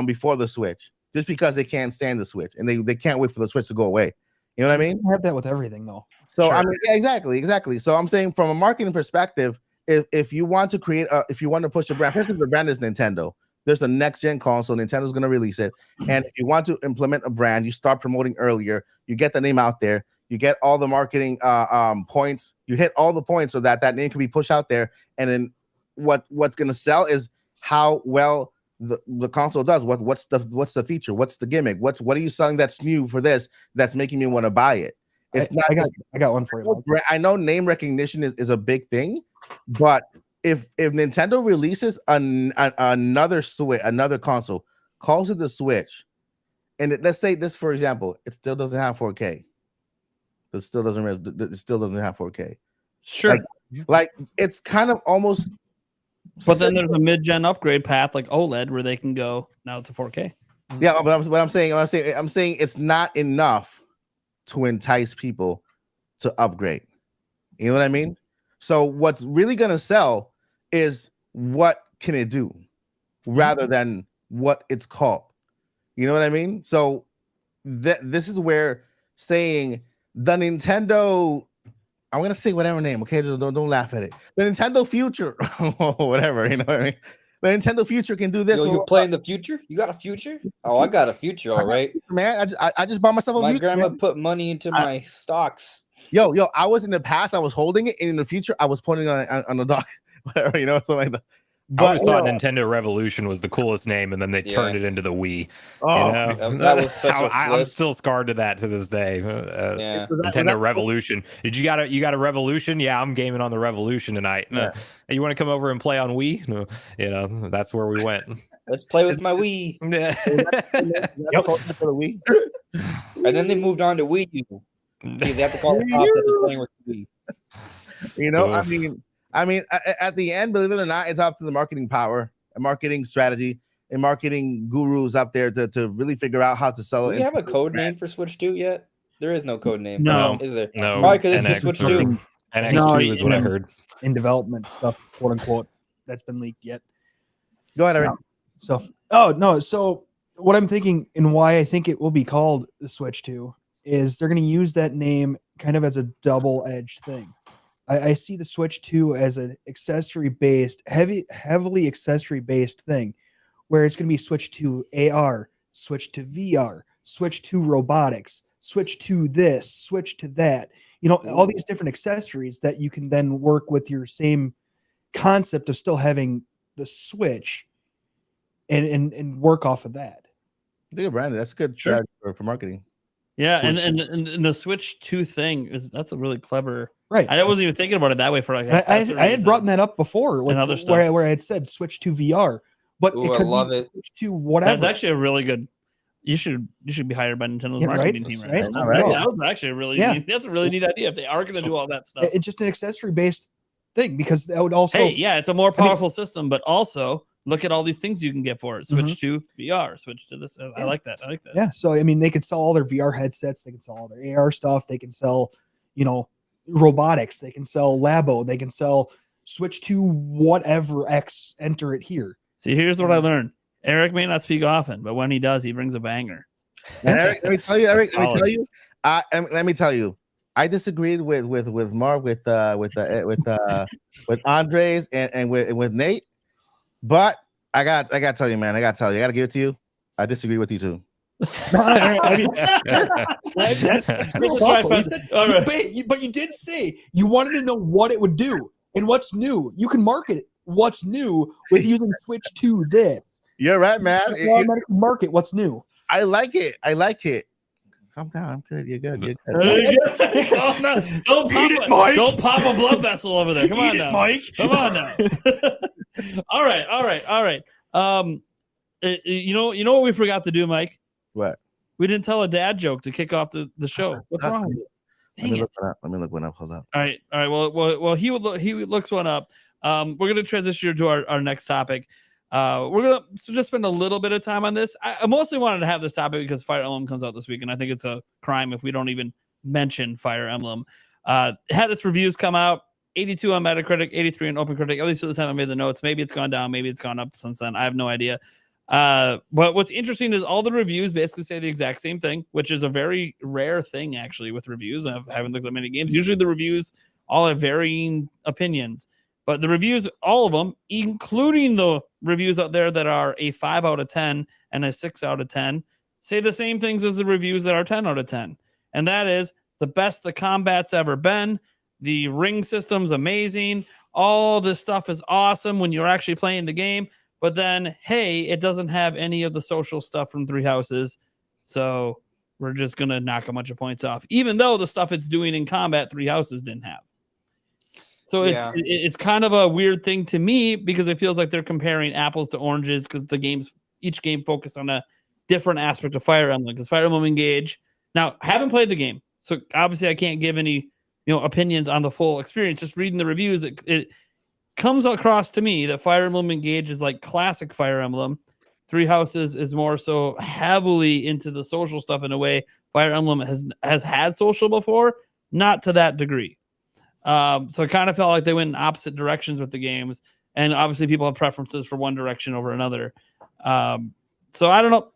Speaker 5: before the Switch, just because they can't stand the Switch and they can't wait for the Switch to go away. You know what I mean?
Speaker 2: You have that with everything, though.
Speaker 5: So I mean, yeah, exactly. So I'm saying, from a marketing perspective, if you want to if you want to push your brand, first of all, the brand is Nintendo. There's a next gen console. Nintendo's going to release it. And if you want to implement a brand, you start promoting earlier. You get the name out there. You get all the marketing points. You hit all the points so that name can be pushed out there. And then what's going to sell is how well the console does. What's the feature? What's the gimmick? What are you selling that's new for this that's making me want to buy it? It's not.
Speaker 2: I got one for you.
Speaker 5: I know name recognition is a big thing, but if Nintendo releases another console, calls it the Switch, and let's say this for example, it still doesn't have 4K. It still doesn't have 4K.
Speaker 1: Sure.
Speaker 5: Like it's kind of almost.
Speaker 1: But then there's a mid-gen upgrade path like OLED where they can go now to 4K.
Speaker 5: Yeah, but I'm saying it's not enough to entice people to upgrade. You know what I mean? So what's really gonna sell is what can it do, rather than what it's called. You know what I mean? So this is where saying the Nintendo, I'm gonna say whatever name, okay? Just don't laugh at it. The Nintendo Future, or whatever, you know what I mean? The Nintendo Future can do this.
Speaker 4: Yo, you playing the future? You got a future? Oh, I got a future, all right.
Speaker 5: Man, I just bought myself a
Speaker 4: My
Speaker 5: future,
Speaker 4: grandma
Speaker 5: man.
Speaker 4: put money into my stocks.
Speaker 5: Yo, I was in the past, I was holding it, and in the future, I was putting it on the dock, whatever, you know, something like that.
Speaker 3: I always thought Nintendo Revolution was the coolest name, and then they turned it into the Wii.
Speaker 5: Oh,
Speaker 3: you know?
Speaker 4: that was such a flip.
Speaker 3: I'm still scarred to that to this day. Nintendo Revolution. Did you got a Revolution? Yeah, I'm gaming on the Revolution tonight.
Speaker 5: Yeah.
Speaker 3: You want to come over and play on Wii? No, you know, that's where we went.
Speaker 4: Let's play with my Wii.
Speaker 5: For the Wii.
Speaker 4: And then they moved on to Wii U. They have to call the cops that they're playing with Wii.
Speaker 5: You know, I mean, at the end, believe it or not, it's up to the marketing power, and marketing strategy, and marketing gurus up there to really figure out how to sell it.
Speaker 4: Do we have a code name for Switch 2 yet? There is no code name.
Speaker 1: No.
Speaker 4: Is there?
Speaker 3: No.
Speaker 4: Probably because it's Switch 2.
Speaker 3: NX2 is what I heard.
Speaker 2: In development stuff, quote unquote, that's been leaked yet.
Speaker 5: Go ahead, Eric.
Speaker 2: So what I'm thinking and why I think it will be called the Switch 2 is they're going to use that name kind of as a double-edged thing. I see the Switch 2 as an accessory-based, heavily accessory-based thing, where it's going to be Switch to AR, Switch to VR, Switch to robotics, Switch to this, Switch to that. You know, all these different accessories that you can then work with your same concept of still having the Switch and work off of that.
Speaker 5: Good, Brandon. That's a good strategy for marketing.
Speaker 1: Yeah, and the Switch 2 thing that's a really clever.
Speaker 2: Right.
Speaker 1: I wasn't even thinking about it that way for like.
Speaker 2: I had brought that up before, like,
Speaker 1: and other stuff.
Speaker 2: where I had said Switch to VR, but
Speaker 4: Ooh,
Speaker 2: it could
Speaker 4: I love
Speaker 2: be
Speaker 4: it.
Speaker 2: Switch to whatever.
Speaker 1: That's actually a really good. You should be hired by Nintendo's marketing team right now.
Speaker 5: Right.
Speaker 1: That was actually a really neat, that's a really neat idea if they are going to do all that stuff.
Speaker 2: It's just an accessory based thing because that would also.
Speaker 1: Hey, yeah, it's a more powerful system, but also look at all these things you can get for it. Switch to VR, switch to this. I like that.
Speaker 2: Yeah. So, I mean, they could sell all their VR headsets. They can sell all their AR stuff. They can sell, you know, robotics. They can sell Labo. They can sell Switch to whatever X, enter it here.
Speaker 1: See, here's what I learned. Eric may not speak often, but when he does, he brings a banger.
Speaker 5: And Eric, let me tell you, I disagreed with Mark, with Andres, and with Nate. But I got to tell you, man. I got to give it to you. I disagree with you too.
Speaker 2: But you did say you wanted to know what it would do and what's new. You can market what's new with using Switch to this.
Speaker 5: You're right, man.
Speaker 2: Market what's new.
Speaker 5: I like it. Calm down. I'm good. You're good.
Speaker 1: Don't pop a blood vessel over there. Come on now,
Speaker 2: Mike.
Speaker 1: Come on now. All right. You know what we forgot to do, Mike?
Speaker 5: What?
Speaker 1: We didn't tell a dad joke to kick off the show. What's wrong with you? Dang it.
Speaker 5: Let me look one up. Hold up.
Speaker 1: All right. Well, he looks one up. We're gonna transition to our next topic. We're gonna just spend a little bit of time on this. I mostly wanted to have this topic because Fire Emblem comes out this week, and I think it's a crime if we don't even mention Fire Emblem. It had its reviews come out, 82 on Metacritic, 83 on OpenCritic. At least at the time I made the notes. Maybe it's gone down, maybe it's gone up since then. I have no idea. But what's interesting is all the reviews basically say the exact same thing, which is a very rare thing actually with reviews. I haven't looked at many games. Usually the reviews all have varying opinions. But the reviews, all of them, including the reviews out there that are a 5 out of 10 and a 6 out of 10, say the same things as the reviews that are 10 out of 10. And that is the best the combat's ever been. The ring system's amazing. All this stuff is awesome when you're actually playing the game. But then, hey, it doesn't have any of the social stuff from Three Houses. So we're just going to knock a bunch of points off. Even though the stuff it's doing in combat, Three Houses didn't have. So it's kind of a weird thing to me because it feels like they're comparing apples to oranges because each game focused on a different aspect of Fire Emblem. Because Fire Emblem Engage, now I haven't played the game, so obviously I can't give any opinions on the full experience. Just reading the reviews, it comes across to me that Fire Emblem Engage is like classic Fire Emblem. Three Houses is more so heavily into the social stuff in a way Fire Emblem has had social before, not to that degree. So it kind of felt like they went in opposite directions with the games, and obviously people have preferences for one direction over another. So I don't know.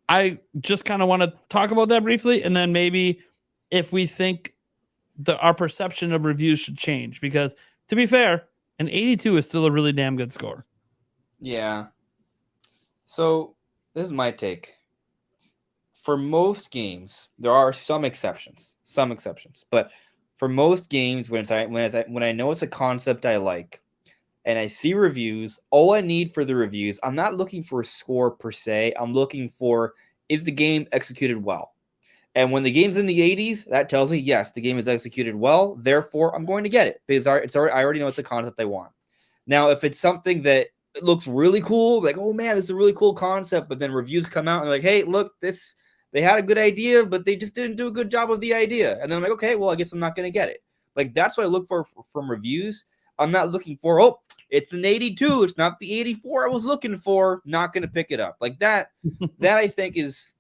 Speaker 1: I just kind of want to talk about that briefly, and then maybe if we think our perception of reviews should change, because to be fair, an 82 is still a really damn good score.
Speaker 4: Yeah. So this is my take. For most games, there are some exceptions, but for most games, when I know it's a concept I like, and I see reviews, all I need for the reviews, I'm not looking for a score per se. I'm looking for, is the game executed well? And when the game's in the 80s, that tells me, yes, the game is executed well. Therefore, I'm going to get it because I already know it's a concept I want. Now, if it's something that looks really cool, like, oh man, this is a really cool concept, but then reviews come out and like, hey, look, they had a good idea, but they just didn't do a good job of the idea. And then I'm like, okay, well, I guess I'm not going to get it. Like, that's what I look for from reviews. I'm not looking for, oh, it's an 82. It's not the 84 I was looking for. Not going to pick it up. Like that, that I think is,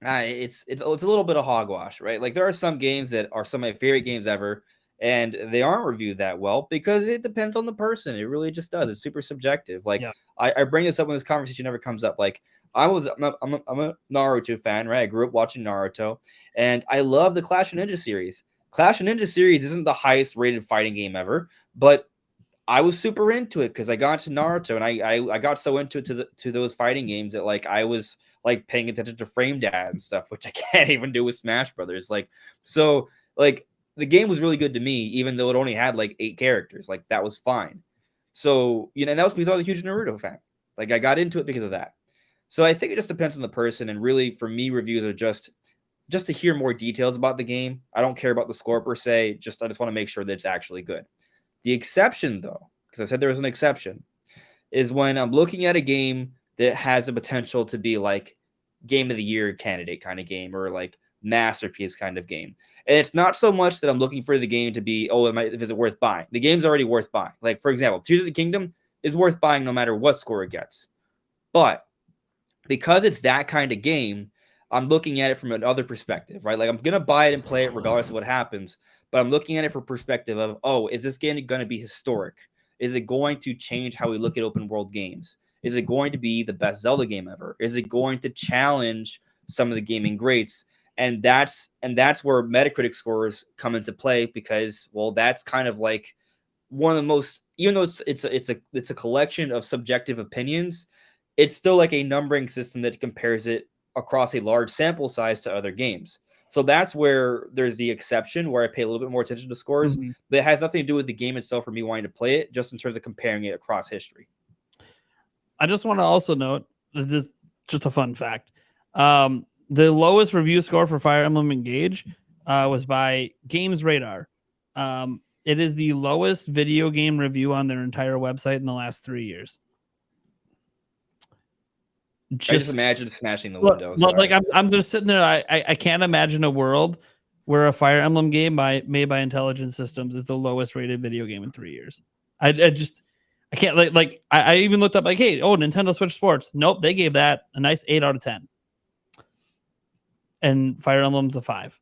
Speaker 4: it's a little bit of hogwash, right? Like there are some games that are some of my favorite games ever, and they aren't reviewed that well because it depends on the person. It really just does. It's super subjective. Like I bring this up when this conversation never comes up. Like I'm a Naruto fan, right? I grew up watching Naruto, and I love the Clash of Ninja series. Clash of Ninja series isn't the highest rated fighting game ever, but I was super into it because I got to Naruto, and I got so into it to those fighting games that like I was like paying attention to frame data and stuff, which I can't even do with Smash Brothers. Like, so like the game was really good to me, even though it only had like 8 characters. Like that was fine. So, and that was because I was a huge Naruto fan. Like I got into it because of that. So I think it just depends on the person. And really for me, reviews are just to hear more details about the game. I don't care about the score per se. I just want to make sure that it's actually good. The exception though, because I said there was an exception, is when I'm looking at a game that has the potential to be like game of the year candidate kind of game or like masterpiece kind of game. And it's not so much that I'm looking for the game to be, is it worth buying? The game's already worth buying. Like, for example, Tears of the Kingdom is worth buying no matter what score it gets. But because it's that kind of game, I'm looking at it from another perspective, right? Like I'm going to buy it and play it regardless of what happens. But I'm looking at it from perspective of, is this game going to be historic? Is it going to change how we look at open world games? Is it going to be the best Zelda game ever? Is it going to challenge some of the gaming greats? And that's where Metacritic scores come into play because, well, that's kind of like one of the most, even though it's a collection of subjective opinions, it's still like a numbering system that compares it across a large sample size to other games. So that's where there's the exception where I pay a little bit more attention to scores, but it has nothing to do with the game itself or me wanting to play it, just in terms of comparing it across history.
Speaker 1: I just want to also note that this is just a fun fact. The lowest review score for Fire Emblem Engage was by Games Radar. It is the lowest video game review on their entire website in the last 3 years.
Speaker 4: I just imagine smashing the window.
Speaker 1: Like I'm just sitting there. I can't imagine a world where a Fire Emblem game made by Intelligent Systems is the lowest rated video game in 3 years. I can't like I even looked up like, hey, Nintendo Switch Sports. Nope, they gave that a nice 8 out of 10. And Fire Emblem's a 5.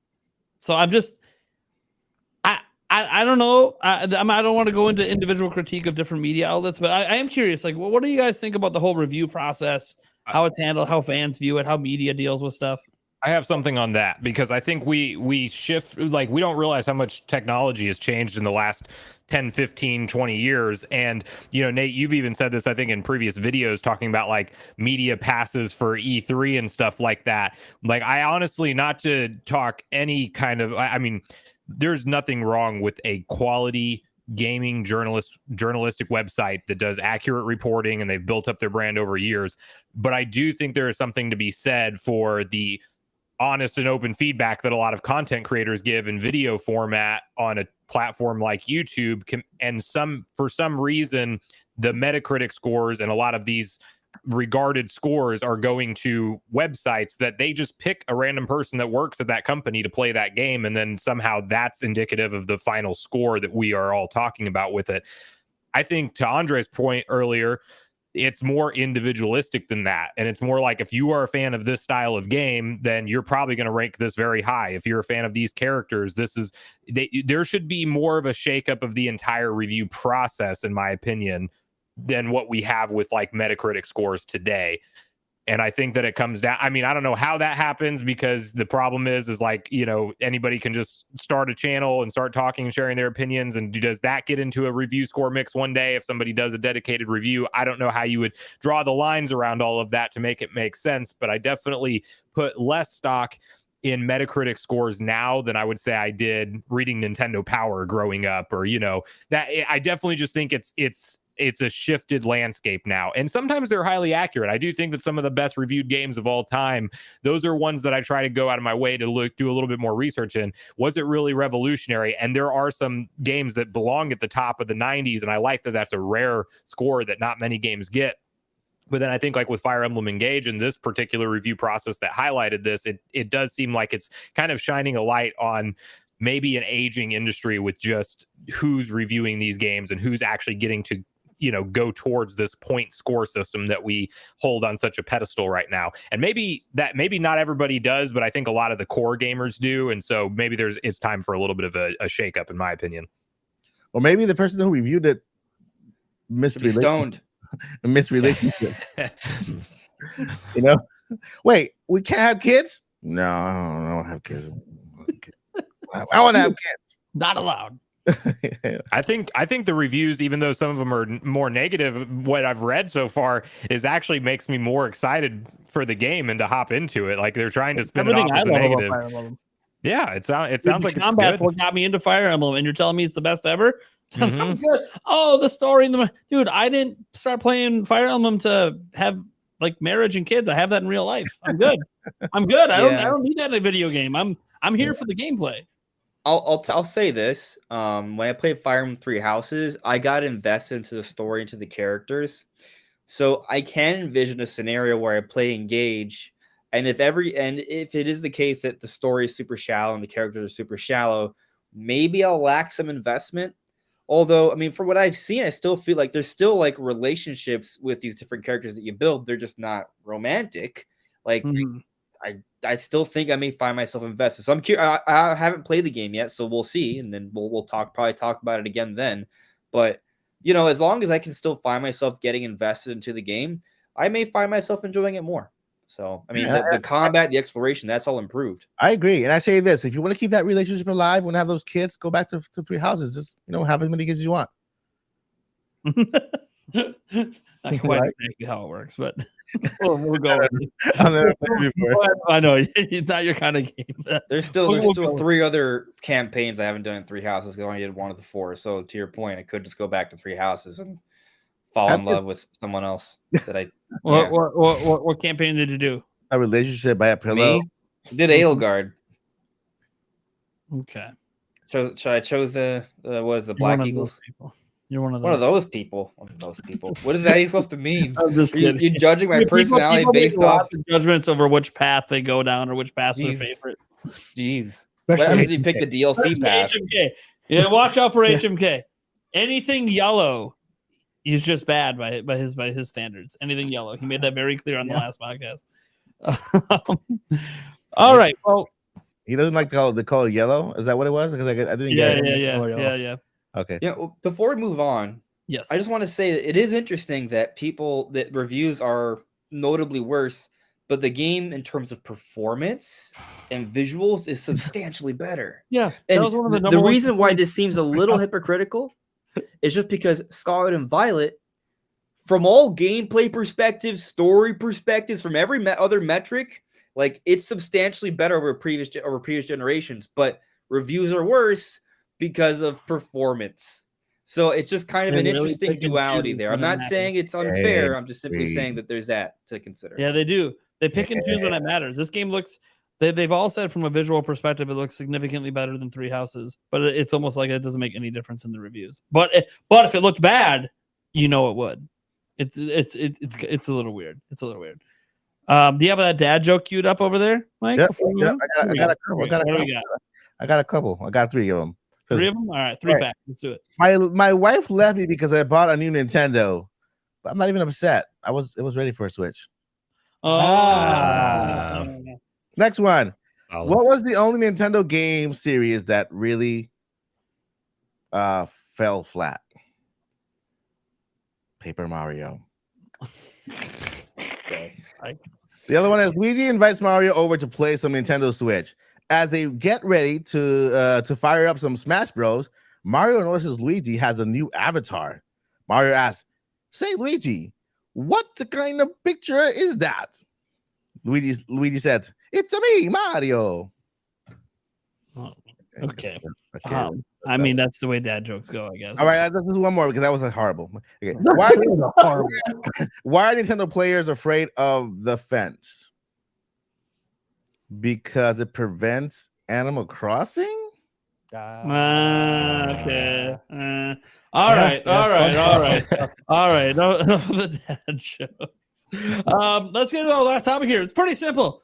Speaker 1: So I'm just I don't know. I don't want to go into individual critique of different media outlets, but I am curious. Like, what do you guys think about the whole review process? How it's handled, how fans view it, how media deals with stuff?
Speaker 3: I have something on that because I think we shift, like we don't realize how much technology has changed in the last 10, 15, 20 years. And, Nate, you've even said this, I think, in previous videos talking about like media passes for E3 and stuff like that. Like, I honestly, not to talk any kind of, I mean, there's nothing wrong with a quality gaming journalistic website that does accurate reporting and they've built up their brand over years. But I do think there is something to be said for the honest and open feedback that a lot of content creators give in video format on a platform like YouTube. And for some reason, the Metacritic scores and a lot of these regarded scores are going to websites that they just pick a random person that works at that company to play that game. And then somehow that's indicative of the final score that we are all talking about with it. I think to Andre's point earlier, it's more individualistic than that. And it's more like, if you are a fan of this style of game, then you're probably going to rank this very high. If you're a fan of these characters, there should be more of a shakeup of the entire review process, in my opinion, than what we have with like Metacritic scores today. And I think that it comes down, I mean, I don't know how that happens, because the problem is like, you know, anybody can just start a channel and start talking and sharing their opinions. And does that get into a review score mix one day if somebody does a dedicated review? I don't know how you would draw the lines around all of that to make it make sense, but I definitely put less stock in Metacritic scores now than I would say I did reading Nintendo Power growing up, or, you know, that I definitely just think it's a shifted landscape now. And sometimes they're highly accurate. I do think that some of the best reviewed games of all time, those are ones that I try to go out of my way to do a little bit more research in. Was it really revolutionary? And there are some games that belong at the top of the 90s. And I like that that's a rare score that not many games get. But then I think like with Fire Emblem Engage and this particular review process that highlighted this, it does seem like it's kind of shining a light on maybe an aging industry with just who's reviewing these games and who's actually getting to, you know, go towards this point score system that we hold on such a pedestal right now. And maybe not everybody does, but I think a lot of the core gamers do. And so maybe it's time for a little bit of a shakeup, in my opinion.
Speaker 5: Or maybe the person who reviewed it missed
Speaker 4: stoned.
Speaker 5: a missed relationship. You know, wait, we can't have kids? No, I don't have kids. I want to have kids.
Speaker 1: Not allowed.
Speaker 3: I think the reviews, even though some of them are more negative, what I've read so far is actually makes me more excited for the game and to hop into it. Like they're trying to spin
Speaker 1: Everything
Speaker 3: it off as a negative. Yeah, it sounds like it's
Speaker 1: combat
Speaker 3: good.
Speaker 1: what got me into Fire Emblem, and you're telling me it's the best ever? I'm good. Oh, the story in dude. I didn't start playing Fire Emblem to have like marriage and kids. I have that in real life. I'm good. I'm good. I don't need that in a video game. I'm here for the gameplay.
Speaker 4: I'll say this. When I played Fire Emblem Three Houses, I got invested into the story, into the characters. So I can envision a scenario where I play Engage, and if it is the case that the story is super shallow and the characters are super shallow, maybe I'll lack some investment. Although, I mean, from what I've seen, I still feel like there's still like relationships with these different characters that you build. They're just not romantic. Like, I still think I may find myself invested. So I'm curious. I haven't played the game yet, so we'll see, and then we'll probably talk about it again then. But you know, as long as I can still find myself getting invested into the game, I may find myself enjoying it more. So I mean, the combat, the exploration, that's all improved.
Speaker 5: I agree, and I say this: if you want to keep that relationship alive, want to have those kids, go back to Three Houses. Just have as many kids as you want.
Speaker 1: Not quite exactly how it works, but we'll go. I know it's not your kind of game.
Speaker 4: There's still 3 other campaigns I haven't done in Three Houses because I only did one of the 4. So to your point, I could just go back to Three Houses and fall in love with someone else that I.
Speaker 1: What campaign did you do?
Speaker 5: A relationship by a pillow.
Speaker 4: Me? I did Edelgard.
Speaker 1: Okay.
Speaker 4: So I chose the Black Eagles.
Speaker 1: You're one of
Speaker 4: those people. What is that supposed to mean? You judging my personality based off
Speaker 1: judgments over which path they go down or which path's their favorite.
Speaker 4: Jeez. What happens if you pick the DLC path?
Speaker 1: HMK. Yeah, watch out for HMK. Anything yellow, he's just bad by his standards. Anything yellow. He made that very clear on the last podcast. All right. Well,
Speaker 5: he doesn't like the color yellow. Is that what it was? Because I didn't get it.
Speaker 1: Yeah.
Speaker 5: Okay.
Speaker 4: Yeah. Well, before we move on,
Speaker 1: yes,
Speaker 4: I just want to say that it is interesting that reviews are notably worse, but the game in terms of performance and visuals is substantially better.
Speaker 1: Yeah.
Speaker 4: And that was one of the reason why this seems a little hypocritical is just because Scarlet and Violet, from all gameplay perspectives, story perspectives, from every other metric, like it's substantially better over previous generations, but reviews are worse because of performance. So it's just kind of an interesting duality there. I'm not saying it's unfair. I'm just simply saying that there's that to consider.
Speaker 1: Yeah, they do. They pick and choose when it matters. This game looks They've all said from a visual perspective, it looks significantly better than Three Houses, but it's almost like it doesn't make any difference in the reviews. But if it looked bad, you know it would. It's a little weird. It's a little weird. Do you have that dad joke queued up over there, Mike?
Speaker 5: Yep, I got a couple. I got a couple. I got 3 of them.
Speaker 1: 3 of them? All right, 3 pack. Let's do it.
Speaker 5: My wife left me because I bought a new Nintendo, but I'm not even upset. It was ready for a Switch. Next one. What was the only Nintendo game series that really fell flat? Paper Mario. The other one is Luigi invites Mario over to play some Nintendo Switch. As they get ready to fire up some Smash Bros, Mario notices Luigi has a new avatar. Mario asks, "Say, Luigi, what kind of picture is that?" Luigi said, "It's me, Mario."
Speaker 1: Oh, okay. I mean, that's the way dad jokes go, I guess.
Speaker 5: All right, this is one more because that was horrible. Okay. Why are Nintendo players afraid of the fence? Because it prevents Animal Crossing?
Speaker 1: Okay. All right. No, the dad jokes. Let's get to our last topic here. It's pretty simple.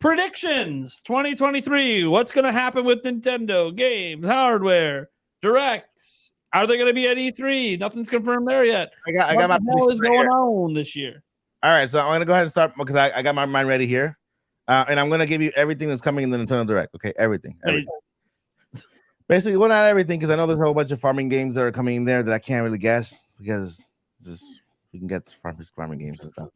Speaker 1: Predictions 2023. What's going to happen with Nintendo games, hardware, directs? Are they going to be at E3? Nothing's confirmed there yet.
Speaker 5: I got my
Speaker 1: what is going on this year?
Speaker 5: All right, so I'm going to go ahead and start because I got my mind ready here. And I'm going to give you everything that's coming in the Nintendo Direct. Okay, everything. Basically, well, not everything, because I know there's a whole bunch of farming games that are coming in there that I can't really guess because we can get farming games and stuff.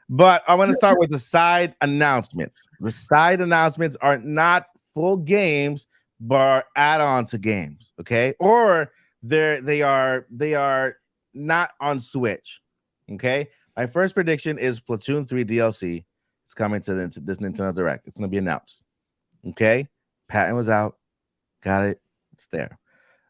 Speaker 5: But I'm going to start with the side announcements. The side announcements are not full games, but are add-on to games. Okay, or they are not on Switch. Okay, my first prediction is Splatoon 3 DLC. It's coming to this Nintendo Direct. It's going to be announced. Okay, patent was out. Got it. It's there.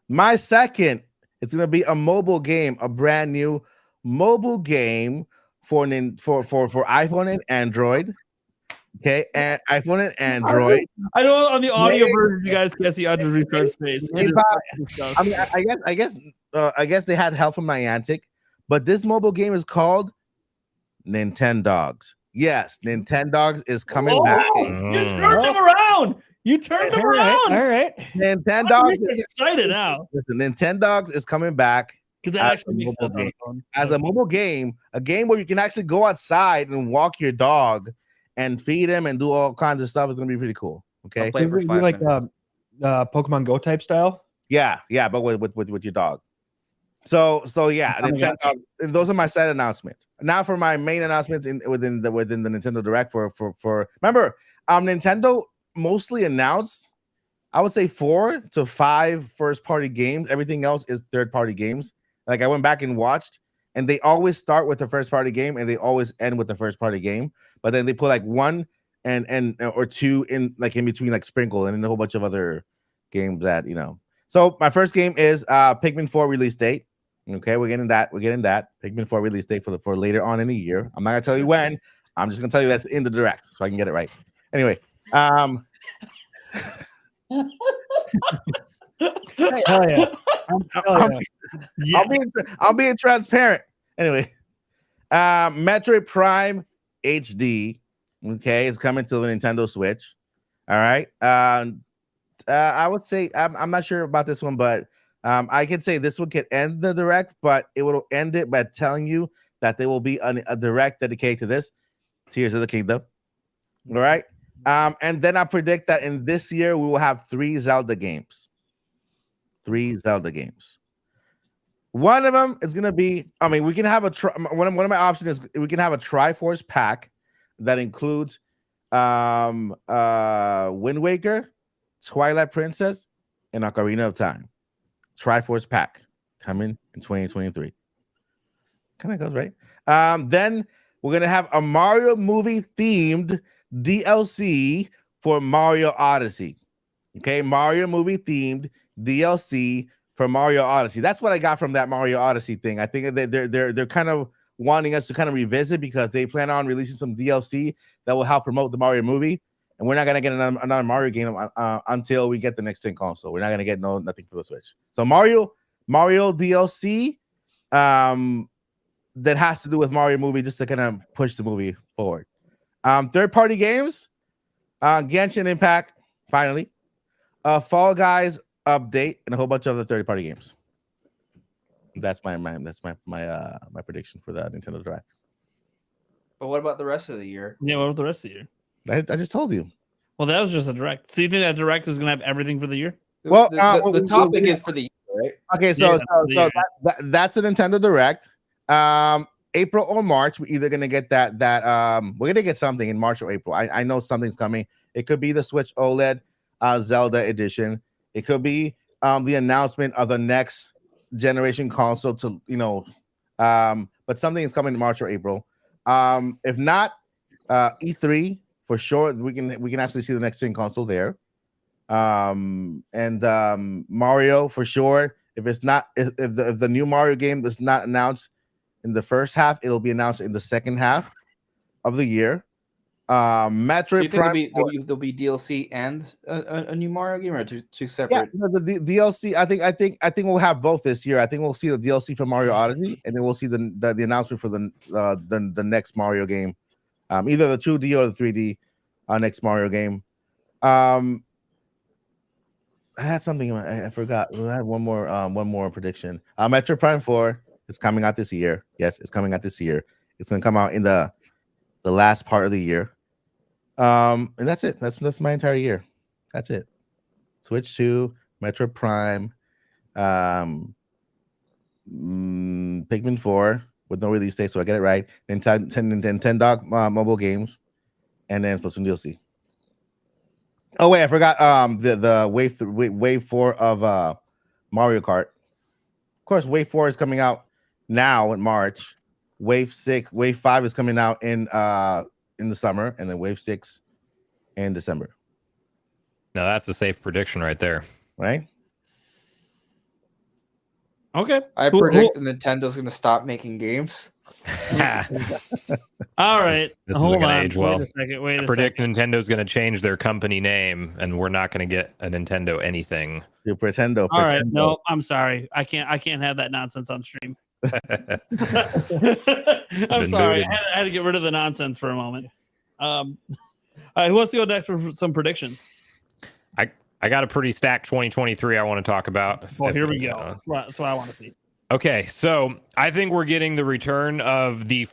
Speaker 5: My second, it's going to be a mobile game, a brand new mobile game for iPhone and Android. Okay, and iPhone and Android.
Speaker 1: I know on the audio version, you guys can't see Andrew's research space.
Speaker 5: I mean, I guess they had help from Niantic, but this mobile game is called Nintendogs. Yes, Nintendogs is coming back.
Speaker 1: You turned them around. You turned them around.
Speaker 2: All right.
Speaker 5: Nintendogs
Speaker 1: is excited now.
Speaker 5: Listen, Nintendogs is coming back
Speaker 1: because that actually makes sense on the phone.
Speaker 5: As a mobile game, a game where you can actually go outside and walk your dog and feed him and do all kinds of stuff is going to be pretty cool. Okay,
Speaker 2: like Pokemon Go type style.
Speaker 5: Yeah, but with your dog. So yeah, Nintendo, and those are my side announcements. Now for my main announcements within the Nintendo Direct for remember, Nintendo mostly announced, I would say 4 to 5 first-party games. Everything else is third-party games. Like I went back and watched, and they always start with the first-party game and they always end with the first-party game. But then they put like 1 and or 2 in between, like sprinkle, and then a whole bunch of other games that So my first game is Pikmin 4 release date. Okay, we're getting that. Pikmin 4 release date for later on in the year. I'm not gonna tell you when. I'm just gonna tell you that's in the Direct, so I can get it right. Anyway,
Speaker 2: Hell yeah.
Speaker 5: I'm being transparent. Anyway, Metroid Prime HD, okay, is coming to the Nintendo Switch. All right. I would say I'm not sure about this one, but I can say this one can end the Direct, but it will end it by telling you that there will be a Direct dedicated to this, Tears of the Kingdom. All right. And then I predict that in this year we will have 3 Zelda games. 3 Zelda games. One of them is gonna be. I mean, we can have one of my options is we can have a Triforce pack that includes Wind Waker, Twilight Princess, and Ocarina of Time. Triforce pack coming in 2023. Kind of goes right. Then we're gonna have a Mario movie themed DLC for Mario Odyssey. Okay, Mario movie themed DLC for Mario Odyssey. That's what I got from that Mario Odyssey thing. I think they're kind of wanting us to kind of revisit because they plan on releasing some DLC that will help promote the Mario movie. and we're not gonna get another Mario game until we get the next gen console. We're not gonna get nothing for the Switch. So Mario DLC, that has to do with Mario movie, just to kind of push the movie forward. Third-party games, Genshin Impact, finally, Fall Guys update, and a whole bunch of other third-party games. That's my prediction for the Nintendo Direct.
Speaker 4: But what about the rest of the year?
Speaker 1: Yeah, what about the rest of the year?
Speaker 5: I just told you.
Speaker 1: Well, that was just a Direct. So you think that Direct is going to have everything for the year?
Speaker 5: Well,
Speaker 4: the topic is for the year, right?
Speaker 5: Okay, so that's a Nintendo Direct. April or March, we're either gonna get that we're gonna get something in March or April. I know something's coming. It could be the Switch OLED Zelda edition. It could be the announcement of the next generation console to but something is coming in March or April. If not, E3 for sure. We can actually see the next gen console there. Mario for sure. If it's not, if the new Mario game is not announced in the first half, it'll be announced in the second half of the year. Metroid Prime.
Speaker 4: There'll be DLC and a new Mario game, or two separate?
Speaker 5: Yeah, the DLC. I think we'll have both this year. I think we'll see the DLC for Mario Odyssey, and then we'll see the announcement for the next Mario game, either the 2D or the 3D next Mario game. I had something I forgot. I had one more prediction. Metroid Prime 4 is coming out this year. Yes, it's coming out this year. It's gonna come out in the last part of the year. And that's it. That's my entire year. That's it. Switch 2, Metroid Prime, Pikmin 4 with no release date, so I get it right. Nintendo mobile games, and then Splatoon DLC. Oh wait, I forgot the wave 4 of Mario Kart. Of course, wave 4 is coming out now in March. Wave 5 is coming out in the summer, and then wave 6 in December.
Speaker 3: Now that's a safe prediction right there.
Speaker 5: Right?
Speaker 1: Okay.
Speaker 4: I predict Nintendo's going to stop making games.
Speaker 1: All right.
Speaker 3: This
Speaker 1: Hold
Speaker 3: isn't going
Speaker 1: on.
Speaker 3: to age well.
Speaker 1: Wait a
Speaker 3: predict
Speaker 1: second.
Speaker 3: Nintendo's going to change their company name, and we're not going to get a Nintendo anything.
Speaker 5: You pretendo.
Speaker 1: All right. No, I'm sorry. I can't have that nonsense on stream. I'm sorry. I had to get rid of the nonsense for a moment. All right, who wants to go next for some predictions?
Speaker 3: I got a pretty stacked 2023 I want to talk about.
Speaker 1: Well, here we go. That's what I want to see.
Speaker 3: Okay, so I think we're getting the return of the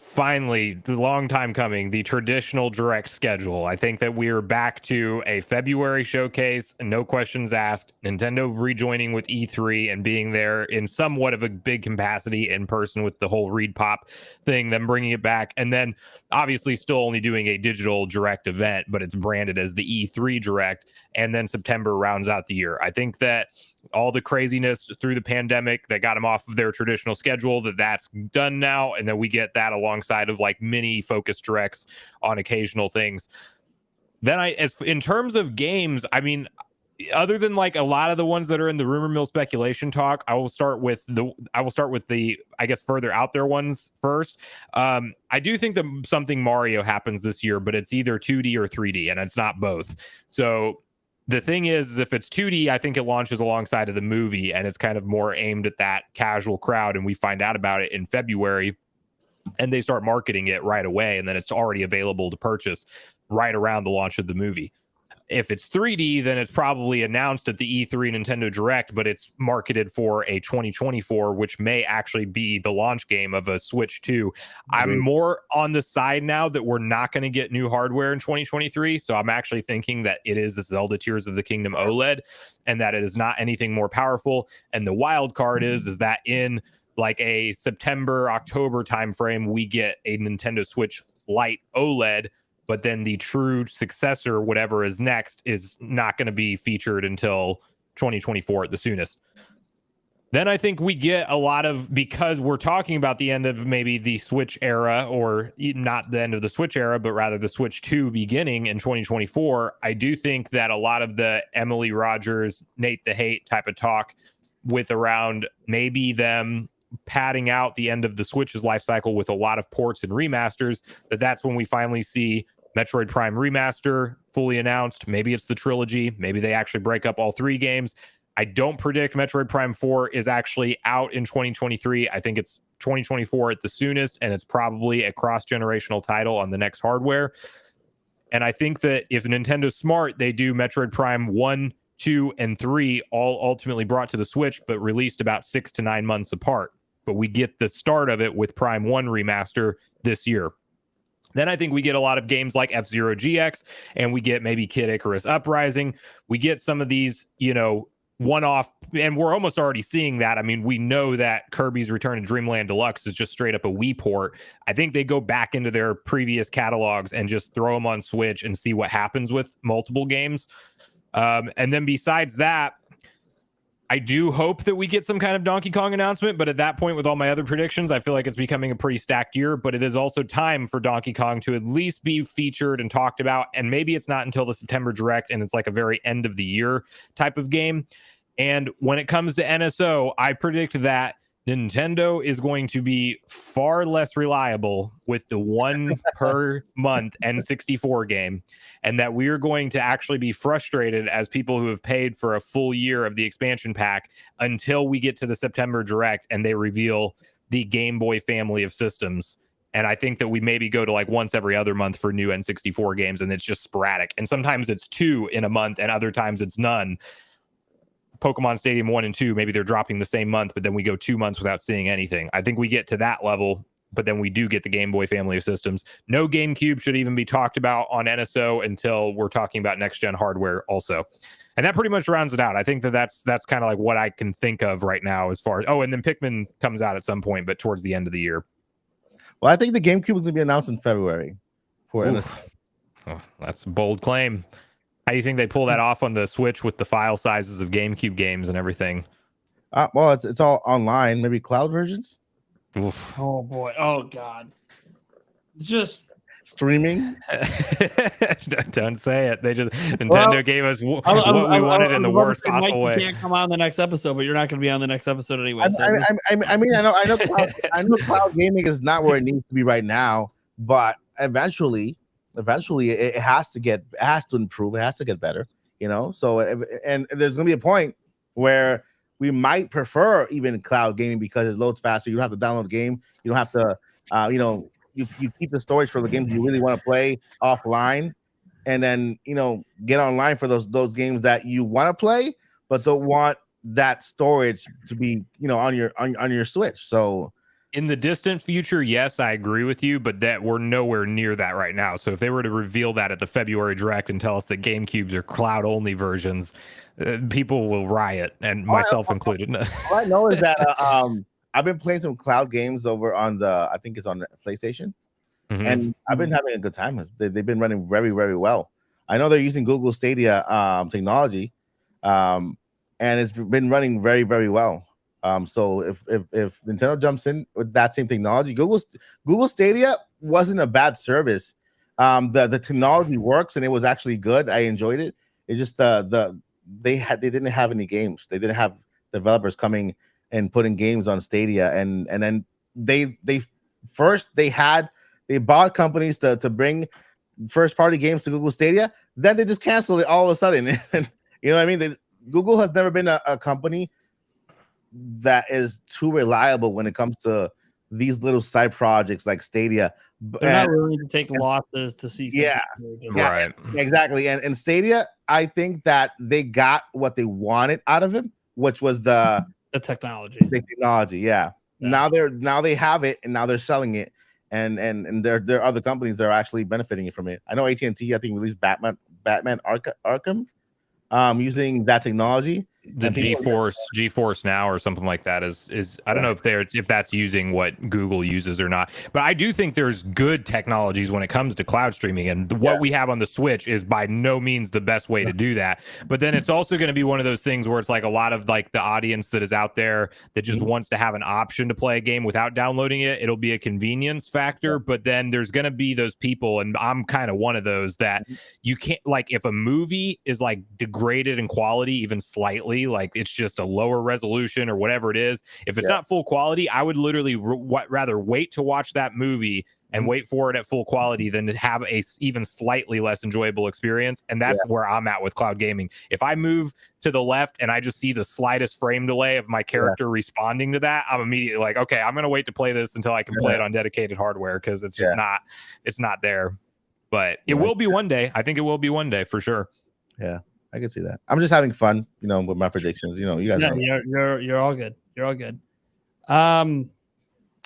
Speaker 3: long time coming, the traditional direct schedule. I think that we're back to a February showcase, no questions asked, Nintendo rejoining with E3 and being there in somewhat of a big capacity in person with the whole Read Pop thing, them bringing it back, and then obviously still only doing a digital direct event, but it's branded as the E3 Direct, and then September rounds out the year. I think that all the craziness through the pandemic that got them off of their traditional schedule, that's done now, and then we get that alongside of like mini focus directs on occasional things. Then in terms of games, I mean, other than like a lot of the ones that are in the rumor mill speculation talk, I will start with the I guess further out there ones first. I do think that something Mario happens this year, but it's either 2D or 3D, and it's not both. So the thing is if it's 2D, I think it launches alongside of the movie, and it's kind of more aimed at that casual crowd, and we find out about it in February, and they start marketing it right away, and then it's already available to purchase right around the launch of the movie. If it's 3D, then it's probably announced at the E3 Nintendo Direct, but it's marketed for a 2024, which may actually be the launch game of a Switch 2. I'm more on the side now that we're not going to get new hardware in 2023. So I'm actually thinking that it is the Zelda Tears of the Kingdom OLED, and that it is not anything more powerful. And the wild card is that in like a September, October timeframe, we get a Nintendo Switch Lite OLED, but then the true successor, whatever is next, is not going to be featured until 2024 at the soonest. Then I think we get a lot of, because we're talking about the end of maybe the Switch era, or not the end of the Switch era, but rather the Switch 2 beginning in 2024. I do think that a lot of the Emily Rogers, Nate the Hate type of talk with around maybe them padding out the end of the Switch's life cycle with a lot of ports and remasters, that's when we finally see Metroid Prime Remaster, fully announced. Maybe it's the trilogy. Maybe they actually break up all 3 games. I don't predict Metroid Prime 4 is actually out in 2023. I think it's 2024 at the soonest, and it's probably a cross-generational title on the next hardware. And I think that if Nintendo's smart, they do Metroid Prime 1, 2, and 3 all ultimately brought to the Switch, but released about 6 to 9 months apart. But we get the start of it with Prime 1 Remaster this year. Then I think we get a lot of games like F-Zero GX, and we get maybe Kid Icarus Uprising. We get some of these, one-off, and we're almost already seeing that. I mean, we know that Kirby's Return to Dreamland Deluxe is just straight up a Wii port. I think they go back into their previous catalogs and just throw them on Switch and see what happens with multiple games. And then besides that, I do hope that we get some kind of Donkey Kong announcement, but at that point, with all my other predictions, I feel like it's becoming a pretty stacked year. But it is also time for Donkey Kong to at least be featured and talked about. And maybe it's not until the September Direct, and it's like a very end of the year type of game. And when it comes to NSO, I predict that Nintendo is going to be far less reliable with the 1 per month N64 game, and that we are going to actually be frustrated as people who have paid for a full year of the expansion pack until we get to the September Direct and they reveal the Game Boy family of systems. And I think that we maybe go to like once every other month for new N64 games, and it's just sporadic. And sometimes it's 2 in a month, and other times it's none. Pokemon Stadium 1 and 2, maybe they're dropping the same month, but then we go 2 months without seeing anything. I think we get to that level, but then we do get the Game Boy family of systems. No GameCube should even be talked about on NSO until we're talking about next-gen hardware also. And that pretty much rounds it out. I think that's kind of like what I can think of right now as far as... Oh, and then Pikmin comes out at some point, but towards the end of the year.
Speaker 5: Well, I think the GameCube is going to be announced in February for NSO.
Speaker 3: Oh, that's a bold claim. How do you think they pull that off on the Switch with the file sizes of GameCube games and everything?
Speaker 5: Well, it's all online. Maybe cloud versions.
Speaker 3: Oof.
Speaker 1: Oh boy! Oh god! Just
Speaker 5: streaming.
Speaker 3: Don't say it. Nintendo gave us what we wanted in the worst possible way.
Speaker 1: You can't come on the next episode, but you're not going to be on the next episode anyway.
Speaker 5: I mean, I know cloud gaming is not where it needs to be right now, but eventually it has to improve, it has to get better, so and there's gonna be a point where we might prefer even cloud gaming because it loads faster. You don't have to download a game, you don't have to you keep the storage for the games you really want to play offline, and then get online for those games that you want to play but don't want that storage to be on your Switch. So
Speaker 3: in the distant future, yes, I agree with you, but that we're nowhere near that right now. So if they were to reveal that at the February Direct and tell us that GameCubes are cloud-only versions, people will riot, and myself included.
Speaker 5: All I know is that I've been playing some cloud games over on I think it's on the PlayStation, and I've been having a good time. They've been running very, very well. I know they're using Google Stadia technology, and it's been running very, very well. So if Nintendo jumps in with that same technology, Google Stadia wasn't a bad service. The technology works and it was actually good. I enjoyed it. It's just they didn't have any games. They didn't have developers coming and putting games on Stadia, and then they bought companies to bring first party games to Google Stadia. Then they just canceled it all of a sudden. And you know what I mean? Google has never been a company that is too reliable when it comes to these little side projects like Stadia.
Speaker 1: They're not willing to take losses to see.
Speaker 3: Right.
Speaker 5: Exactly. And Stadia, I think that they got what they wanted out of it, which was the
Speaker 1: technology.
Speaker 5: The technology, yeah. Now they have it, and now they're selling it, and there are other companies that are actually benefiting from it. I know AT&T, I think, released Batman Arkham, using that technology.
Speaker 3: The GeForce Now or something like that is I don't know if that's using what Google uses or not, but I do think there's good technologies when it comes to cloud streaming, and what we have on the Switch is by no means the best way to do that. But then it's also going to be one of those things where it's like a lot of like the audience that is out there that just wants to have an option to play a game without downloading it. It'll be a convenience factor, but then there's going to be those people, and I'm kind of one of those, that you can't, like, if a movie is like degraded in quality even slightly, like it's just a lower resolution or whatever it is, if it's not full quality, I would literally rather wait to watch that movie and wait for it at full quality than to have a even slightly less enjoyable experience. And that's where I'm at with cloud gaming. If I move to the left and I just see the slightest frame delay of my character responding to that, I'm immediately like, okay, I'm going to wait to play this until I can play it on dedicated hardware, because it's just it's not there. But it will be one day. I think it will be one day for sure.
Speaker 5: Yeah, I can see that. I'm just having fun, with my predictions. You guys know.
Speaker 1: You're all good. You're all good.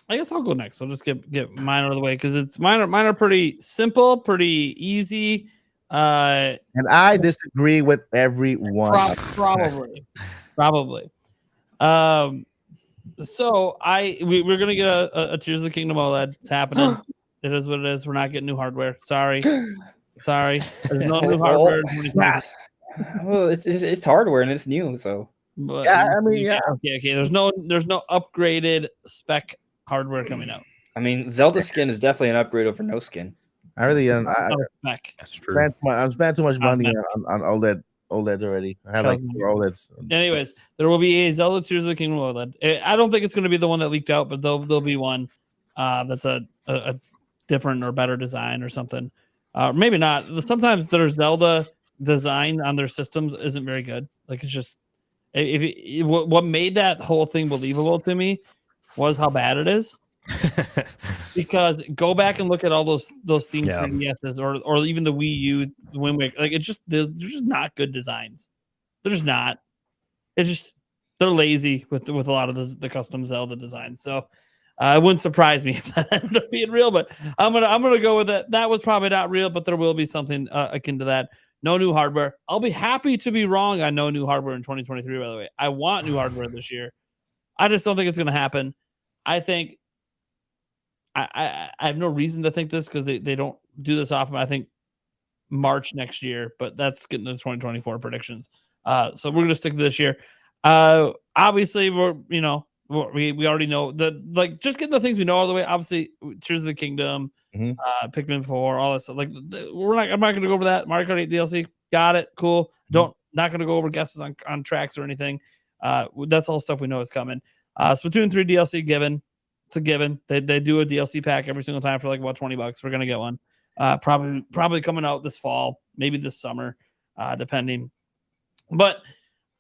Speaker 1: I guess I'll go next. I'll just get mine out of the way because mine are pretty simple, pretty easy.
Speaker 5: And I disagree with everyone.
Speaker 1: Probably. So we're gonna get a Tears of the Kingdom OLED. It's happening. It is what it is. We're not getting new hardware. Sorry. There's no new hardware.
Speaker 4: Well, it's hardware and it's new, so.
Speaker 1: But, Okay. There's no upgraded spec hardware coming out.
Speaker 4: I mean, Zelda skin is definitely an upgrade over no skin.
Speaker 5: I really
Speaker 3: That's true.
Speaker 5: I'm spending too much money on OLED already. I have like 4 OLEDs.
Speaker 1: Anyways, there will be a Zelda Tears of the Kingdom OLED. I don't think it's going to be the one that leaked out, but there'll be one that's a different or better design or something. Maybe not. Sometimes their Zelda design on their systems isn't very good. Like, it's just what made that whole thing believable to me was how bad it is. Because go back and look at all those themed 3DSs or even the Wii U, the Wind Waker. Like, they're just not good designs. They're just not. It's just they're lazy with a lot of the custom Zelda designs. So it wouldn't surprise me if that ended up being real. But I'm gonna go with it. That was probably not real, but there will be something akin to that. No new hardware. I'll be happy to be wrong on no new hardware in 2023. By the way, I want new hardware this year. I just don't think it's going to happen. I think I have no reason to think this because they don't do this often. I think March next year, but that's getting to the 2024 predictions. So we're going to stick to this year. Obviously, we already know that, like, just getting the things we know all the way. Obviously, Tears of the Kingdom, Pikmin 4, all that stuff. Like, I'm not going to go over that. Mario Kart 8 DLC, got it, cool. Not going to go over guesses on tracks or anything. That's all stuff we know is coming. Splatoon 3 DLC given. It's a given. They do a DLC pack every single time for like about $20. We're gonna get one. Probably coming out this fall, maybe this summer, depending. But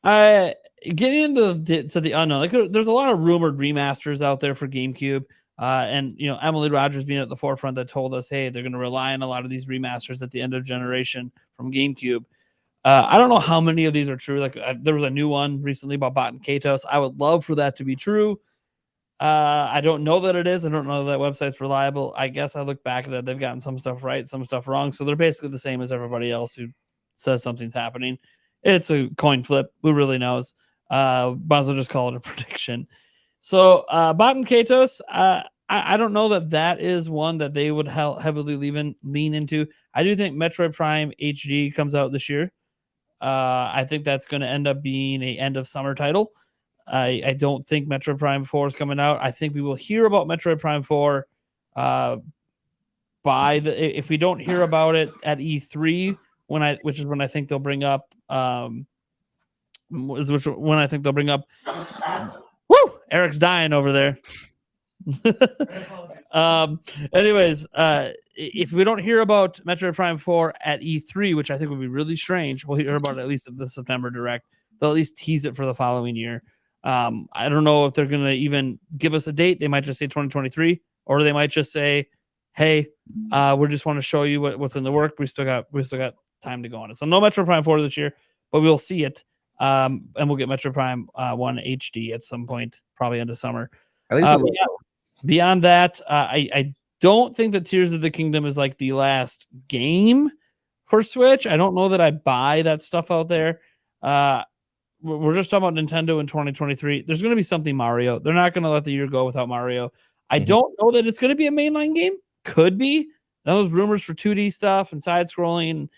Speaker 1: getting into the unknown, like there's a lot of rumored remasters out there for GameCube. And Emily Rogers being at the forefront that told us, hey, they're going to rely on a lot of these remasters at the end of generation from GameCube. I don't know how many of these are true. Like there was a new one recently about Bot and Katos. I would love for that to be true. I don't know that it is. I don't know that website's reliable. I guess I look back at it. They've gotten some stuff right, some stuff wrong. So they're basically the same as everybody else who says something's happening. It's a coin flip. Who really knows? Might as well just call it a prediction. So Bot and Katos, I don't know that is one that they would heavily lean into. I do think Metroid Prime HD comes out this year. I think that's going to end up being a end of summer title. I don't think Metroid Prime 4 is coming out. I think we will hear about Metroid Prime 4 if we don't hear about it at E3, which is when I think they'll bring up Eric's dying over there. Anyways, if we don't hear about Metroid Prime 4 at E3, which I think would be really strange, we'll hear about it at least at the September Direct. They'll at least tease it for the following year. I don't know if they're going to even give us a date. They might just say 2023, or they might just say, hey, we just want to show you what's in the work. We still got time to go on it. So no Metroid Prime 4 this year, but we'll see it. And we'll get Metroid Prime 1 HD at some point, probably end of summer.
Speaker 5: At least
Speaker 1: beyond that, I don't think that Tears of the Kingdom is like the last game for Switch. I don't know that I buy that stuff out there. We're just talking about Nintendo in 2023. There's going to be something Mario. They're not going to let the year go without Mario. I don't know that it's going to be a mainline game. Could be. Those rumors for 2D stuff and side-scrolling.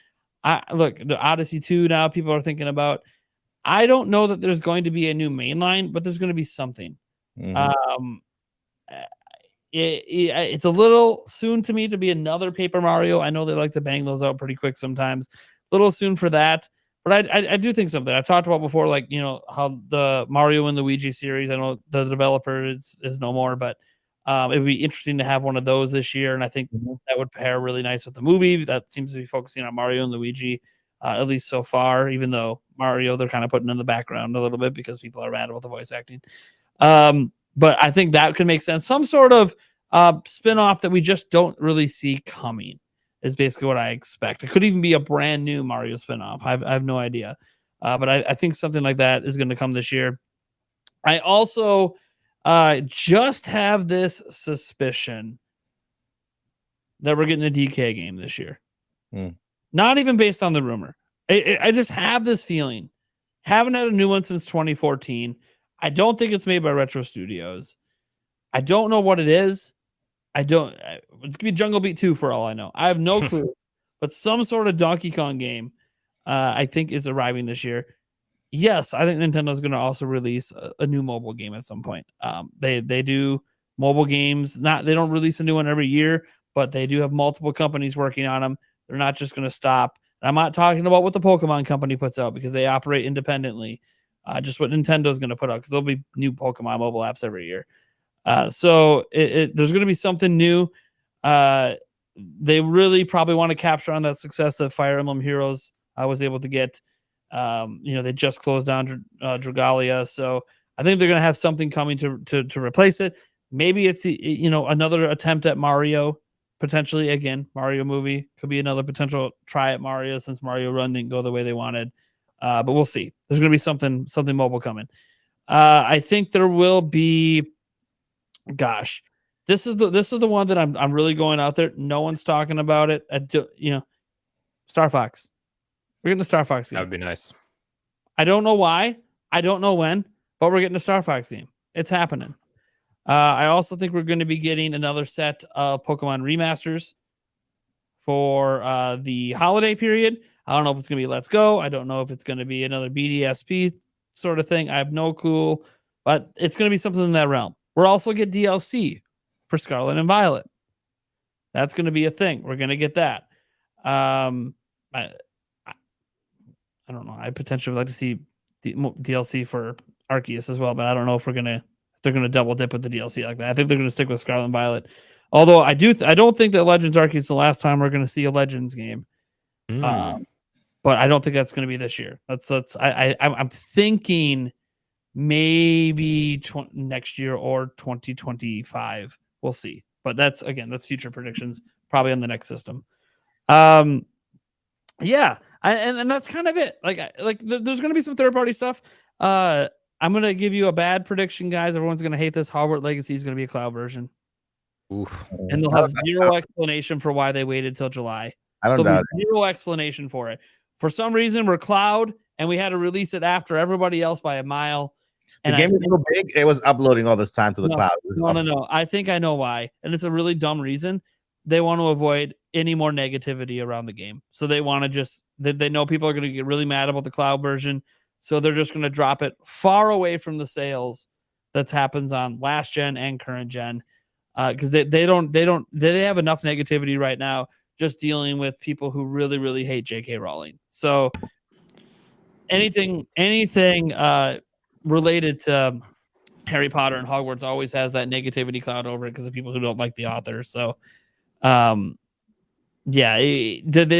Speaker 1: Look, the Odyssey 2 now people are thinking about. I don't know that there's going to be a new mainline, but there's going to be something. It's a little soon to me to be another Paper Mario. I know they like to bang those out pretty quick sometimes. A little soon for that. But I do think something. I talked about before, like, how the Mario and Luigi series, I know the developer is no more, but It would be interesting to have one of those this year, and I think that would pair really nice with the movie. That seems to be focusing on Mario and Luigi, at least so far, even though Mario, they're kind of putting in the background a little bit because people are mad about the voice acting. But I think that could make sense. Some sort of spin-off that we just don't really see coming is basically what I expect. It could even be a brand new Mario spin-off. I have no idea. But I think something like that is going to come this year. I also just have this suspicion that we're getting a DK game this year. Not even based on the rumor. I just have this feeling. Haven't had a new one since 2014. I don't think it's made by Retro Studios. I don't know what it is. It could be Jungle Beat 2 for all I know. I have no clue. But some sort of Donkey Kong game, I think, is arriving this year. Yes, I think Nintendo's going to also release a new mobile game at some point. They do mobile games. They don't release a new one every year, but they do have multiple companies working on them. They're not just going to stop. I'm not talking about what the Pokemon company puts out because they operate independently. Just what Nintendo's going to put out because there'll be new Pokemon mobile apps every year. So there's going to be something new. They really probably want to capture on that success that Fire Emblem Heroes was able to get. They just closed down Dragalia, so I think they're going to have something coming to replace it. Maybe it's another attempt at Mario, potentially. Again, Mario movie could be another potential try at Mario since Mario Run didn't go the way they wanted. But we'll see. There's going to be something mobile coming. I think there will be. Gosh, this is the one that I'm really going out there. No one's talking about it. Star Fox. We're getting a Star Fox game.
Speaker 3: That would be nice.
Speaker 1: I don't know why. I don't know when, but we're getting a Star Fox game. It's happening. I also think we're going to be getting another set of Pokemon remasters for the holiday period. I don't know if it's going to be Let's Go. I don't know if it's going to be another BDSP sort of thing. I have no clue, but it's going to be something in that realm. We'll also get DLC for Scarlet and Violet. That's going to be a thing. We're going to get that. I don't know. I potentially would like to see DLC for Arceus as well, but I don't know if they're gonna double dip with the DLC like that. I think they're gonna stick with Scarlet and Violet. Although I don't think that Legends Arceus is the last time we're gonna see a Legends game. But I don't think that's gonna be this year. I'm thinking maybe next year or 2025. We'll see. But that's future predictions, probably on the next system. Yeah, and that's kind of it. There's going to be some third-party stuff. I'm going to give you a bad prediction, guys. Everyone's going to hate this. Hogwarts Legacy is going to be a cloud version.
Speaker 3: Oof.
Speaker 1: And they'll have zero explanation for why they waited till July.
Speaker 5: I don't doubt it.
Speaker 1: Zero explanation for it. For some reason, we're cloud, and we had to release it after everybody else by a mile.
Speaker 5: The game is so big, it was uploading all this time to the cloud.
Speaker 1: No. I think I know why. And it's a really dumb reason. They want to avoid any more negativity around the game. So they want to they know people are going to get really mad about the cloud version. So they're just going to drop it far away from the sales that happens on last gen and current gen. Because they have enough negativity right now just dealing with people who really, really hate J.K. Rowling. So anything related to Harry Potter and Hogwarts always has that negativity cloud over it because of people who don't like the author. So they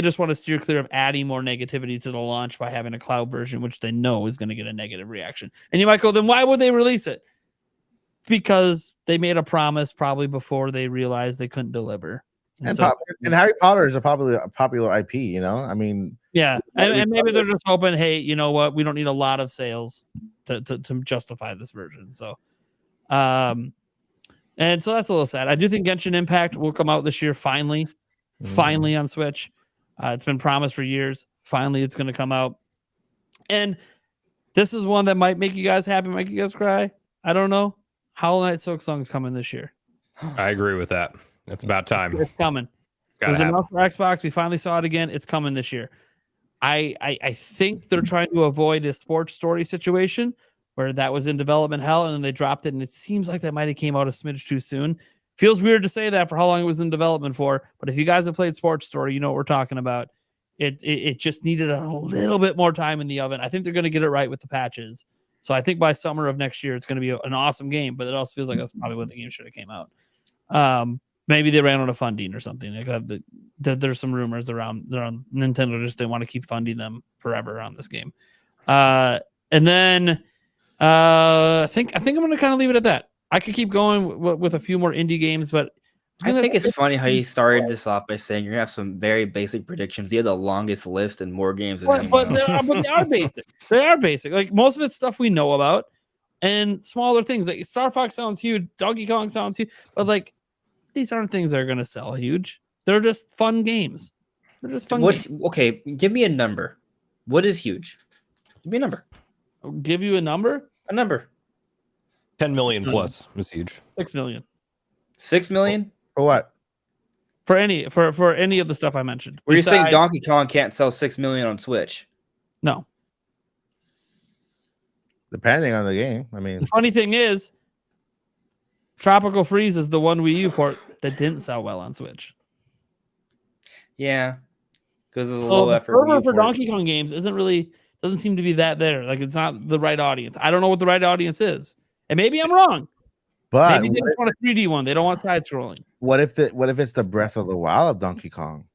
Speaker 1: just want to steer clear of adding more negativity to the launch by having a cloud version, which they know is going to get a negative reaction. And you might go, then why would they release it? Because they made a promise probably before they realized they couldn't deliver.
Speaker 5: And Harry Potter is a popular IP, I mean,
Speaker 1: yeah, and maybe they're just hoping, hey, you know what? We don't need a lot of sales to justify this version. So, and so that's a little sad. I do think Genshin Impact will come out this year finally on Switch. It's been promised for years. Finally, it's going to come out. And this is one that might make you guys happy, make you guys cry. I don't know. Hollow Knight Silk Song's coming this year.
Speaker 3: I agree with that. It's about time.
Speaker 1: It's coming. It was enough for Xbox. We finally saw it again. It's coming this year. I think they're trying to avoid a sports story situation where that was in development hell and then they dropped it, and it seems like that might have came out a smidge too soon. Feels weird to say that for how long it was in development for, but if you guys have played Sports Story, you know what we're talking about. It just needed a little bit more time in the oven. I think they're going to get it right with the patches. So I think by summer of next year, it's going to be an awesome game, but it also feels like that's probably when the game should have came out. Maybe they ran out of funding or something. Like there's some rumors around Nintendo just didn't want to keep funding them forever on this game. And then I think I'm going to kind of leave it at that. I could keep going with a few more indie games, but
Speaker 4: I think it's funny how you started this off by saying you're gonna have some very basic predictions. You have the longest list and more games than anyone else.
Speaker 1: But they are basic. They are basic. Like most of it's stuff we know about, and smaller things. Like Star Fox sounds huge, Donkey Kong sounds huge, but like these aren't things that are gonna sell huge. They're just fun games. They're just fun.
Speaker 4: Okay? Give me a number. What is huge? Give me a number.
Speaker 1: I'll give you a number.
Speaker 4: A number.
Speaker 3: 10 million plus is huge.
Speaker 1: 6 million.
Speaker 4: 6 million.
Speaker 5: For what?
Speaker 1: For any of the stuff I mentioned.
Speaker 4: Were you saying Donkey Kong can't sell 6 million on Switch?
Speaker 1: No.
Speaker 5: Depending on the game. I mean,
Speaker 1: The funny thing is, Tropical Freeze is the one Wii U port that didn't sell well on Switch.
Speaker 4: Yeah, because it's a low effort.
Speaker 1: The fervor for Donkey Kong games doesn't seem to be that there. Like it's not the right audience. I don't know what the right audience is, and maybe I'm wrong.
Speaker 5: but
Speaker 1: Maybe they just want a 3D one. They don't want side scrolling.
Speaker 5: what if it's the Breath of the Wild of Donkey Kong?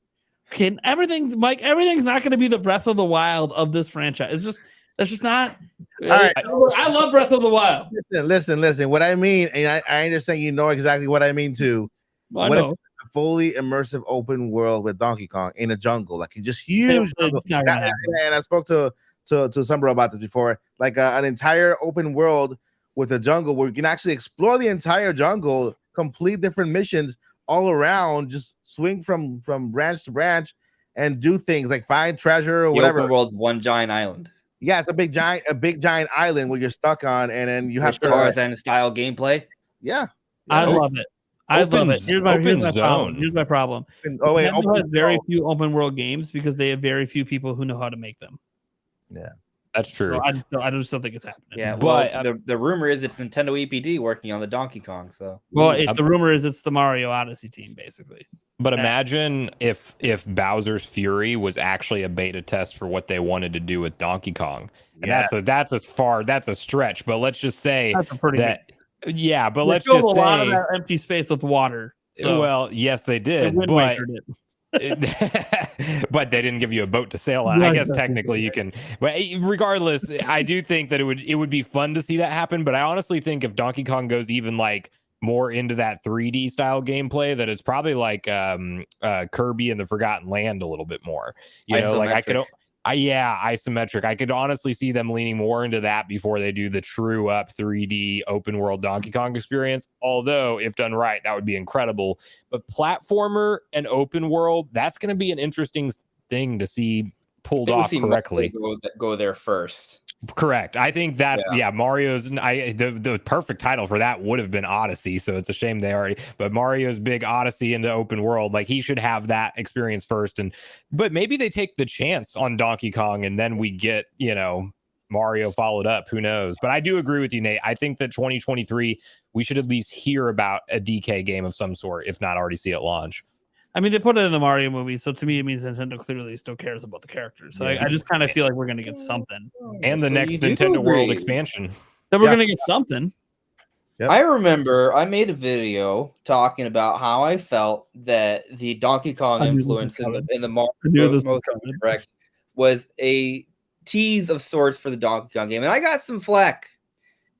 Speaker 1: Okay, everything's not going to be the Breath of the Wild of this franchise. That's just not.
Speaker 5: All right.
Speaker 1: I love Breath of the Wild.
Speaker 5: Listen. What I mean, and I understand you know exactly what I mean too.
Speaker 1: I
Speaker 5: What
Speaker 1: know.
Speaker 5: if it's a fully immersive open world with Donkey Kong in a jungle, like it's just huge.
Speaker 1: It's not gonna happen.
Speaker 5: And I spoke to Summer about this before, like an entire open world with a jungle where you can actually explore the entire jungle, complete different missions all around, just swing from branch to branch and do things like find treasure or
Speaker 4: The
Speaker 5: whatever.
Speaker 4: open world's one giant island.
Speaker 5: Yeah, it's a big giant island where you're stuck on, and then you have
Speaker 4: With
Speaker 5: to
Speaker 4: Tarzan style gameplay.
Speaker 5: yeah.
Speaker 1: I love it. I love it. Here's my
Speaker 3: open zone.
Speaker 1: problem. Here's my problem.
Speaker 5: Oh wait,
Speaker 1: Nintendo has very few open world games because they have very few people who know how to make them.
Speaker 5: yeah.
Speaker 3: That's true.
Speaker 1: So I just don't think it's happening.
Speaker 4: Yeah,
Speaker 3: But,
Speaker 4: well, the rumor is it's Nintendo EPD working on the Donkey Kong. So
Speaker 1: The rumor is it's the Mario Odyssey team, basically.
Speaker 3: But imagine if Bowser's Fury was actually a beta test for what they wanted to do with Donkey Kong. And that's a stretch, but let's just say
Speaker 1: That's a pretty
Speaker 3: that
Speaker 1: big.
Speaker 3: yeah, but
Speaker 1: They
Speaker 3: let's
Speaker 1: filled
Speaker 3: just
Speaker 1: a lot of
Speaker 3: say
Speaker 1: that empty space with water. So
Speaker 3: well, yes they
Speaker 1: they
Speaker 3: did,
Speaker 1: Wind
Speaker 3: but
Speaker 1: Wakered it.
Speaker 3: but they didn't give you a boat to sail on. I
Speaker 1: Right.
Speaker 3: guess technically you can, but regardless, I do think that it would be fun to see that happen. But I honestly think if Donkey Kong goes even like more into that 3D style gameplay, that it's probably like Kirby and the Forgotten Land a little bit more. You know, like isometric. I could honestly see them leaning more into that before they do the true up 3D open world Donkey Kong experience. Although, if done right, that would be incredible. But platformer and open world, that's going to be an interesting thing to see pulled off correctly.
Speaker 4: Go there first.
Speaker 3: Correct. I think that's Mario's. The perfect title for that would have been Odyssey. So it's a shame they already. But Mario's big Odyssey into open world, like he should have that experience first. But maybe they take the chance on Donkey Kong, and then we get Mario followed up. Who knows? But I do agree with you, Nate. I think that 2023 we should at least hear about a DK game of some sort, if not already see it launch.
Speaker 1: I mean, they put it in the Mario movie, so to me, it means Nintendo clearly still cares about the characters. So I just kind of feel like we're going to get something.
Speaker 3: And the
Speaker 4: So
Speaker 3: next
Speaker 4: you do
Speaker 3: Nintendo World
Speaker 4: agree.
Speaker 3: expansion.
Speaker 1: Then we're going to get something.
Speaker 5: Yep.
Speaker 4: I remember I made a video talking about how I felt that the Donkey Kong
Speaker 1: I knew this
Speaker 4: influence
Speaker 1: was coming.
Speaker 4: in the Mario
Speaker 1: I knew this was
Speaker 4: most
Speaker 1: coming.
Speaker 4: correct was a tease of sorts for the Donkey Kong game, and I got some flack.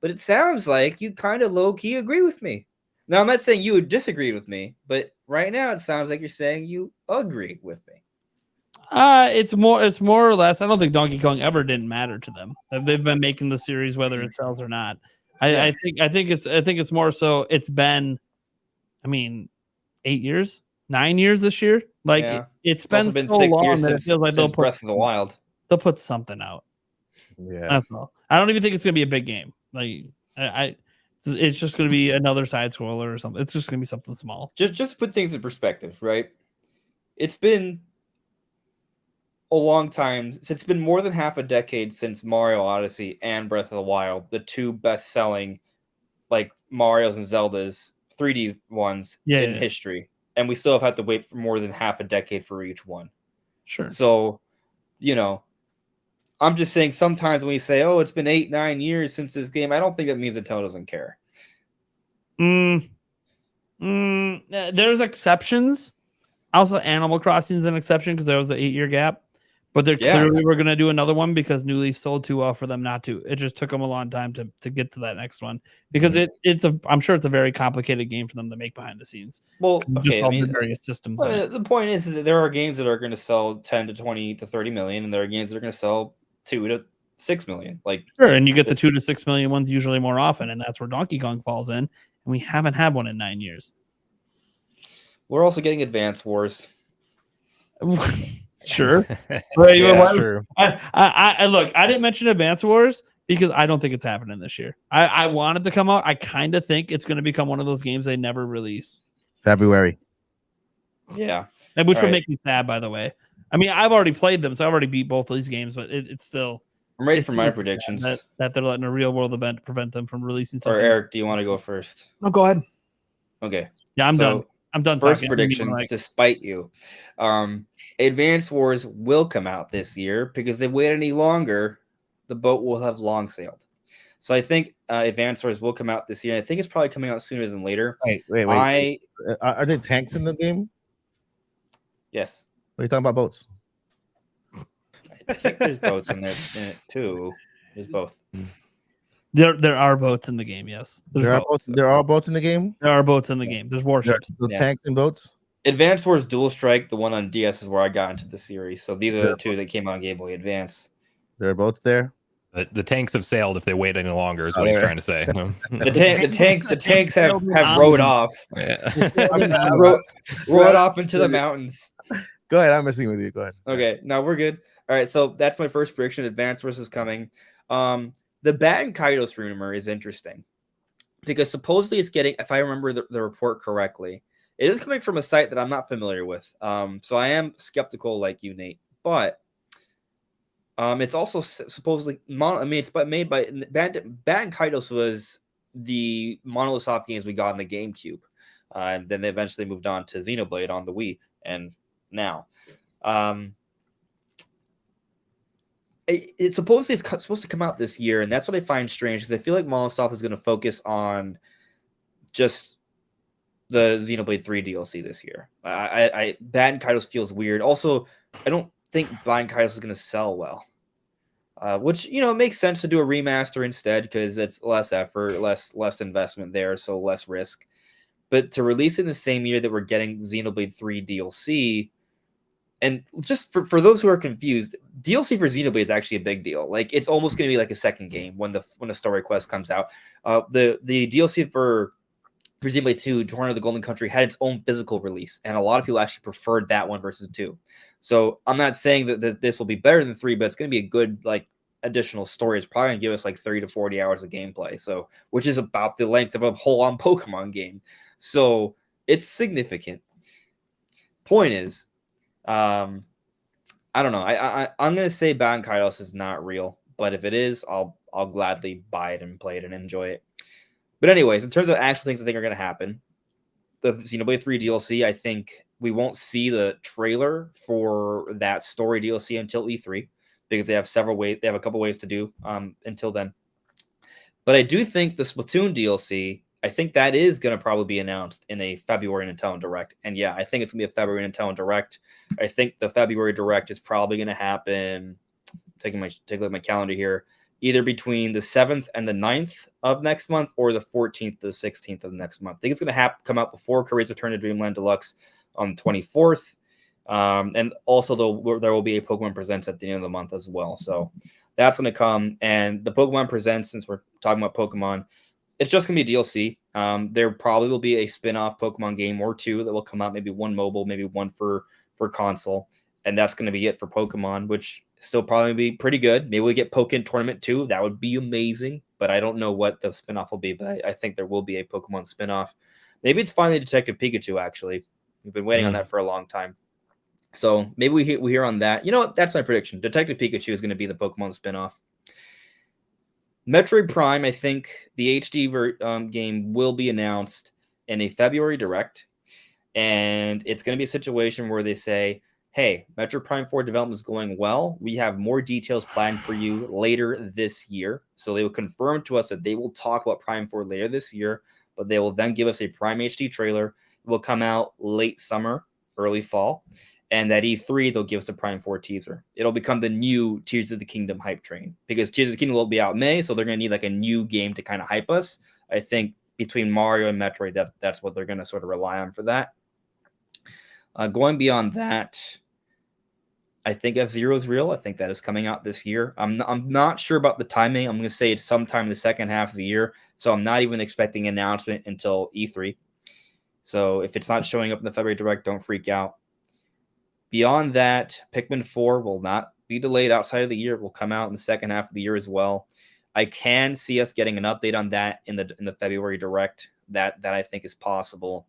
Speaker 4: But it sounds like you kind of low key agree with me. Now I'm not saying you would disagree with me, but right now it sounds like you're saying you agree with me.
Speaker 1: It's more or less. I don't think Donkey Kong ever didn't matter to them. They've been making the series whether it sells or not. I think it's more so. It's been, 8 years, 9 years this year. Like it's been
Speaker 4: also been
Speaker 1: so
Speaker 4: 6
Speaker 1: long
Speaker 4: years
Speaker 1: that it feels like they'll
Speaker 4: since Breath of the Wild.
Speaker 1: They'll put something out.
Speaker 5: Yeah.
Speaker 1: That's all. I don't even think it's gonna be a big game. Like it's just gonna be another side scroller or something. It's just gonna be something small.
Speaker 4: Just to put things in perspective, right? It's been a long time. It's been more than half a decade since Mario Odyssey and Breath of the Wild, the two best-selling like Marios and Zeldas 3D ones in history. And we still have had to wait for more than half a decade for each one.
Speaker 1: Sure.
Speaker 4: So, I'm just saying sometimes when we say, oh, it's been 8-9 years since this game, I don't think that means Nintendo doesn't care.
Speaker 1: There's exceptions. Also, Animal Crossing is an exception because there was an 8-year gap. But they clearly were going to do another one because New Leaf sold too well for them not to. It just took them a long time to get to that next one because I'm sure it's a very complicated game for them to make behind the scenes.
Speaker 4: Well,
Speaker 1: just all the various systems.
Speaker 4: The point is that there are games that are going to sell 10 to 20 to 30 million, and there are games that are going to sell 2 to 6 million. Like
Speaker 1: sure, and you get the 2 to 6 million ones usually more often, and that's where Donkey Kong falls in. And we haven't had one in 9 years.
Speaker 4: We're also getting Advance Wars.
Speaker 1: Sure.
Speaker 3: True.
Speaker 1: I look, I didn't mention Advance Wars because I don't think it's happening this year. I wanted to come out. I kind of think it's going to become one of those games they never release.
Speaker 5: February.
Speaker 4: Yeah.
Speaker 1: And which would make me sad, by the way. I mean, I've already played them, so I've already beat both of these games, but it's still.
Speaker 4: I'm ready for my predictions.
Speaker 1: That they're letting a real world event prevent them from releasing something.
Speaker 4: Or Eric, do you want to go first?
Speaker 2: No, go ahead.
Speaker 4: Okay.
Speaker 1: Yeah, I'm done. I'm done.
Speaker 4: First prediction, to spite you. Advance Wars will come out this year because if they wait any longer, the boat will have long sailed. So I think Advance Wars will come out this year. I think it's probably coming out sooner than later.
Speaker 5: Wait. Are there tanks in the game?
Speaker 4: Yes.
Speaker 5: Are you talking about boats?
Speaker 4: I think there's boats in it too. There's both.
Speaker 1: There are boats in the game, yes.
Speaker 5: There are boats in the game?
Speaker 1: There are boats in the game. There's warships.
Speaker 5: Tanks and boats?
Speaker 4: Advance Wars Dual Strike, the one on DS, is where I got into the series. So these are the two that came out on Game Boy Advance.
Speaker 5: There are boats there?
Speaker 3: The tanks have sailed if they wait any longer, is what he's trying to say.
Speaker 4: The tanks have rowed off. Rowed off into the mountains.
Speaker 5: Go ahead, I'm messing with you. Go ahead.
Speaker 4: Okay, no, we're good. All right, so that's my first prediction. Advance Wars is coming. The Bat and Kaitos rumor is interesting because supposedly it's getting, if I remember the report correctly, it is coming from a site that I'm not familiar with. So I am skeptical like you, Nate, but it's also supposedly, it's made by Bat and Kaitos was the Monolith Soft games we got on the GameCube. And then they eventually moved on to Xenoblade on the Wii. And now, it's supposed to come out this year, and that's what I find strange because I feel like Molotov is going to focus on just the Xenoblade 3 DLC this year. Bat and Kaitos feels weird. Also, I don't think Bat and Kaitos is going to sell well, which it makes sense to do a remaster instead because it's less effort, less investment there, so less risk. But to release it in the same year that we're getting Xenoblade 3 DLC. And just for those who are confused, DLC for Xenoblade is actually a big deal. Like it's almost going to be like a second game when the story quest comes out. The DLC for Xenoblade 2, Journey of the Golden Country, had its own physical release, and a lot of people actually preferred that one versus 2. So I'm not saying that this will be better than 3, but it's going to be a good additional story. It's probably going to give us 30 to 40 hours of gameplay, so which is about the length of a whole-on Pokemon game. So it's significant. Point is. I don't know. I'm gonna say Bat and Kaitos is not real, but if it is, I'll gladly buy it and play it and enjoy it. But anyways, in terms of actual things I think are gonna happen, the Xenoblade 3 DLC, I think we won't see the trailer for that story DLC until E3 because they have a couple ways to do until then. But I do think the Splatoon DLC, I think that is going to probably be announced in a February Nintendo Direct. And yeah, I think it's going to be a February Nintendo Direct. I think the February Direct is probably going to happen, take a look at my calendar here, either between the 7th and the 9th of next month or the 14th to the 16th of next month. I think it's going to come out before Kirby's Return to Dreamland Deluxe on the 24th. And also, there will be a Pokemon Presents at the end of the month as well. So that's going to come. And the Pokemon Presents, since we're talking about Pokemon, it's just going to be DLC. There probably will be a spin-off Pokemon game or two that will come out, maybe one mobile, maybe one for console. And that's going to be it for Pokemon, which still probably be pretty good. Maybe we get Pokken Tournament 2. That would be amazing. But I don't know what the spin-off will be. But I think there will be a Pokemon spin-off. Maybe it's finally Detective Pikachu, actually. We've been waiting on that for a long time. So maybe we hear on that. You know what? That's my prediction. Detective Pikachu is going to be the Pokemon spin-off. Metroid Prime, I think the HD game will be announced in a February Direct. And it's going to be a situation where they say, hey, Metroid Prime 4 development is going well. We have more details planned for you later this year. So they will confirm to us that they will talk about Prime 4 later this year. but they will then give us a Prime HD trailer. It will come out late summer, early fall. And at E3, they'll give us a Prime 4 teaser. It'll become the new Tears of the Kingdom hype train because Tears of the Kingdom will be out May, so they're going to need like a new game to kind of hype us. I think between Mario and Metroid, that's what they're going to sort of rely on for that. Going beyond that, I think F-Zero is real. I think that is coming out this year. I'm not sure about the timing. I'm going to say it's sometime in the second half of the year, so I'm not even expecting an announcement until E3. So if it's not showing up in the February Direct, don't freak out. Beyond that, Pikmin 4 will not be delayed outside of the year. It will come out in the second half of the year as well. I can see us getting an update on that in the February Direct. That I think is possible.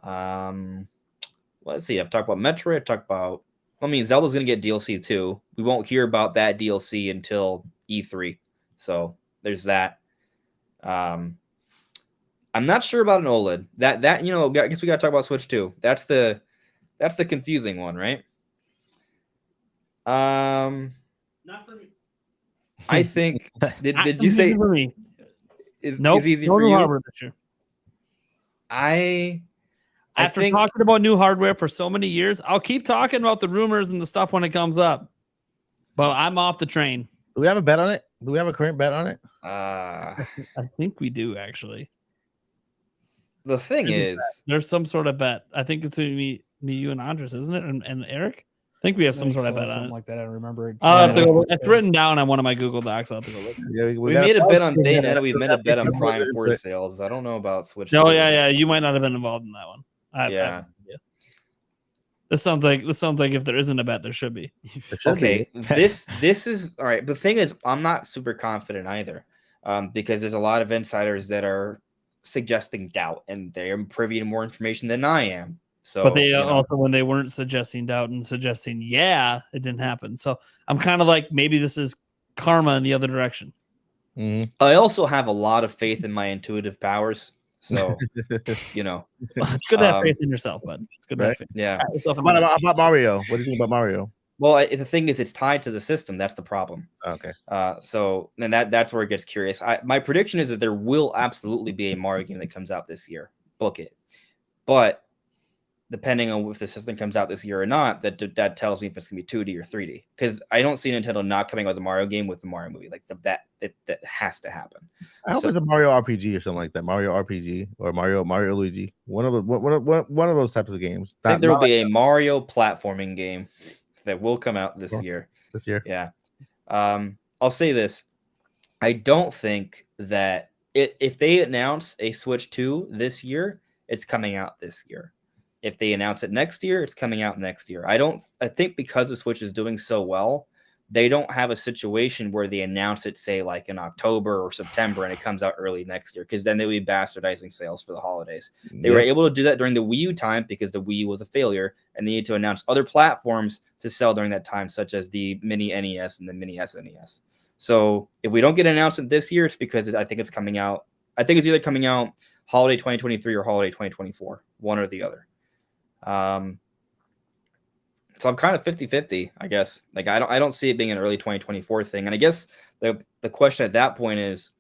Speaker 4: Let's see. I've talked about Metroid. I've talked about. I mean, Zelda's going to get DLC too. We won't hear about that DLC until E3. So there's that. I'm not sure about an OLED. That I guess we got to talk about Switch too. That's the confusing one, right?
Speaker 1: Not for me.
Speaker 4: I think did you say
Speaker 1: for me?
Speaker 4: Nope. Is easy for you?
Speaker 1: After talking about new hardware for so many years, I'll keep talking about the rumors and the stuff when it comes up. But I'm off the train.
Speaker 5: Do we have a bet on it? Do we have a current bet on it?
Speaker 1: I think we do actually.
Speaker 4: The thing is,
Speaker 1: there's some sort of bet. I think it's me, you, and Andres, isn't it? And Eric. I think we have some sort of bet on it.
Speaker 2: Like that. I don't remember it.
Speaker 1: It's written down on one of my Google Docs. I'll have to go look.
Speaker 5: Yeah,
Speaker 4: we made a bet on Bayonetta. We made a bet on Prime 4 sales. I don't know about Switch.
Speaker 1: No, yeah. You might not have been involved in that one.
Speaker 4: Yeah.
Speaker 1: This sounds like if there isn't a bet, there should be.
Speaker 4: Okay, this is all right. The thing is, I'm not super confident either, because there's a lot of insiders that are suggesting doubt, and they are privy to more information than I am. So,
Speaker 1: but they also, when they weren't suggesting doubt and suggesting, it didn't happen. So I'm kind of like, maybe this is karma in the other direction.
Speaker 5: Mm-hmm.
Speaker 4: I also have a lot of faith in my intuitive powers. So,
Speaker 1: it's good to have faith in yourself, bud. It's good to have faith.
Speaker 4: Yeah.
Speaker 5: About Mario, what do you think about Mario?
Speaker 4: Well, the thing is, it's tied to the system. That's the problem.
Speaker 5: Okay.
Speaker 4: So then that's where it gets curious. My prediction is that there will absolutely be a Mario game that comes out this year. Book it. But depending on if the system comes out this year or not, that tells me if it's gonna be 2D or 3D. Because I don't see Nintendo not coming out with a Mario game with the Mario movie. Like that has to happen.
Speaker 5: I hope it's a Mario RPG or something like that. Mario RPG or Mario Luigi. One of those types of games.
Speaker 4: I think there will be a Mario platforming game that will come out this year.
Speaker 5: This year.
Speaker 4: Yeah. I'll say this. I don't think that if they announce a Switch 2 this year, it's coming out this year. If they announce it next year, it's coming out next year. I think because the Switch is doing so well, they don't have a situation where they announce it, say, like in October or September, and it comes out early next year, because then they would be bastardizing sales for the holidays. They were able to do that during the Wii U time because the Wii U was a failure, and they need to announce other platforms to sell during that time, such as the Mini NES and the Mini SNES. So if we don't get an announcement this year, it's because I think it's coming out. I think it's either coming out holiday 2023 or holiday 2024, one or the other. So I'm kind of 50-50, I guess. Like I don't see it being an early 2024 thing. And I guess the question at that point is,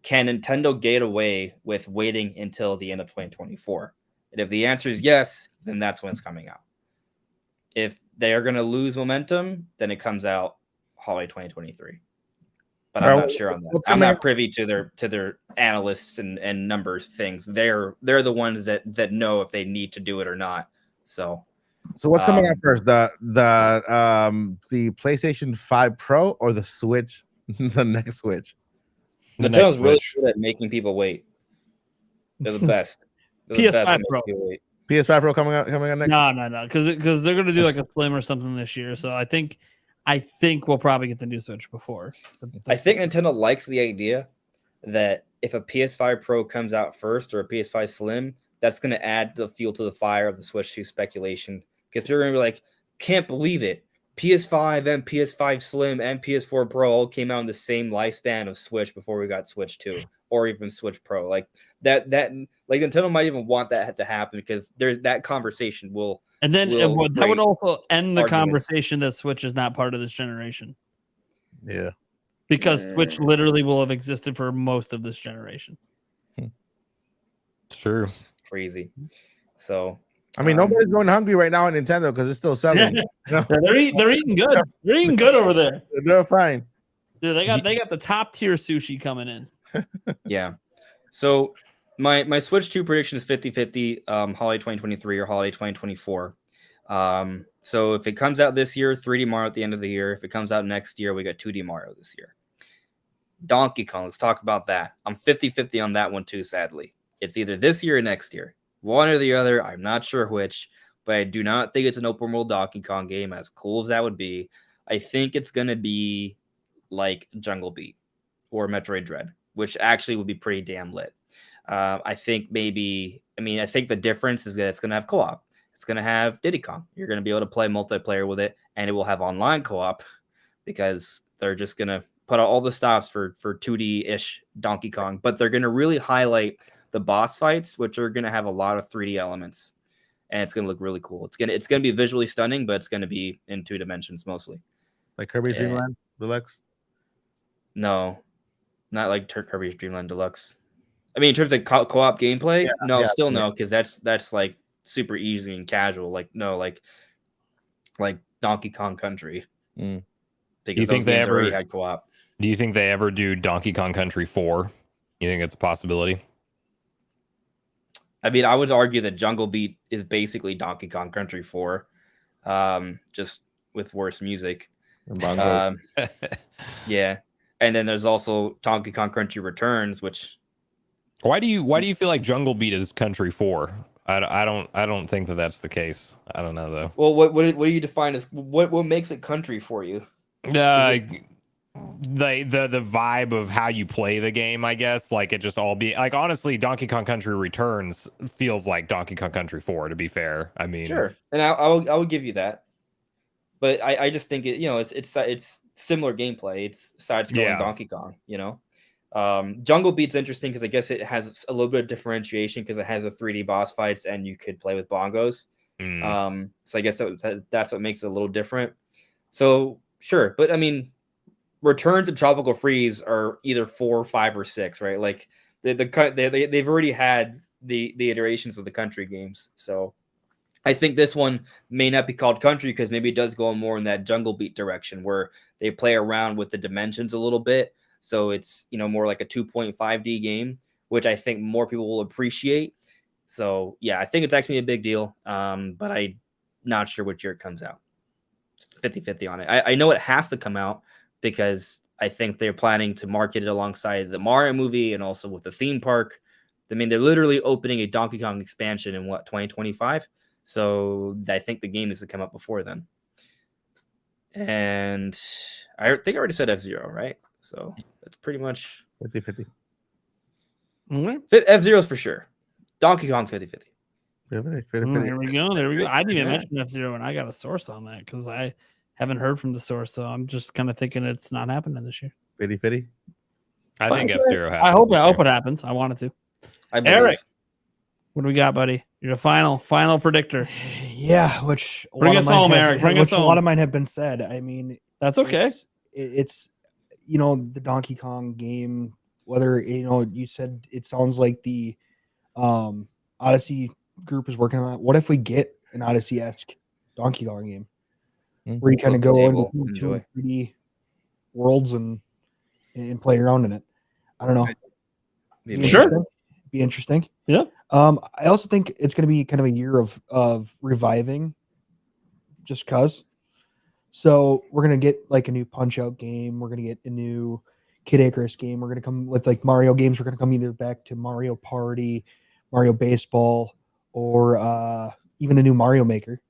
Speaker 4: can Nintendo get away with waiting until the end of 2024? And if the answer is yes, then that's when it's coming out. If they are going to lose momentum, then it comes out holiday 2023. But I'm not sure on that. I'm not privy to their analysts and numbers things. They're the ones that know if they need to do it or not. So
Speaker 5: what's coming out first? The PlayStation 5 Pro or the Switch? The next Switch.
Speaker 4: Nintendo's really good at making people wait. They're the best.
Speaker 1: PS5 Pro.
Speaker 5: PS5 Pro coming out next.
Speaker 1: No, because they're gonna do like a Slim or something this year. So I think we'll probably get the new Switch before.
Speaker 4: I think Nintendo likes the idea that if a PS5 Pro comes out first or a PS5 Slim, that's going to add the fuel to the fire of the Switch 2 speculation. Because people are going to be like, can't believe it. PS5 and PS5 Slim and PS4 Pro all came out in the same lifespan of Switch before we got Switch 2 or even Switch Pro. Like that like Nintendo might even want that to happen, because there's that conversation will. And then
Speaker 1: that would also end the conversation that Switch is not part of this generation.
Speaker 5: Yeah.
Speaker 1: Because Switch literally will have existed for most of this generation.
Speaker 3: It's true.
Speaker 4: It's crazy. So
Speaker 5: I mean, nobody's going hungry right now on Nintendo because it's still selling.
Speaker 1: Yeah, they're eating good. They're eating good over there.
Speaker 5: They're fine.
Speaker 1: Dude, they got the top tier sushi coming in.
Speaker 4: Yeah. So my Switch 2 prediction is 50-50, holiday 2023 or holiday 2024. So if it comes out this year, 3D Mario at the end of the year. If it comes out next year, we got 2D Mario this year. Donkey Kong, let's talk about that. I'm 50-50 on that one too, sadly. It's either this year or next year. One or the other. I'm not sure which, but I do not think it's an open world Donkey Kong game, as cool as that would be. I think it's going to be like Jungle Beat or Metroid Dread, which actually would be pretty damn lit. I think the difference is that it's going to have co-op. It's going to have Diddy Kong. You're going to be able to play multiplayer with it, and it will have online co-op because they're just going to put out all the stops for 2D-ish Donkey Kong, but they're going to really highlight the boss fights, which are going to have a lot of 3D elements, and it's going to look really cool. It's going to be visually stunning, but it's going to be in 2 dimensions mostly.
Speaker 5: Like Kirby's Dream Land Deluxe?
Speaker 4: No, not like Kirby's Dream Land Deluxe. I mean, in terms of co-op gameplay, no, because that's like super easy and casual. Like Donkey Kong Country.
Speaker 3: Do
Speaker 4: Because
Speaker 3: you think they ever
Speaker 4: already had co-op?
Speaker 3: Do you think they ever do Donkey Kong Country 4? You think it's a possibility?
Speaker 4: I mean, I would argue that Jungle Beat is basically Donkey Kong Country 4, just with worse music. Yeah, and then there's also Donkey Kong Country Returns, which.
Speaker 3: Why do you feel like Jungle Beat is Country 4? I don't think that's the case. I don't know though.
Speaker 4: Well, what do you define as what makes it country for you?
Speaker 3: The vibe of how you play the game, I guess. Like it just all be like, honestly, Donkey Kong Country Returns feels like Donkey Kong Country 4, to be fair. I mean,
Speaker 4: sure, and I will give you that, but I just think it's similar gameplay. It's side-scrolling Donkey Kong, Jungle Beat's interesting because I guess it has a little bit of differentiation because it has a 3D boss fights and you could play with bongos. So I guess that's what makes it a little different. So sure, but I mean, Returns and Tropical Freeze are either 4, 5, or 6, right? Like they've already had the iterations of the country games. So I think this one may not be called country because maybe it does go more in that Jungle Beat direction where they play around with the dimensions a little bit. So it's, more like a 2.5D game, which I think more people will appreciate. So yeah, I think it's actually a big deal. But I'm not sure what year it comes out. 50-50 on it. I know it has to come out because I think they're planning to market it alongside the Mario movie and also with the theme park. I mean, they're literally opening a Donkey Kong expansion in 2025. So I think the game needs to come out before then. And I think I already said F-Zero, right? So that's pretty much
Speaker 5: 50-50.
Speaker 4: F-Zero's for sure. Donkey Kong's 50-50.
Speaker 1: There we go. I didn't even mention F-Zero, and I got a source on that because I haven't heard from the source. So I'm just kind of thinking it's not happening this year.
Speaker 5: 50-50.
Speaker 3: I think F-Zero happens.
Speaker 1: I hope it happens. I want it to. Eric, what do we got, buddy? You're the final predictor.
Speaker 2: Yeah, which
Speaker 1: bring us home, Eric. Bring us home.
Speaker 2: A lot of mine have been said. I mean,
Speaker 1: that's okay.
Speaker 2: It's the Donkey Kong game. Whether you said it sounds like the Odyssey group is working on that. What if we get an Odyssey-esque Donkey Kong game where you kind of go into 2 and 3D worlds and play around in it? I don't know. Be interesting.
Speaker 1: Yeah.
Speaker 2: I also think it's going to be kind of a year of reviving, just cause. So we're going to get like a new Punch-Out game. We're going to get a new Kid Icarus game. We're going to come with like Mario games. We're going to come either back to Mario Party, Mario Baseball, or even a new Mario Maker.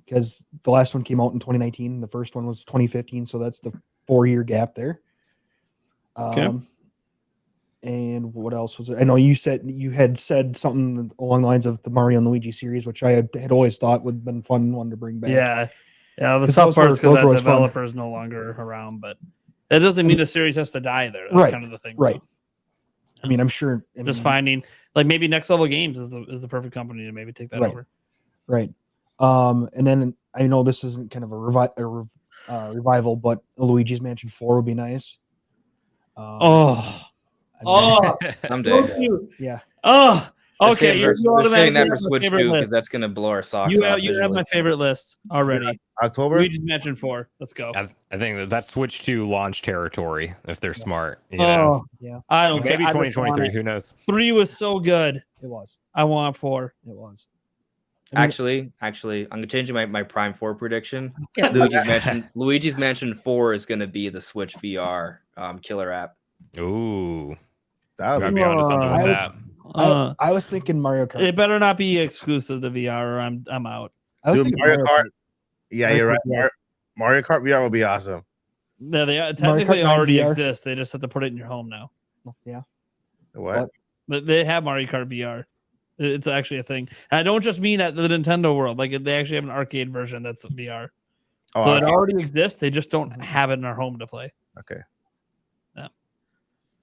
Speaker 2: Because the last one came out in 2019. The first one was 2015. So that's the 4-year gap there.
Speaker 1: Okay.
Speaker 2: And what else was it? I know you had said something along the lines of the Mario and Luigi series, which I had always thought would have been fun one to bring back.
Speaker 1: Yeah. The tough part is because that developer is no longer around, but that doesn't mean the series has to die there. That's kind of the thing.
Speaker 2: Right. I mean, I'm sure.
Speaker 1: Finding like maybe Next Level Games is the perfect company to maybe take that over.
Speaker 2: Right. And then I know this isn't kind of a revival, but Luigi's Mansion 4 would be nice.
Speaker 1: Oh,
Speaker 4: Someday.
Speaker 2: Yeah.
Speaker 1: oh, okay.
Speaker 4: We're saving that for
Speaker 1: my
Speaker 4: Switch
Speaker 1: favorite
Speaker 4: 2 because
Speaker 1: list.
Speaker 4: that's gonna blow our socks
Speaker 1: You
Speaker 4: off.
Speaker 1: have my favorite list already.
Speaker 5: October.
Speaker 1: We just mentioned 4. Let's go.
Speaker 3: I think that's Switch 2 launch territory if they're smart. You know?
Speaker 2: Yeah,
Speaker 1: I don't
Speaker 3: Maybe
Speaker 1: care. I just
Speaker 3: 2023.
Speaker 1: want it.
Speaker 3: Who knows?
Speaker 1: 3 was so good.
Speaker 2: it was.
Speaker 1: I want 4.
Speaker 2: It was. I mean,
Speaker 4: Actually, I'm changing my Prime 4 prediction.
Speaker 5: Can't do
Speaker 4: Luigi's Mansion 4 is gonna be the Switch VR killer app.
Speaker 3: Ooh,
Speaker 5: that.
Speaker 3: gotta be onto something with
Speaker 2: I was-
Speaker 3: that.
Speaker 2: I was thinking Mario Kart.
Speaker 1: It better not be exclusive to VR or I'm out.
Speaker 2: I was
Speaker 5: Dude,
Speaker 2: thinking
Speaker 5: Mario Kart. Yeah,
Speaker 2: Mario
Speaker 5: you're right.
Speaker 2: Kart VR.
Speaker 5: Mario Kart VR will be awesome.
Speaker 1: Yeah, they
Speaker 2: Kart
Speaker 1: technically
Speaker 2: 9
Speaker 1: already
Speaker 2: VR.
Speaker 1: exist. They just have to put it in your home now.
Speaker 2: Yeah.
Speaker 5: What?
Speaker 1: But they have Mario Kart VR. It's actually a thing. And I don't just mean at the Nintendo world. Like they actually have an arcade version that's VR.
Speaker 5: Oh,
Speaker 1: So it
Speaker 5: okay.
Speaker 1: already exists. They just don't have it in our home to play.
Speaker 5: Okay.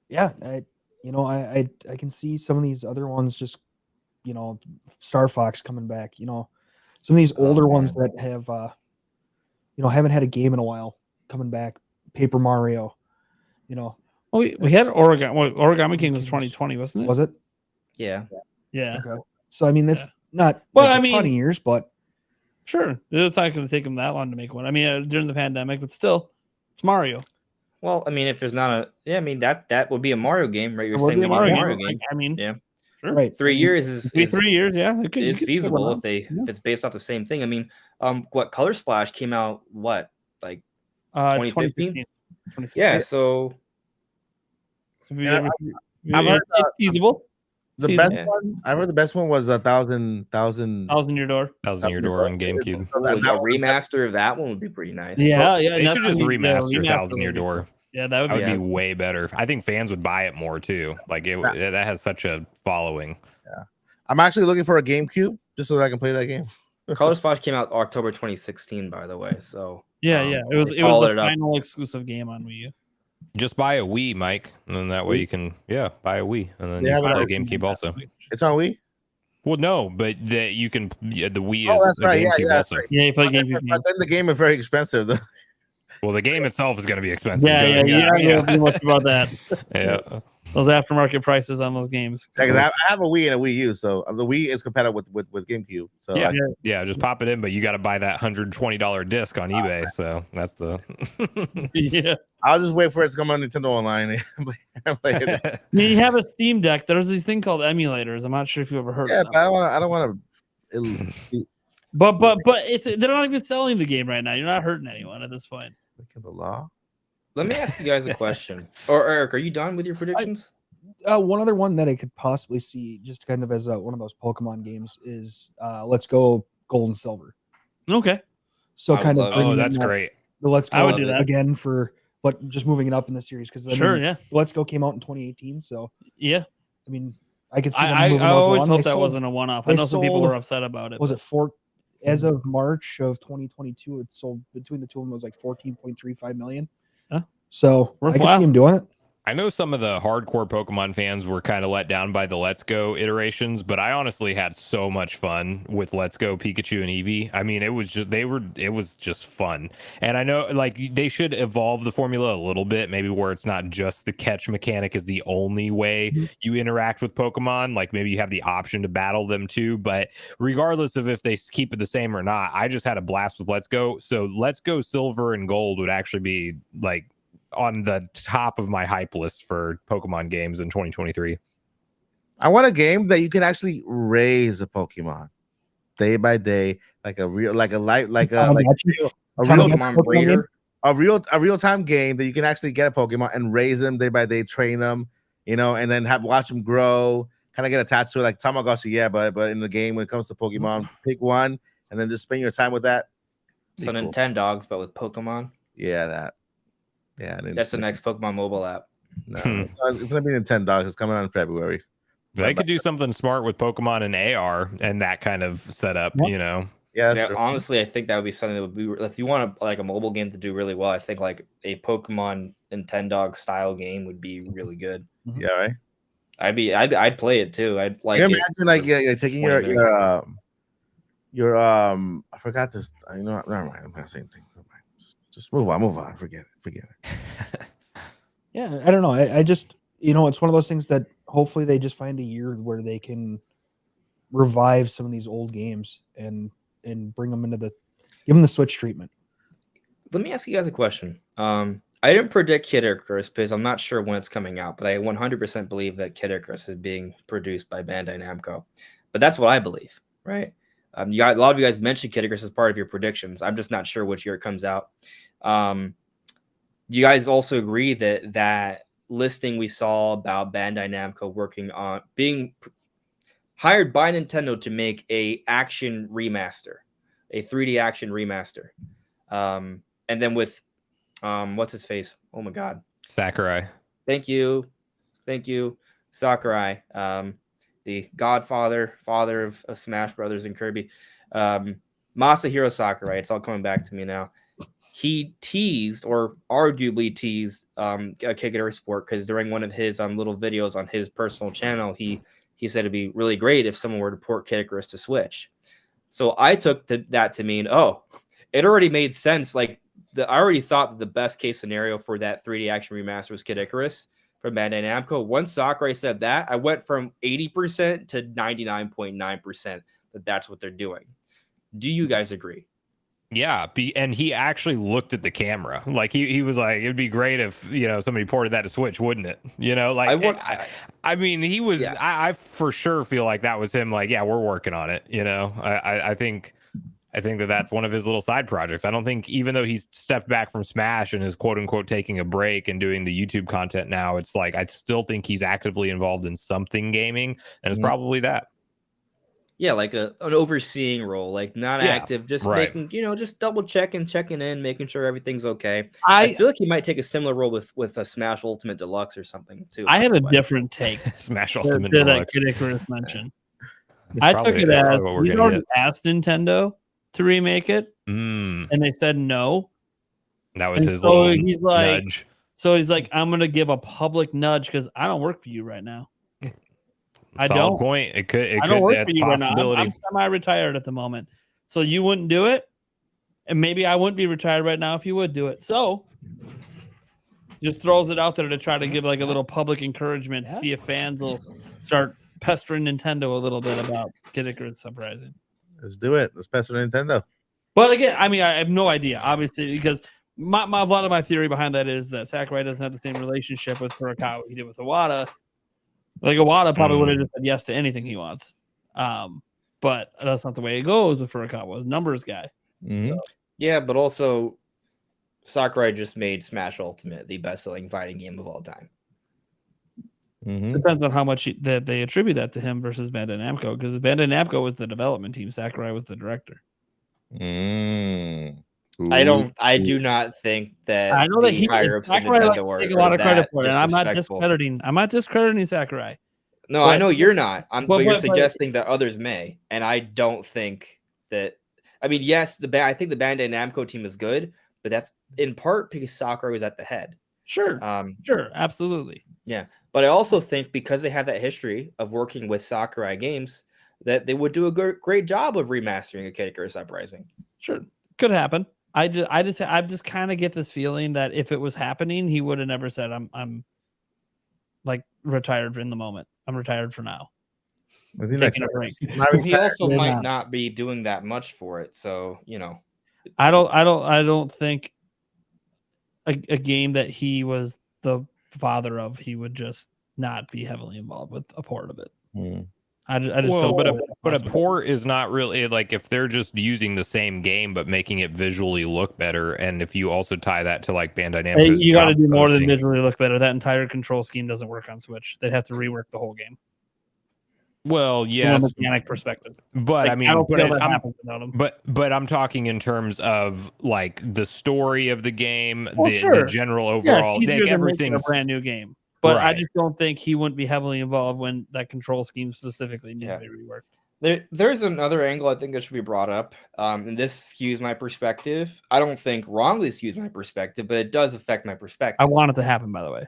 Speaker 2: Yeah, I can see some of these other ones just, Star Fox coming back. Some of these older ones that have, haven't had a game in a while coming back. Paper Mario,
Speaker 1: Well, we had Origami. Well, Origami King was 2020, wasn't it?
Speaker 2: was it?
Speaker 4: Yeah.
Speaker 1: Yeah.
Speaker 2: Okay. So I mean, that's not
Speaker 1: Well,
Speaker 2: like
Speaker 1: I
Speaker 2: a ton of
Speaker 1: mean-
Speaker 2: years, but
Speaker 1: Sure. It's not going to take them that long to make one. I mean, during the pandemic, but still, it's Mario.
Speaker 4: Well, I mean, if there's not that would be a Mario game, right? You're
Speaker 1: It would
Speaker 4: saying
Speaker 1: be a
Speaker 4: we need
Speaker 1: Mario
Speaker 4: a
Speaker 1: game.
Speaker 4: Mario game.
Speaker 1: I mean,
Speaker 4: Yeah.
Speaker 1: sure.
Speaker 2: right.
Speaker 4: 3
Speaker 2: I mean,
Speaker 4: years
Speaker 1: It'd be 3 years. Yeah, it could,
Speaker 4: is
Speaker 1: you could figure
Speaker 4: feasible
Speaker 1: one out.
Speaker 4: if it's based off the same thing. I mean, what Color Splash came out like 2015?
Speaker 1: 2016.
Speaker 4: Yeah, so
Speaker 5: Yeah, I've heard,
Speaker 1: it's feasible.
Speaker 5: The
Speaker 1: Season.
Speaker 5: best one I've heard. The best one was 1,000.
Speaker 1: Thousand Your Door.
Speaker 3: Thousand Year Door on GameCube.
Speaker 4: a remaster of that one would be pretty nice.
Speaker 1: Yeah.
Speaker 3: They
Speaker 1: that's
Speaker 3: should just
Speaker 1: what we- yeah,
Speaker 3: remaster Thousand Year
Speaker 1: would be
Speaker 3: Door.
Speaker 1: cool. Yeah, that would
Speaker 3: That
Speaker 1: be.
Speaker 3: would be way better. I think fans would buy it more too. Like that has such a following.
Speaker 5: I'm actually looking for a GameCube just so that I can play that game.
Speaker 4: Color Splash came out October 2016, by the way. So
Speaker 1: Yeah. It was
Speaker 4: they followed
Speaker 1: the
Speaker 4: it up.
Speaker 1: final exclusive game on Wii U.
Speaker 3: Just buy a Wii, Mike, and then that way you can buy a Wii, and then
Speaker 5: They
Speaker 3: you
Speaker 5: have
Speaker 3: can
Speaker 5: it
Speaker 3: play
Speaker 5: on-
Speaker 3: GameCube also.
Speaker 5: It's on Wii.
Speaker 3: Well, no, but that you can the Wii is
Speaker 5: Oh, that's
Speaker 3: the
Speaker 5: right.
Speaker 3: GameCube
Speaker 5: Yeah, that's
Speaker 3: also.
Speaker 5: right.
Speaker 1: Yeah, you play
Speaker 5: But then,
Speaker 1: GameCube.
Speaker 5: but then the game is very expensive. Though.
Speaker 3: Well, the game itself is going to be expensive.
Speaker 1: Yeah, you don't know much about that.
Speaker 3: yeah.
Speaker 1: Those aftermarket prices on those games.
Speaker 5: Like, I have a Wii and a Wii U, so the Wii is compatible with GameCube. So
Speaker 3: Yeah.
Speaker 5: I-
Speaker 3: Yeah, just pop it in, but you got to buy that $120 disc on eBay. So that's the.
Speaker 1: Yeah.
Speaker 5: I'll just wait for it to come on Nintendo Online. And play it.
Speaker 1: I mean, you have a Steam Deck. There's these thing called emulators. I'm not sure if you ever heard
Speaker 5: Yeah,
Speaker 1: of
Speaker 5: but
Speaker 1: them.
Speaker 5: I don't want to.
Speaker 1: But they're not even selling the game right now. You're not hurting anyone at this point.
Speaker 5: Look at the law.
Speaker 4: let me ask you guys a question. Or Eric, are you done with your predictions?
Speaker 2: one other one that I could possibly see, just kind of as one of those Pokemon games, is Let's Go Gold and Silver.
Speaker 1: Okay.
Speaker 2: So
Speaker 4: I would
Speaker 2: kind of
Speaker 4: love it.
Speaker 2: bringing
Speaker 3: Oh, that's
Speaker 2: in that-
Speaker 3: great.
Speaker 2: the Let's Go
Speaker 1: I would do that.
Speaker 2: again but just moving it up in the series because
Speaker 1: Sure. Yeah.
Speaker 2: Let's Go came out in 2018, so
Speaker 1: Yeah.
Speaker 2: I mean I could see them
Speaker 1: I
Speaker 2: moving those
Speaker 1: always
Speaker 2: along.
Speaker 1: felt
Speaker 2: They
Speaker 1: that
Speaker 2: sold-
Speaker 1: wasn't a one-off. I
Speaker 2: they
Speaker 1: know some people
Speaker 2: sold-
Speaker 1: were upset about it.
Speaker 2: was
Speaker 1: but-
Speaker 2: it four as of March of 2022 it sold between the two of them was like 14.35 million.
Speaker 1: Huh?
Speaker 2: So I could
Speaker 1: Worthwhile.
Speaker 2: see him doing it.
Speaker 3: I know some of the hardcore Pokemon fans were kind of let down by the Let's Go iterations, but I honestly had so much fun with Let's Go Pikachu and Eevee. I mean, it was just fun. And I know like they should evolve the formula a little bit, maybe where it's not just the catch mechanic is the only way you interact with Pokemon. Like maybe you have the option to battle them too. But regardless of if they keep it the same or not, I just had a blast with Let's Go. So Let's Go Silver and Gold would actually be like on the top of my hype list for Pokemon games in 2023.
Speaker 5: I want a game that you can actually raise a Pokemon day by day, like a real
Speaker 4: Pokemon breeder.
Speaker 5: a real time game that you can actually get a Pokemon and raise them day by day, train them, and then watch them grow, kind of get attached to it, like Tamagotchi. Yeah, but in the game when it comes to Pokemon, pick one and then just spend your time with that.
Speaker 4: So
Speaker 5: Be cool.
Speaker 4: Nintendogs, but with Pokemon.
Speaker 5: Yeah, that. Yeah,
Speaker 4: That's the next Pokemon mobile app.
Speaker 5: No, it's gonna be Nintendo. It's coming out in February.
Speaker 3: They could do something smart with Pokemon and AR and that kind of setup,
Speaker 5: Yeah, that's
Speaker 4: Yeah,
Speaker 5: true.
Speaker 4: honestly, I think that would be something that would be if you want a mobile game to do really well. I think like a Pokemon Nintendog style game would be really good.
Speaker 5: Yeah, right.
Speaker 4: I'd play it too. I'd like.
Speaker 5: Can you
Speaker 4: it
Speaker 5: imagine like you're taking
Speaker 4: 20 minutes.
Speaker 5: your I forgot this. Never mind. I'm gonna say anything. Never mind. Just move on. Forget it.
Speaker 2: Yeah, I don't know. I just it's one of those things that hopefully they just find a year where they can revive some of these old games and bring them give them the Switch treatment.
Speaker 4: Let me ask you guys a question. I didn't predict Kid Icarus because I'm not sure when it's coming out, but I 100% believe that Kid Icarus is being produced by Bandai Namco. But that's what I believe, right? A lot of you guys mentioned Kid Icarus as part of your predictions. I'm just not sure which year it comes out. You guys also agree that listing we saw about Bandai Namco working on being hired by Nintendo to make a action remaster, a 3D action remaster, and then with what's his face? Oh my God,
Speaker 3: Sakurai.
Speaker 4: Thank you, Sakurai, the Godfather, father of Smash Brothers and Kirby, Masahiro Sakurai. It's all coming back to me now. He teased, or arguably teased, Kid Icarus Sport because during one of his little videos on his personal channel, he said it'd be really great if someone were to port Kid Icarus to Switch. So I took that to mean, it already made sense. Like I already thought that the best case scenario for that 3D action remaster was Kid Icarus from Bandai Namco. Once Sakurai said that, I went from 80% to 99.9% that that's what they're doing. Do you guys agree?
Speaker 3: Yeah, and he actually looked at the camera. Like he was like, it'd be great if somebody ported that to Switch, wouldn't it? I mean, he was. Yeah. I for sure feel like that was him. Like, yeah, we're working on it. I think that that's one of his little side projects. I don't think, even though he's stepped back from Smash and is quote unquote taking a break and doing the YouTube content now, it's like I still think he's actively involved in something gaming, and it's probably that.
Speaker 4: Yeah, like an overseeing role, like not active, just making, just double checking in, making sure everything's okay. I feel like he might take a similar role with a Smash Ultimate Deluxe or something too.
Speaker 1: I had a different take.
Speaker 3: Smash Ultimate Deluxe.
Speaker 1: That Kid Icarus mentioned. I took it as he's already asked Nintendo to remake it, and they said no.
Speaker 3: That was his little
Speaker 1: nudge. So he's like, I'm gonna give a public nudge because I don't work for you right now. I don't.
Speaker 3: Point. It could.
Speaker 1: I don't work for you right now. I'm semi-retired at the moment, so you wouldn't do it, and maybe I wouldn't be retired right now if you would do it. So, just throws it out there to try to give like a little public encouragement, to see if fans will start pestering Nintendo a little bit about Kid Icarus Uprising.
Speaker 5: Let's do it. Let's pester Nintendo.
Speaker 1: But again, I mean, I have no idea, obviously, because a lot of my theory behind that is that Sakurai doesn't have the same relationship with Furukawa he did with Iwata. Like Iwata probably would have just said yes to anything he wants. But that's not the way it goes with Furukawa, numbers guy.
Speaker 5: Mm-hmm. So.
Speaker 4: Yeah, but also Sakurai just made Smash Ultimate the best-selling fighting game of all time.
Speaker 5: Mm-hmm.
Speaker 1: Depends on how much that they attribute that to him versus Bandai Namco, because Bandai Namco was the development team, Sakurai was the director.
Speaker 4: I do not think that.
Speaker 1: I know that Sakurai likes to take a lot of credit for it, and I'm not discrediting Sakurai.
Speaker 4: No, I know you're not. But you're suggesting that others may, and I don't think that. I mean, yes, I think the Bandai Namco team is good, but that's in part because Sakurai was at the head.
Speaker 1: Sure, absolutely.
Speaker 4: Yeah, but I also think because they have that history of working with Sakurai games, that they would do a great job of remastering a Kid Icarus Uprising.
Speaker 1: Sure, could happen. I just kind of get this feeling that if it was happening, he would have never said, "I'm like retired in the moment. I'm retired for now."
Speaker 5: I think
Speaker 1: taking a break.
Speaker 4: He also might not be doing that much for it, so
Speaker 1: I don't think a game that he was the father of, he would just not be heavily involved with a port of it. I just don't.
Speaker 3: But a port is not really like if they're just using the same game but making it visually look better, and if you also tie that to like Bandai Namco,
Speaker 1: you got to do more than visually look better. That entire control scheme doesn't work on Switch. They'd have to rework the whole game.
Speaker 3: Well, yes,
Speaker 1: from a mechanic perspective.
Speaker 3: But
Speaker 1: like,
Speaker 3: I mean, but I'm talking in terms of like the story of the game, the general overall. Everything's
Speaker 1: a brand new game. But I just don't think he wouldn't be heavily involved when that control scheme specifically needs to be reworked.
Speaker 4: There's another angle I think that should be brought up, and this skews my perspective. I don't think wrongly skews my perspective, but it does affect my perspective.
Speaker 1: I want it to happen, by the way.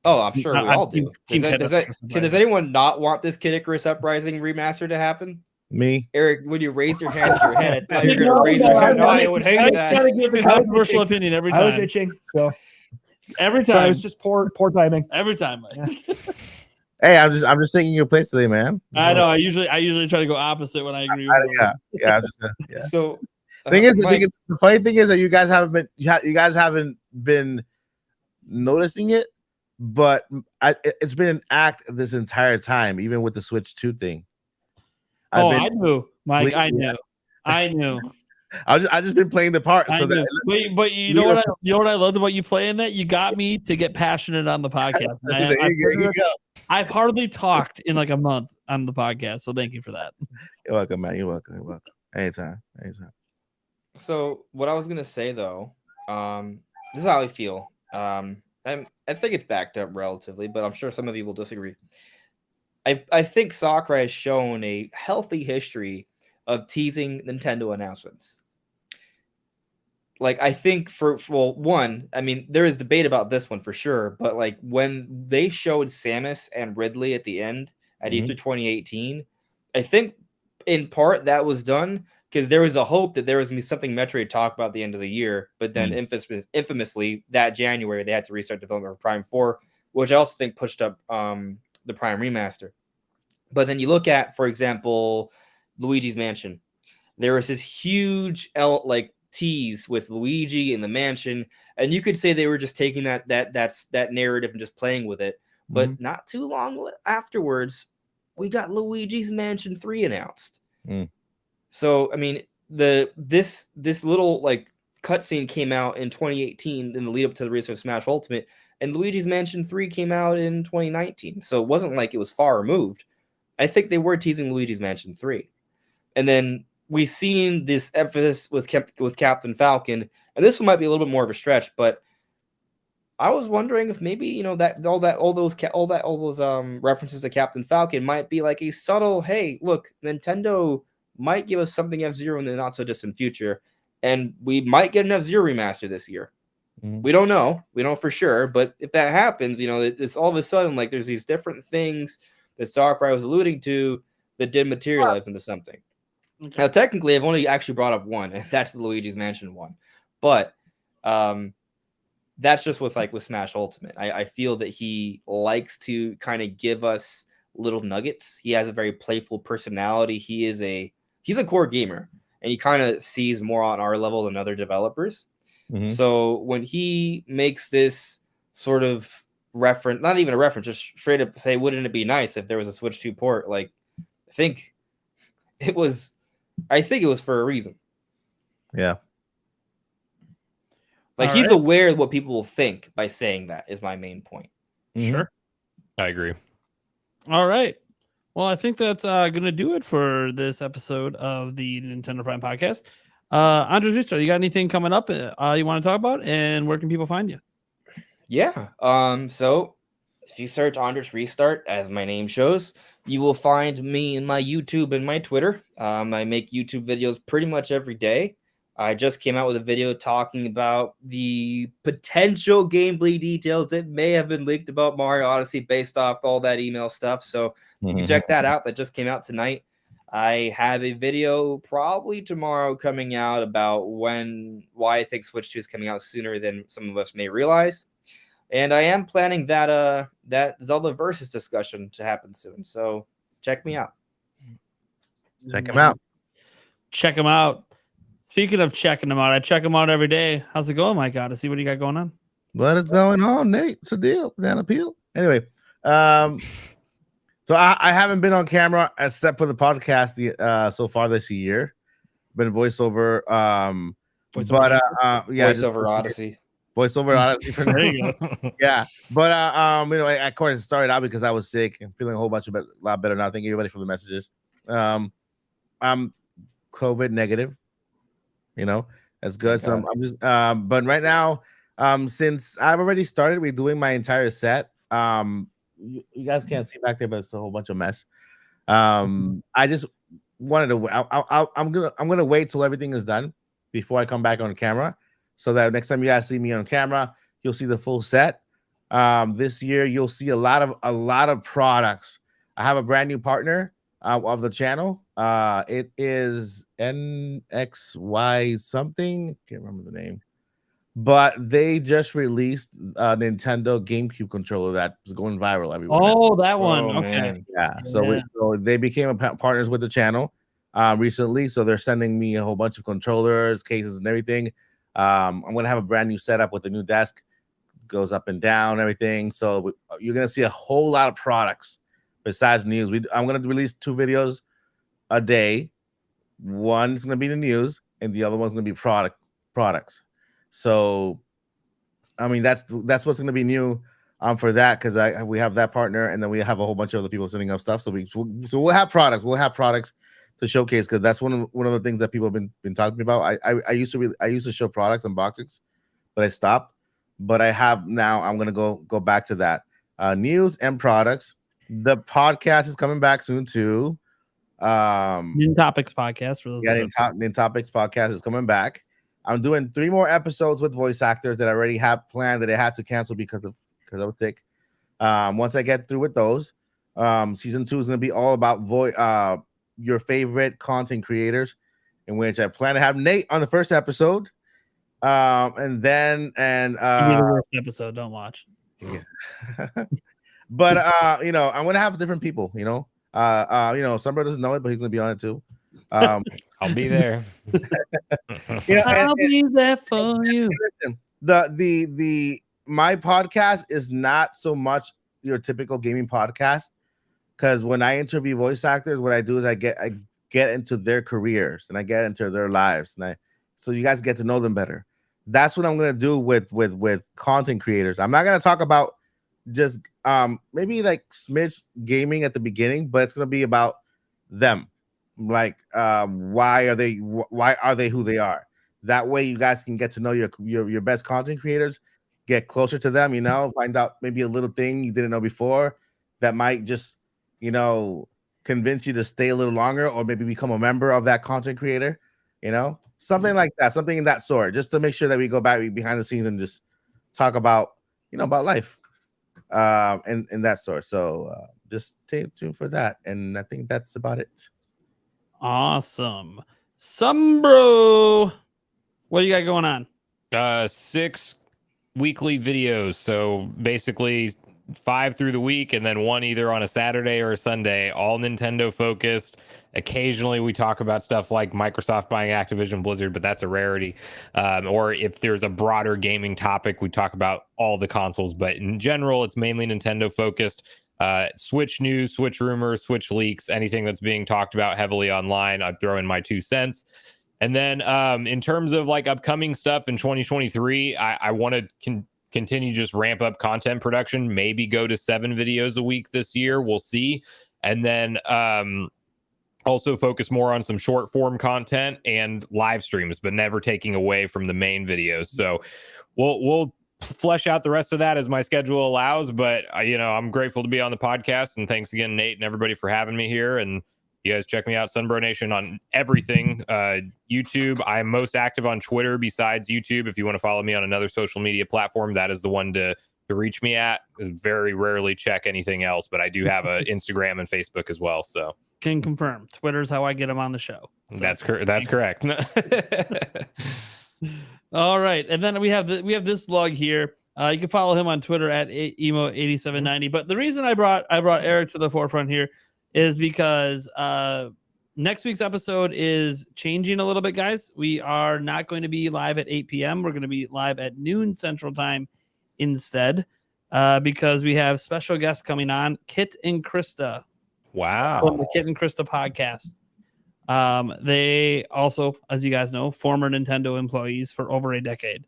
Speaker 4: Oh, I'm sure we all do. Does anyone not want this Kid Icarus Uprising remaster to happen?
Speaker 5: Me,
Speaker 4: Eric, when you raise your hand to your head, I thought you were going to raise your hand. I would hate that.
Speaker 1: I gotta give a controversial opinion every time.
Speaker 2: I was itching, so.
Speaker 1: Every
Speaker 2: So
Speaker 1: time.
Speaker 2: it's just poor timing.
Speaker 1: Every time. Mike.
Speaker 2: Yeah.
Speaker 5: Hey, I'm just taking your place today, man.
Speaker 1: I know. I usually try to go opposite when I agree with you.
Speaker 5: Yeah. I'm just, yeah.
Speaker 4: So
Speaker 5: The funny thing is that you guys haven't been noticing it, but it's been an act this entire time, even with the Switch 2 thing.
Speaker 1: I knew, Mike. I knew.
Speaker 5: Yeah.
Speaker 1: I knew.
Speaker 5: I just been playing the part.
Speaker 1: I knew. But you know what I loved about you playing that? You got me to get passionate on the podcast. I've hardly talked in like a month on the podcast, so thank you for that.
Speaker 5: You're welcome, man. You're welcome. Anytime.
Speaker 4: So what I was gonna say though, this is how I feel. I think it's backed up relatively, but I'm sure some of you will disagree. I think Sakurai has shown a healthy history of teasing Nintendo announcements. Like, I think one, I mean, there is debate about this one for sure, but like when they showed Samus and Ridley at the end at E3 2018, I think in part that was done because there was a hope that there was going to be something Metroid talk about at the end of the year, but then infamously that January they had to restart development for Prime 4, which I also think pushed up the Prime remaster. But then you look at, for example, Luigi's Mansion. There was this huge tease with Luigi in the mansion, and you could say they were just taking that narrative and just playing with it. But not too long afterwards, we got Luigi's Mansion 3 announced. So I mean, this little like cutscene came out in 2018 in the lead up to the release of Smash Ultimate, and Luigi's Mansion 3 came out in 2019. So it wasn't like it was far removed. I think they were teasing Luigi's Mansion 3, and then we've seen this emphasis with Captain Falcon, and this one might be a little bit more of a stretch, but I was wondering if maybe that all those references to Captain Falcon might be like a subtle, hey, look, Nintendo might give us something F-Zero in the not so distant future, and we might get an F-Zero remaster this year. We don't know for sure, but if that happens, it's all of a sudden like there's these different things that Sakurai was alluding to that did materialize into something. Okay. Now, technically, I've only actually brought up one, and that's the Luigi's Mansion one. But that's just with Smash Ultimate. I feel that he likes to kind of give us little nuggets. He has a very playful personality. He's a core gamer, and he kind of sees more on our level than other developers. So when he makes this sort of reference, not even a reference, just straight up say, wouldn't it be nice if there was a Switch 2 port? Like, I think it was for a reason.
Speaker 5: Yeah.
Speaker 4: Like, he's aware of what people will think by saying that, is my main point.
Speaker 3: Sure. I agree.
Speaker 1: All right. Well, I think that's going to do it for this episode of the Nintendo Prime Podcast. Andres Risto, you got anything coming up you want to talk about, and where can people find you?
Speaker 4: Yeah. So if you search Andres Restart, as my name shows, you will find me in my YouTube and my Twitter. I make YouTube videos pretty much every day. I just came out with a video talking about the potential gameplay details that may have been leaked about Mario Odyssey based off all that email stuff. So you can check that out. That just came out tonight. I have a video probably tomorrow coming out about why I think Switch 2 is coming out sooner than some of us may realize. And I am planning that Zelda Versus discussion to happen soon. So check me out.
Speaker 5: Check him out.
Speaker 1: Check him out. Speaking of checking them out, I check them out every day. How's it going, Mike? Odyssey? What do you got going on?
Speaker 5: What is going on, Nate? It's a deal. Down appeal. Anyway, so I haven't been on camera except for the podcast so far this year. Been voiceover.
Speaker 4: Voiceover Odyssey.
Speaker 5: Voiceover Odyssey.
Speaker 1: There you go.
Speaker 5: Yeah, but of course, it started out because I was sick and feeling a lot better now. Thank everybody for the messages. I'm COVID negative. That's good. Okay. So I'm just but right now, since I've already started redoing my entire set, you guys can't see back there, but it's a whole bunch of mess. I just wanted to I'm gonna wait till everything is done before I come back on camera, so that next time you guys see me on camera, you'll see the full set. This year you'll see a lot of products. I have a brand new partner of the channel. It is NXY something. Can't remember the name. but they just released a Nintendo GameCube controller that's going viral everywhere.
Speaker 1: Oh, that one.
Speaker 4: Oh,
Speaker 1: Okay.
Speaker 4: man.
Speaker 5: Yeah. So they became partners with the channel recently. So they're sending me a whole bunch of controllers, cases, and everything. I'm gonna have a brand new setup with a new desk, goes up and down, everything. So you're gonna see a whole lot of products besides news. I'm gonna release 2 videos a day. One's gonna be the news, and the other one's gonna be products. So, I mean, that's what's gonna be new for that, because we have that partner, and then we have a whole bunch of other people sending up stuff. So we'll have products. We'll have products to showcase, because that's one of the things that people have been talking about. I used to show products unboxings, but I stopped. But I have now. I'm gonna go back to that. News and products. The podcast is coming back soon too.
Speaker 1: Nin Topics podcast for those.
Speaker 5: Nin Topics podcast is coming back. I'm doing 3 more episodes with voice actors that I already have planned that I had to cancel because I was sick. Once I get through with those, season 2 is going to be all about your favorite content creators, in which I plan to have Nate on the first episode, and then
Speaker 1: the worst episode. Don't watch.
Speaker 5: Yeah. But I'm going to have different people. Somebody doesn't know it, but he's going to be on it too.
Speaker 3: I'll be there.
Speaker 1: I'll be there for you.
Speaker 5: Listen, my podcast is not so much your typical gaming podcast, because when I interview voice actors, what I do is I get into their careers and I get into their lives, so you guys get to know them better. That's what I'm gonna do with content creators. I'm not gonna talk about just maybe like smidge gaming at the beginning, but it's gonna be about them. Like why are they who they are? That way you guys can get to know your best content creators, get closer to them, find out maybe a little thing you didn't know before that might just convince you to stay a little longer, or maybe become a member of that content creator, something like that, something in that sort, just to make sure that we go back behind the scenes and just talk about about life and that sort. So just stay tuned for that, and I think that's about it.
Speaker 1: Awesome. Bro, what do you got going on?
Speaker 3: 6 weekly videos, so basically 5 through the week, and then 1 either on a Saturday or a Sunday, all Nintendo focused. Occasionally we talk about stuff like Microsoft buying Activision Blizzard, but that's a rarity. Or if there's a broader gaming topic, we talk about all the consoles, but in general it's mainly Nintendo focused. Switch news, Switch rumors, Switch leaks, anything that's being talked about heavily online, I'd throw in my 2 cents. And then in terms of like upcoming stuff in 2023, I want to continue just ramp up content production, maybe go to 7 videos a week this year. We'll see. And then also focus more on some short form content and live streams, but never taking away from the main videos. So we'll flesh out the rest of that as my schedule allows. But I'm grateful to be on the podcast, and thanks again, Nate, and everybody for having me here. And you guys check me out, Sunbro Nation, on everything. YouTube, I'm most active on Twitter besides YouTube. If you want to follow me on another social media platform, that is the one to reach me at. Very rarely check anything else, but I do have a Instagram and Facebook as well. So
Speaker 1: can confirm Twitter's how I get them on the show. So.
Speaker 3: That's correct.
Speaker 1: All right, and then we have this lug here. You can follow him on Twitter at emo8790. But the reason I brought Eric to the forefront here is because next week's episode is changing a little bit, guys. We are not going to be live at 8 p.m. We're going to be live at noon Central Time instead, because we have special guests coming on, Kit and Krista.
Speaker 3: Wow.
Speaker 1: From the Kit and Krista podcast. They also, as you guys know, former Nintendo employees for over a decade.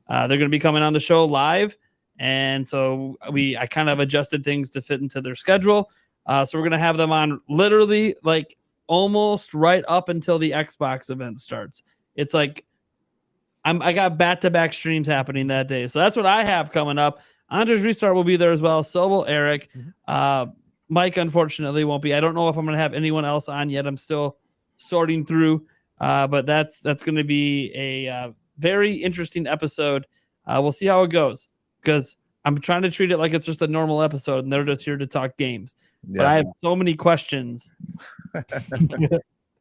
Speaker 1: They're going to be coming on the show live, and so I kind of adjusted things to fit into their schedule. So we're going to have them on literally like almost right up until the Xbox event starts. It's like I got back-to-back streams happening that day. So that's what I have coming up. Andres Restart will be there as well. So will Eric. Mike, unfortunately, won't be. I don't know if I'm going to have anyone else on yet. I'm still sorting through. But that's going to be a very interesting episode. We'll see how it goes, because I'm trying to treat it like it's just a normal episode, and they're just here to talk games. Yeah. But I have so many questions.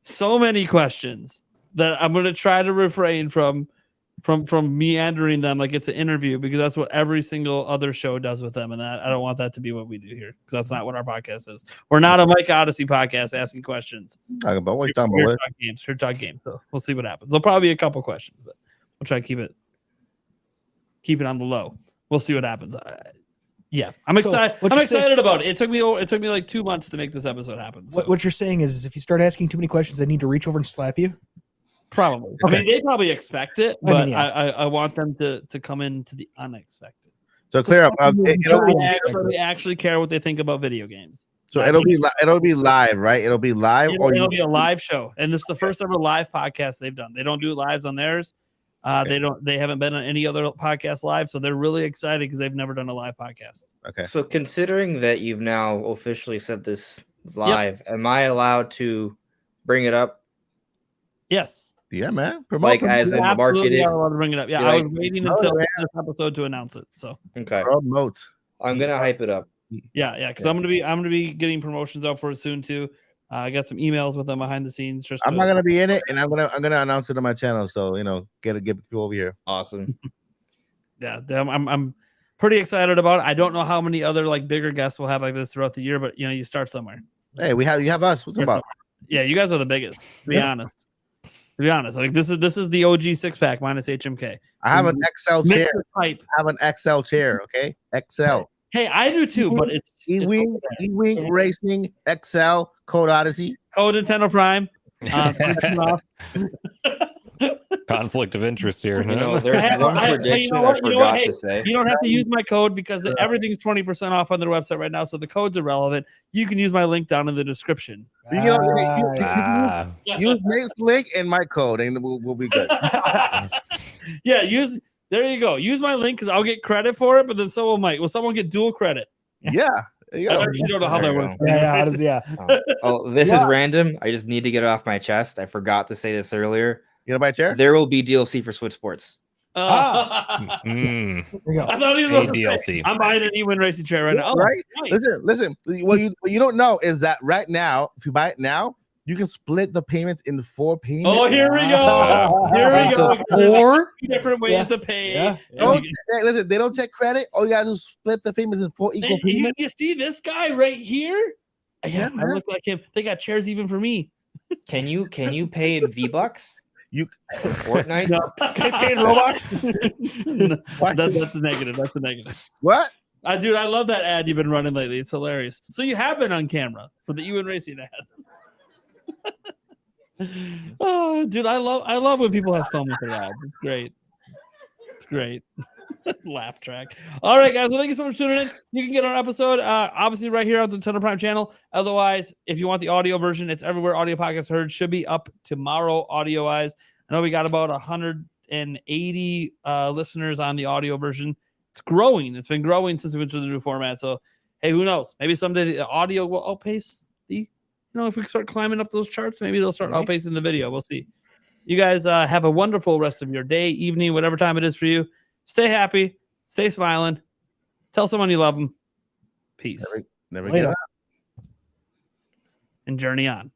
Speaker 1: So many questions that I'm going to try to refrain from from meandering them like it's an interview, because that's what every single other show does with them, and that I don't want that to be what we do here, because that's not what our podcast is. We're not a Mike Odyssey podcast asking questions.
Speaker 5: Talking about what you talking
Speaker 1: Here
Speaker 5: about?
Speaker 1: talk games. Here talk games. So we'll see what happens. There'll probably be a couple questions, but we'll try to keep it on the low. We'll see what happens. Yeah, I'm excited. I'm excited about it. It took me like 2 months to make this episode happen. So.
Speaker 2: What you're saying is if you start asking too many questions, I need to reach over and slap you.
Speaker 1: Probably.
Speaker 2: Okay.
Speaker 1: I mean, they probably expect it, but
Speaker 2: I mean, yeah.
Speaker 1: I want them to come into the unexpected.
Speaker 5: So clear up.
Speaker 1: They actually care what they think about video games.
Speaker 5: So it'll be live, right? It'll be live,
Speaker 1: It'll be a live show, and this is the first ever live podcast they've done. They don't do lives on theirs. They haven't been on any other podcast live, so they're really excited because they've never done a live podcast.
Speaker 5: Okay.
Speaker 4: So considering that you've now officially said this live, am I allowed to bring it up?
Speaker 1: Yes.
Speaker 5: Yeah, man.
Speaker 4: Like as in market it.
Speaker 1: I want to bring it up. Yeah, I was waiting until this episode to announce it. So
Speaker 4: okay,
Speaker 5: promote.
Speaker 4: I'm gonna hype it up.
Speaker 1: Yeah, because I'm gonna be getting promotions out for it soon too. I got some emails with them behind the scenes. Just
Speaker 5: I'm not gonna be in it, and I'm gonna announce it on my channel. So get people over here.
Speaker 4: Awesome.
Speaker 1: Yeah, I'm pretty excited about it. I don't know how many other like bigger guests we'll have like this throughout the year, but you start somewhere.
Speaker 5: Hey, you have us. What's about?
Speaker 1: Yeah, you guys are the biggest. To be honest. To be honest, like this is the OG 6-pack minus HMK.
Speaker 5: I have an XL chair.
Speaker 1: Pipe.
Speaker 5: I have an XL chair. Okay, XL.
Speaker 1: Hey, I do too, but it's
Speaker 5: E-Wing Racing XL Code Odyssey.
Speaker 1: Code Nintendo Prime.
Speaker 3: Conflict of interest here.
Speaker 4: There's one prediction I forgot to say.
Speaker 1: You don't have to use my code because everything's 20% off on their website right now, so the code's irrelevant. You can use my link down in the description.
Speaker 5: Use Nate's link and my code, and we'll be good.
Speaker 1: Yeah, there you go. Use my link because I'll get credit for it, but then so will Mike. Will someone get dual credit?
Speaker 5: Yeah. There you go.
Speaker 1: I actually don't know how that works.
Speaker 4: This is random. I just need to get it off my chest. I forgot to say this earlier.
Speaker 5: You know my chair?
Speaker 4: There will be DLC for Switch Sports.
Speaker 2: There we go.
Speaker 1: I thought he was
Speaker 3: DLC.
Speaker 1: I'm buying an E-Win racing chair right now. Oh,
Speaker 5: right?
Speaker 1: Nice.
Speaker 5: Listen. What you don't know is that right now, if you buy it now, you can split the payments in 4 payments.
Speaker 1: Oh, here we go. Here we go.
Speaker 4: So 4
Speaker 1: different ways to pay.
Speaker 2: Yeah.
Speaker 5: Listen, they don't take credit. All you gotta do is split the payments in 4 equal payments.
Speaker 1: You see this guy right here? Yeah, I look like him. They got chairs even for me.
Speaker 4: Can you pay in V-Bucks?
Speaker 5: You
Speaker 4: Fortnite?
Speaker 1: No. Can I pay in Robux? That's a negative. That's a negative.
Speaker 5: What?
Speaker 1: Dude, I love that ad you've been running lately. It's hilarious. So you have been on camera for the E-Win Racing ad. Oh, dude, I love when people have fun with their ads. It's great. It's great. Laugh track. All right, guys. Well, thank you so much for tuning in. You can get our episode, obviously, right here on the Nintendo Prime channel. Otherwise, if you want the audio version, it's everywhere audio podcasts heard. Should be up tomorrow, audio-wise. I know we got about 180 listeners on the audio version. It's growing. It's been growing since we went to the new format. So, hey, who knows? Maybe someday the audio will outpace the. If we start climbing up those charts, maybe they'll start outpacing the video. We'll see. You guys have a wonderful rest of your day, evening, whatever time it is for you. Stay happy. Stay smiling. Tell someone you love them. Peace.
Speaker 5: Never get out.
Speaker 1: And journey on.